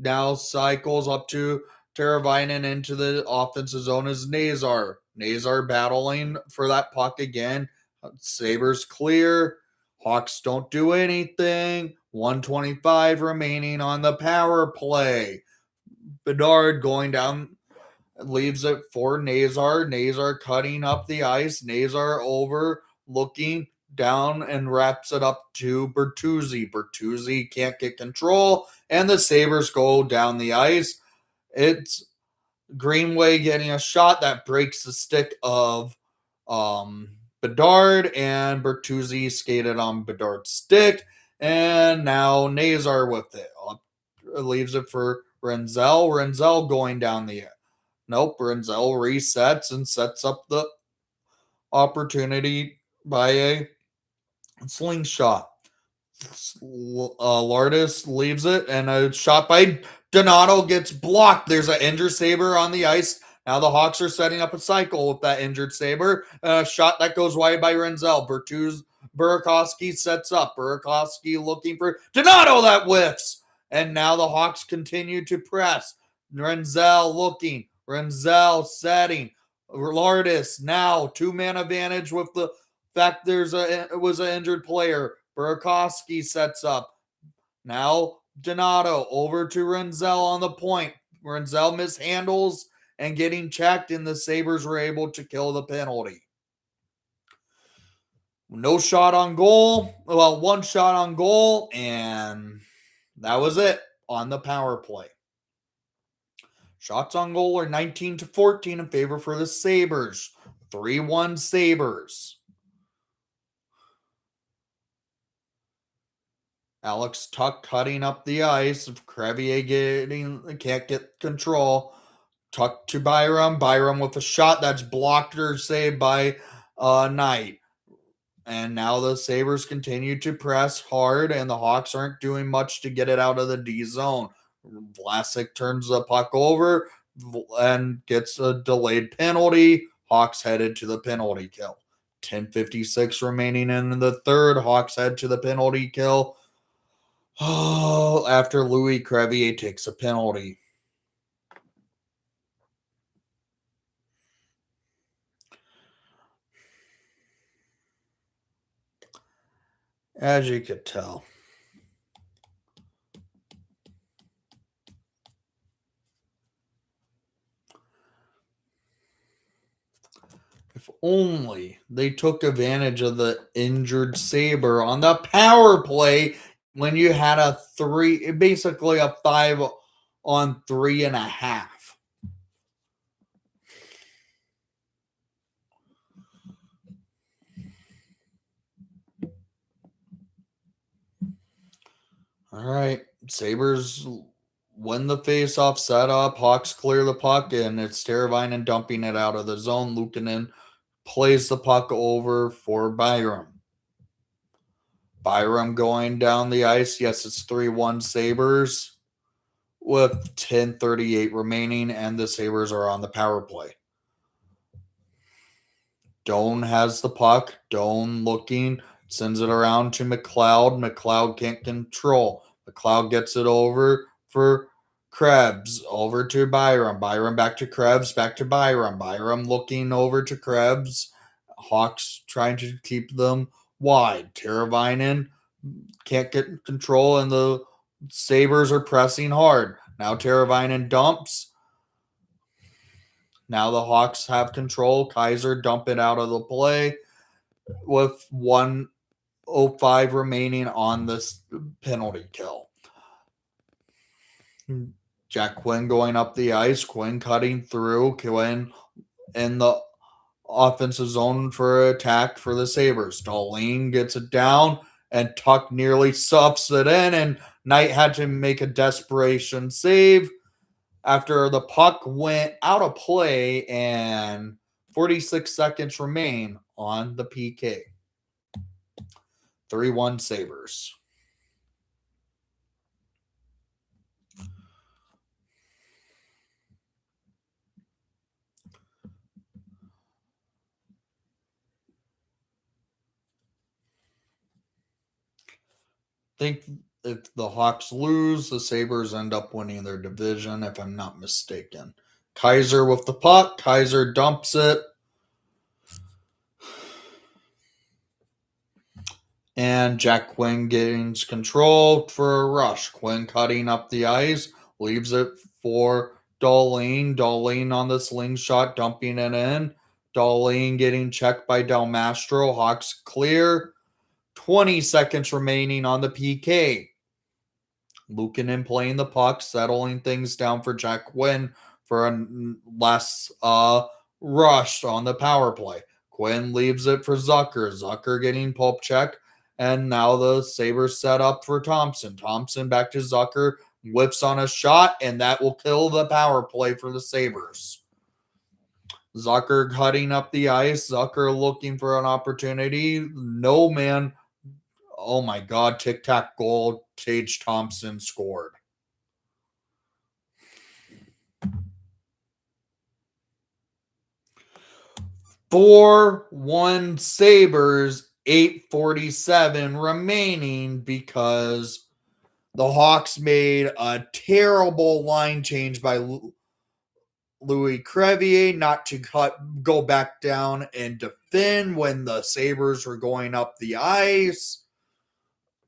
now cycles up to Teravainen into the offensive zone is Nazar. Nazar battling for that puck again. Sabres clear. Hawks don't do anything. 125 remaining on the power play. Bedard going down, leaves it for Nazar. Nazar cutting up the ice. Nazar over, looking down and wraps it up to Bertuzzi. Bertuzzi can't get control, and the Sabres go down the ice. It's Greenway getting a shot that breaks the stick of Bedard, and Bertuzzi skated on Bedard's stick, and now Nazar with it. Leaves it for Renzel. Renzel going down the Nope, Renzel resets and sets up the opportunity by a slingshot. Lardis leaves it, and a shot by Donato gets blocked. There's an injured Sabre on the ice. Now the Hawks are setting up a cycle with that injured Sabre. A shot that goes wide by Renzel. Burakovsky sets up. Burakovsky looking for Donato that whiffs. And now the Hawks continue to press. Renzel looking. Renzel setting. Lardis now 2-man advantage with the fact it was an injured player. Burakovsky sets up. Now Donato over to Renzel on the point. Renzel mishandles and getting checked, and the Sabres were able to kill the penalty. No shot on goal. Well, one shot on goal, and that was it on the power play. Shots on goal are 19-14 in favor for the Sabres. 3-1 Sabres. Alex Tuch cutting up the ice. Crevier can't get control. Tuch to Byram. Byram with a shot that's blocked or saved by Knight. And now the Sabres continue to press hard, and the Hawks aren't doing much to get it out of the D zone. Vlasic turns the puck over and gets a delayed penalty. Hawks headed to the penalty kill. 10:56 remaining in the third. Hawks head to the penalty kill. After Louis Crevier takes a penalty. As you could tell. If only they took advantage of the injured Sabre on the power play when you had basically a 5-on-3.5. All right, Sabres win the face-off setup. Hawks clear the puck, and it's Teravainen dumping it out of the zone. Luukkonen plays the puck over for Byram. Byram going down the ice. Yes, it's 3-1 Sabres with 10:38 remaining, and the Sabres are on the power play. Doan has the puck. Doan looking, sends it around to McLeod. McLeod can't control. McLeod gets it over for Krebs. Over to Byram. Byram back to Krebs. Back to Byram. Byram looking over to Krebs. Hawks trying to keep them wide. Teravainen can't get control, and the Sabres are pressing hard. Now Teravainen dumps. Now the Hawks have control. Kaiser dump it out of the play with 1:05 remaining on this penalty kill. Jack Quinn going up the ice. Quinn cutting through. Quinn in the offensive zone for attack for the Sabres. Dahlin gets it down, and Tuch nearly sups it in, and Knight had to make a desperation save after the puck went out of play and 46 seconds remain on the PK. 3-1 Sabres. I think if the Hawks lose, the Sabres end up winning their division, if I'm not mistaken. Kaiser with the puck. Kaiser dumps it. And Jack Quinn gains control for a rush. Quinn cutting up the ice. Leaves it for Dahlin. Dahlin on the slingshot, dumping it in. Dahlin getting checked by Del Mastro. Hawks clear. 20 seconds remaining on the PK. Luukkonen playing the puck, settling things down for Jack Quinn for a last rush on the power play. Quinn leaves it for Zucker. Zucker getting pulp check. And now the Sabres set up for Thompson. Thompson back to Zucker. Whips on a shot, and that will kill the power play for the Sabres. Zucker cutting up the ice. Zucker looking for an opportunity. No man. Oh my God, tic-tac goal. Tage Thompson scored. For 1 Sabres, 8:47 remaining because the Hawks made a terrible line change by Louis Crevier not to go back down and defend when the Sabres were going up the ice.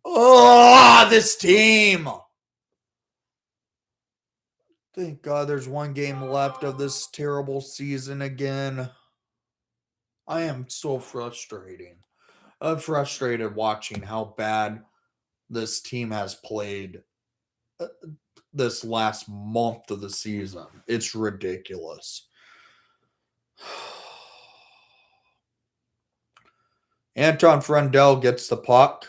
Oh, this team. Thank God there's one game left of this terrible season again. I am so frustrating. I'm frustrated watching how bad this team has played this last month of the season. It's ridiculous. Anton Frundell gets the puck.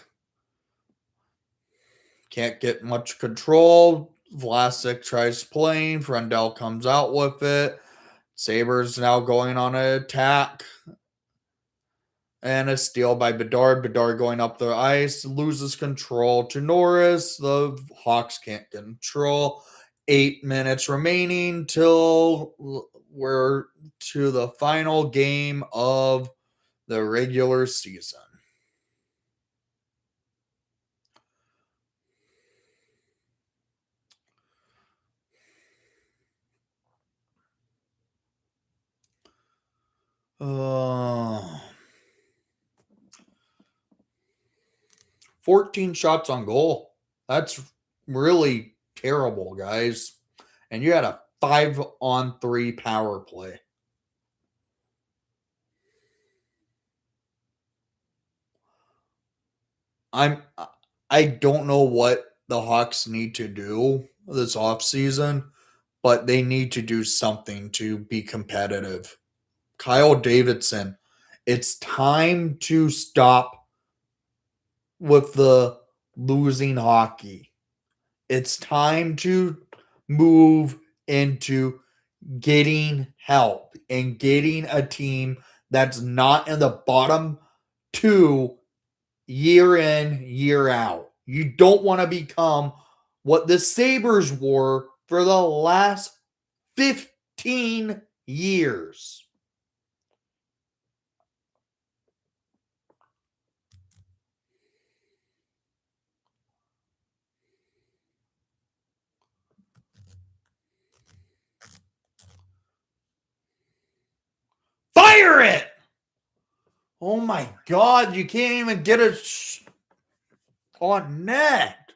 Can't get much control. Vlasic tries playing. Frundell comes out with it. Sabres now going on an attack. And a steal by Bedard. Bedard going up the ice. Loses control to Norris. The Hawks can't get control. 8 minutes remaining till we're to the final game of the regular season. Uh, 14 shots on goal. That's really terrible, guys. And you had a 5-on-3 power play. I don't know what the Hawks need to do this offseason, but they need to do something to be competitive. Kyle Davidson, it's time to stop with the losing hockey. It's time to move into getting help and getting a team that's not in the bottom two year in, year out. You don't want to become what the Sabres were for the last 15 years. Fire it! Oh my God, you can't even get it on net.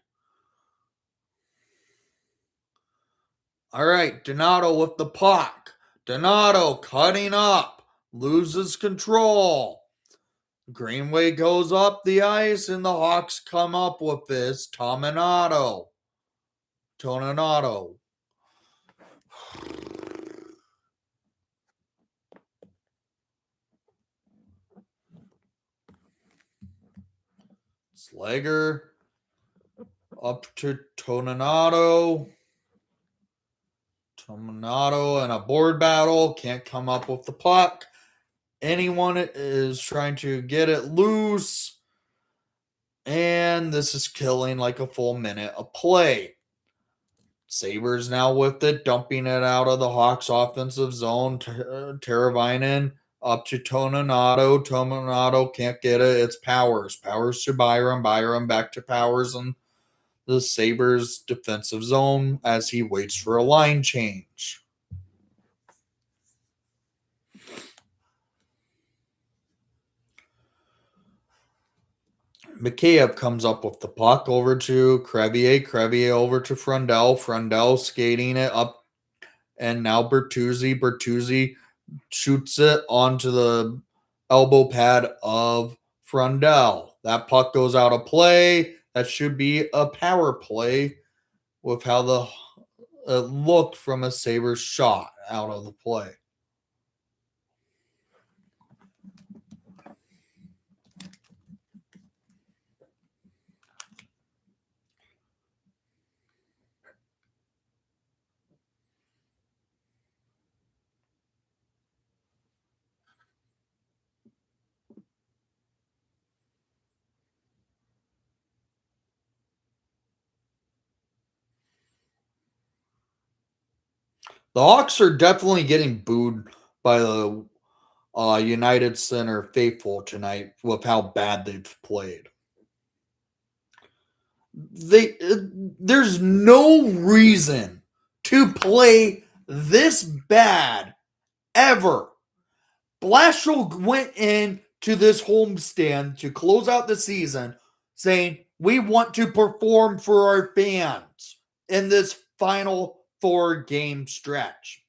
All right, Donato with the puck. Donato cutting up, loses control. Greenway goes up the ice, and the Hawks come up with this. Toninato. Slager up to Toninato. Toninato in a board battle. Can't come up with the puck. Anyone is trying to get it loose. And this is killing like a full minute of play. Sabres now with it, dumping it out of the Hawks offensive zone. Teravainen up to Toninato. Toninato can't get it. It's Powers. Powers to Byram. Byram back to Powers and the Sabres defensive zone as he waits for a line change. Mikheyev comes up with the puck over to Crevier. Crevier over to Frundell. Frundell skating it up. And now Bertuzzi. Bertuzzi shoots it onto the elbow pad of Frundell. That puck goes out of play. That should be a power play with how it looked from a Sabres shot out of the play. The Hawks are definitely getting booed by the United Center faithful tonight with how bad they've played. There's no reason to play this bad ever. Blashill went into this homestand to close out the season saying, we want to perform for our fans in this final 4-game stretch.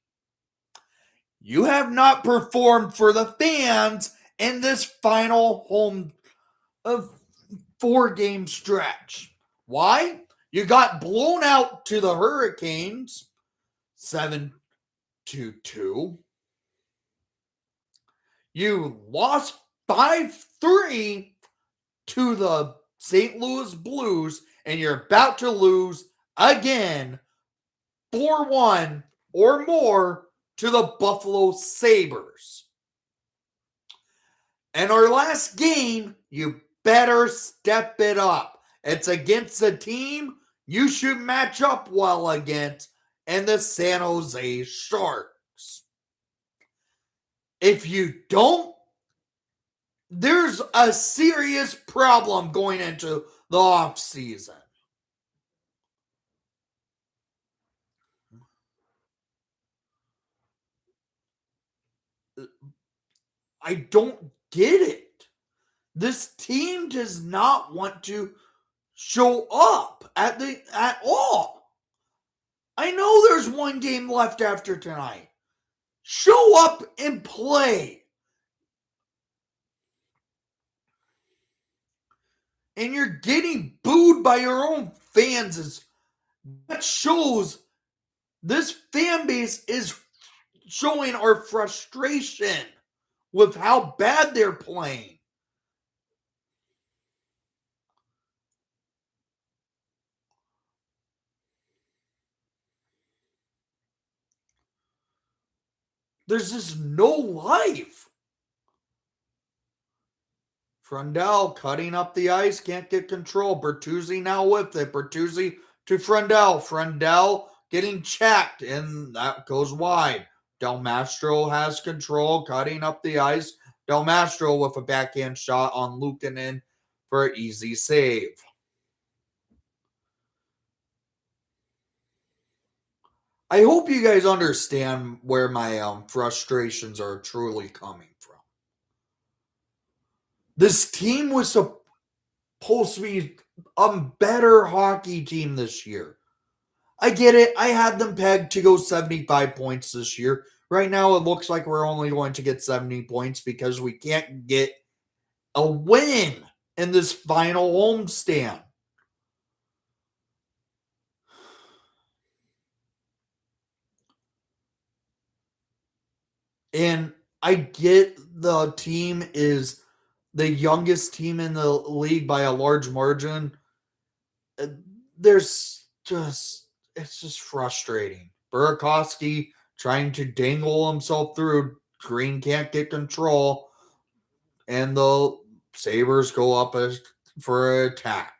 You have not performed for the fans in this final home of 4-game stretch. Why? You got blown out to the Hurricanes 7-2. You lost 5-3 to the St. Louis Blues, and you're about to lose again 4-1 or more to the Buffalo Sabres. And our last game, you better step it up. It's against a team you should match up well against, and the San Jose Sharks. If you don't, there's a serious problem going into the offseason. I don't get it. This team does not want to show up at all. I know there's one game left after tonight. Show up and play. And you're getting booed by your own fans. That shows this fan base is showing our frustration with how bad they're playing. There's just no life. Frundell cutting up the ice, can't get control. Bertuzzi now with it. Bertuzzi to Frundell. Frundell getting checked, and that goes wide. Del Mastro has control, cutting up the ice. Del Mastro with a backhand shot on Luukkonen for an easy save. I hope you guys understand where my frustrations are truly coming from. This team was supposed to be a better hockey team this year. I get it. I had them pegged to go 75 points this year. Right now, it looks like we're only going to get 70 points because we can't get a win in this final homestand. And I get the team is the youngest team in the league by a large margin. It's just frustrating. Burakovsky trying to dangle himself through. Green can't get control. And the Sabres go up for an attack.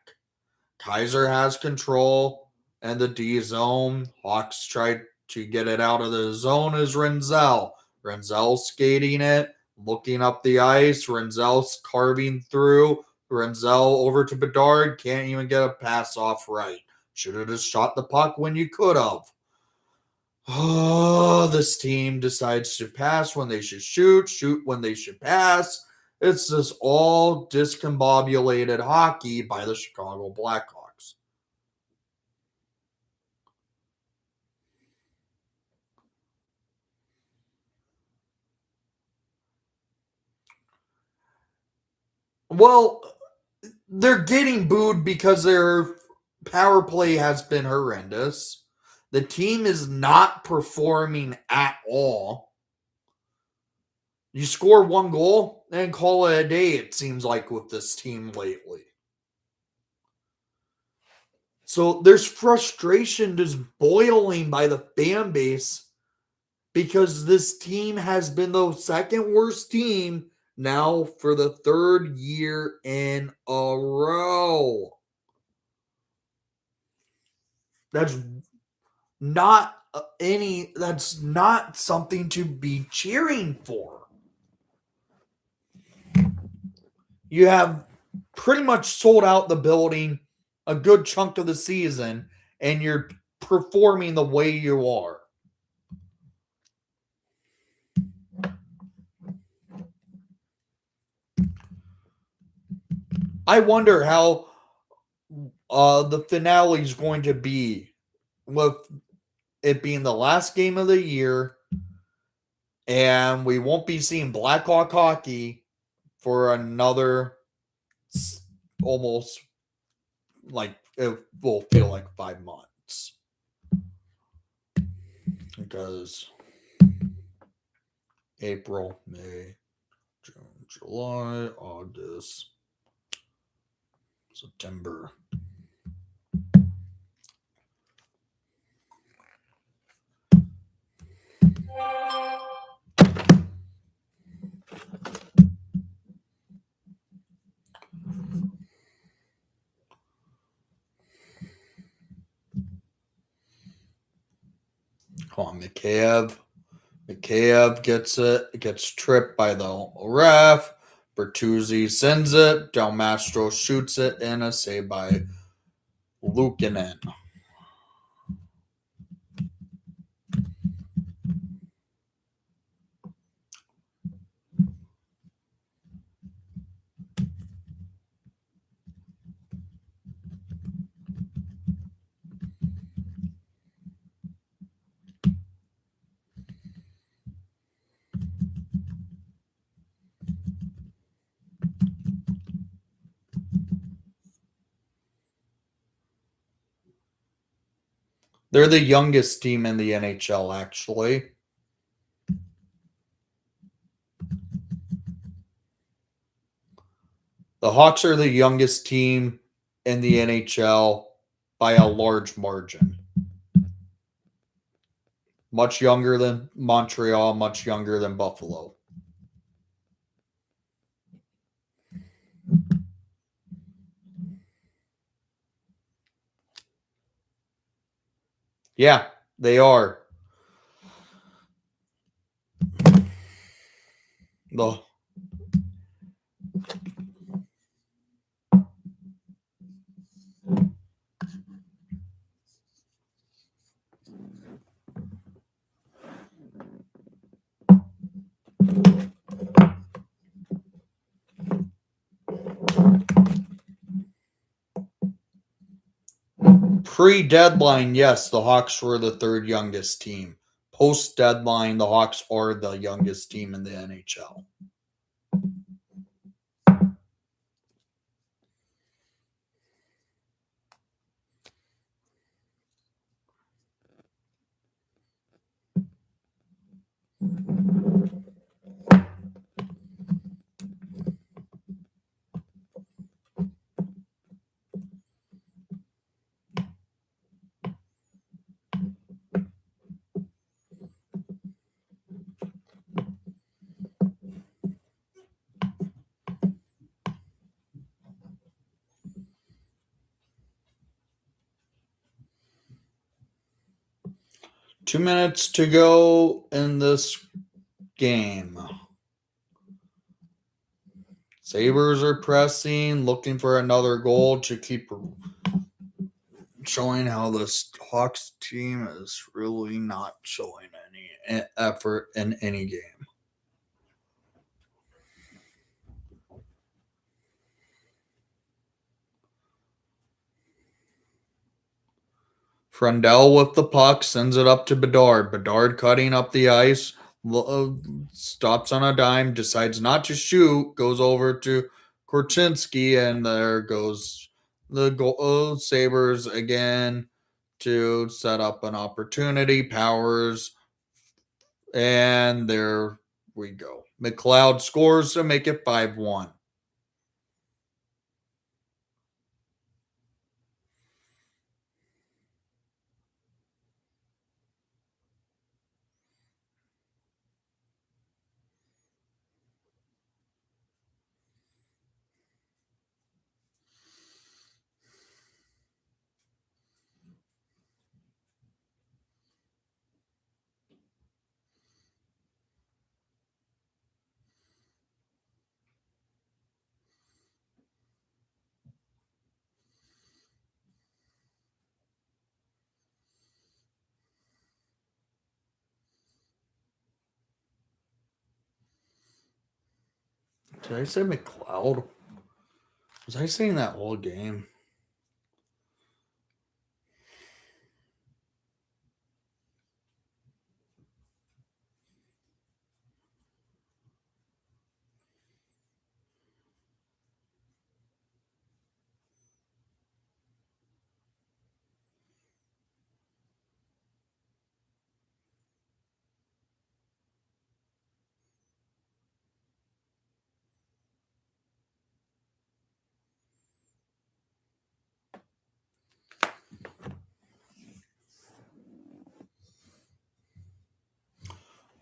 Kaiser has control and the D zone. Hawks try to get it out of the zone as Renzel. Renzel skating it, looking up the ice. Renzel's carving through. Renzel over to Bedard. Can't even get a pass off right. Should have just shot the puck when you could have. Oh, this team decides to pass when they should shoot when they should pass. It's just all discombobulated hockey by the Chicago Blackhawks. Well, they're getting booed because their power play has been horrendous. The team is not performing at all. You score one goal and call it a day, it seems like, with this team lately. So there's frustration just boiling by the fan base because this team has been the second worst team now for the third year in a row. That's not something to be cheering for. You have pretty much sold out the building a good chunk of the season, and you're performing the way you are. I wonder how the finale is going to be with it being the last game of the year, and we won't be seeing Blackhawk hockey for another almost like it will feel like 5 months because April, May, June, July, August, September. Come on, Mikheyev. Mikheyev gets it, gets tripped by the ref. Bertuzzi sends it. Del Mastro shoots it, and a save by Luukkonen. They're the youngest team in the NHL, actually. The Hawks are the youngest team in the NHL by a large margin. Much younger than Montreal, much younger than Buffalo. Yeah, they are. The 'Pre-deadline, yes, the Hawks were the third youngest team. Post-deadline, the Hawks are the youngest team in the NHL. Two minutes to go in this game. Sabres are pressing, looking for another goal to keep showing how this Hawks team is really not showing any effort in any game. Frundell with the puck sends it up to Bedard. Bedard cutting up the ice, stops on a dime, decides not to shoot, goes over to Korchinski, and there goes the goal. Sabres again to set up an opportunity. Powers, and there we go. McLeod scores to make it 5-1. Did I say McLeod? Was I saying that whole game?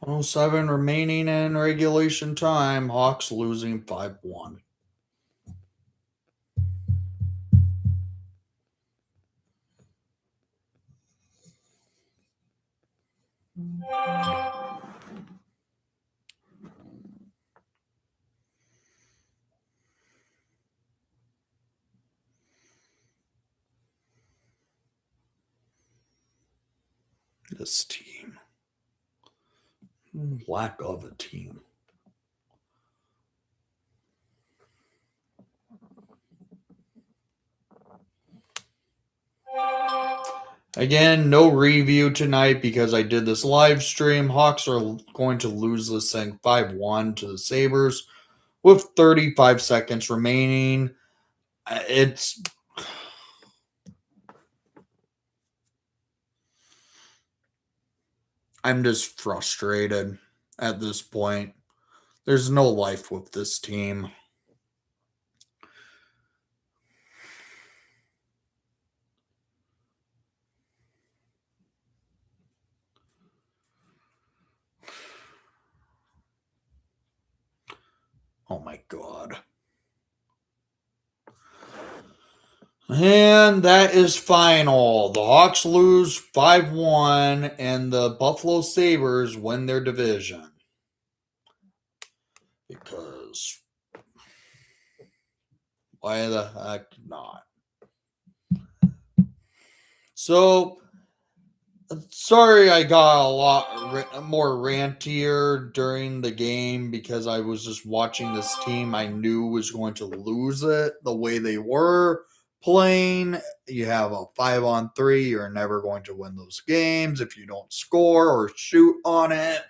Oh, 7 remaining in regulation time. Hawks losing 5-1. This team. Lack of a team. Again, no review tonight because I did this live stream. Hawks are going to lose this thing 5-1 to the Sabres with 35 seconds remaining. It's I'm just frustrated at this point. There's no life with this team. Oh my god. And that is final. The Hawks lose 5-1 and the Buffalo Sabres win their division. Because why the heck not? So, sorry I got a lot more rantier during the game because I was just watching this team I knew was going to lose it the way they were playing. You have a 5-on-3, you're never going to win those games if you don't score or shoot on it.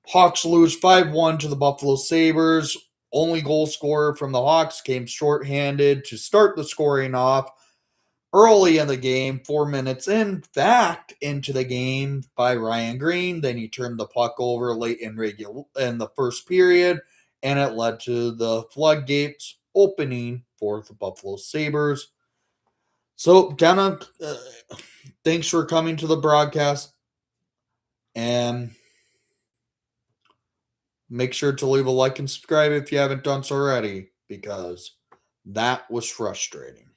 Hawks lose 5-1 to the Buffalo Sabres. Only goal scorer from the Hawks came shorthanded to start the scoring off early in the game, 4 minutes in fact into the game by Ryan Green. Then he turned the puck over late in the first period, and it led to the floodgates opening for the Buffalo Sabres. So, Dana, thanks for coming to the broadcast, and make sure to leave a like and subscribe if you haven't done so already, because that was frustrating.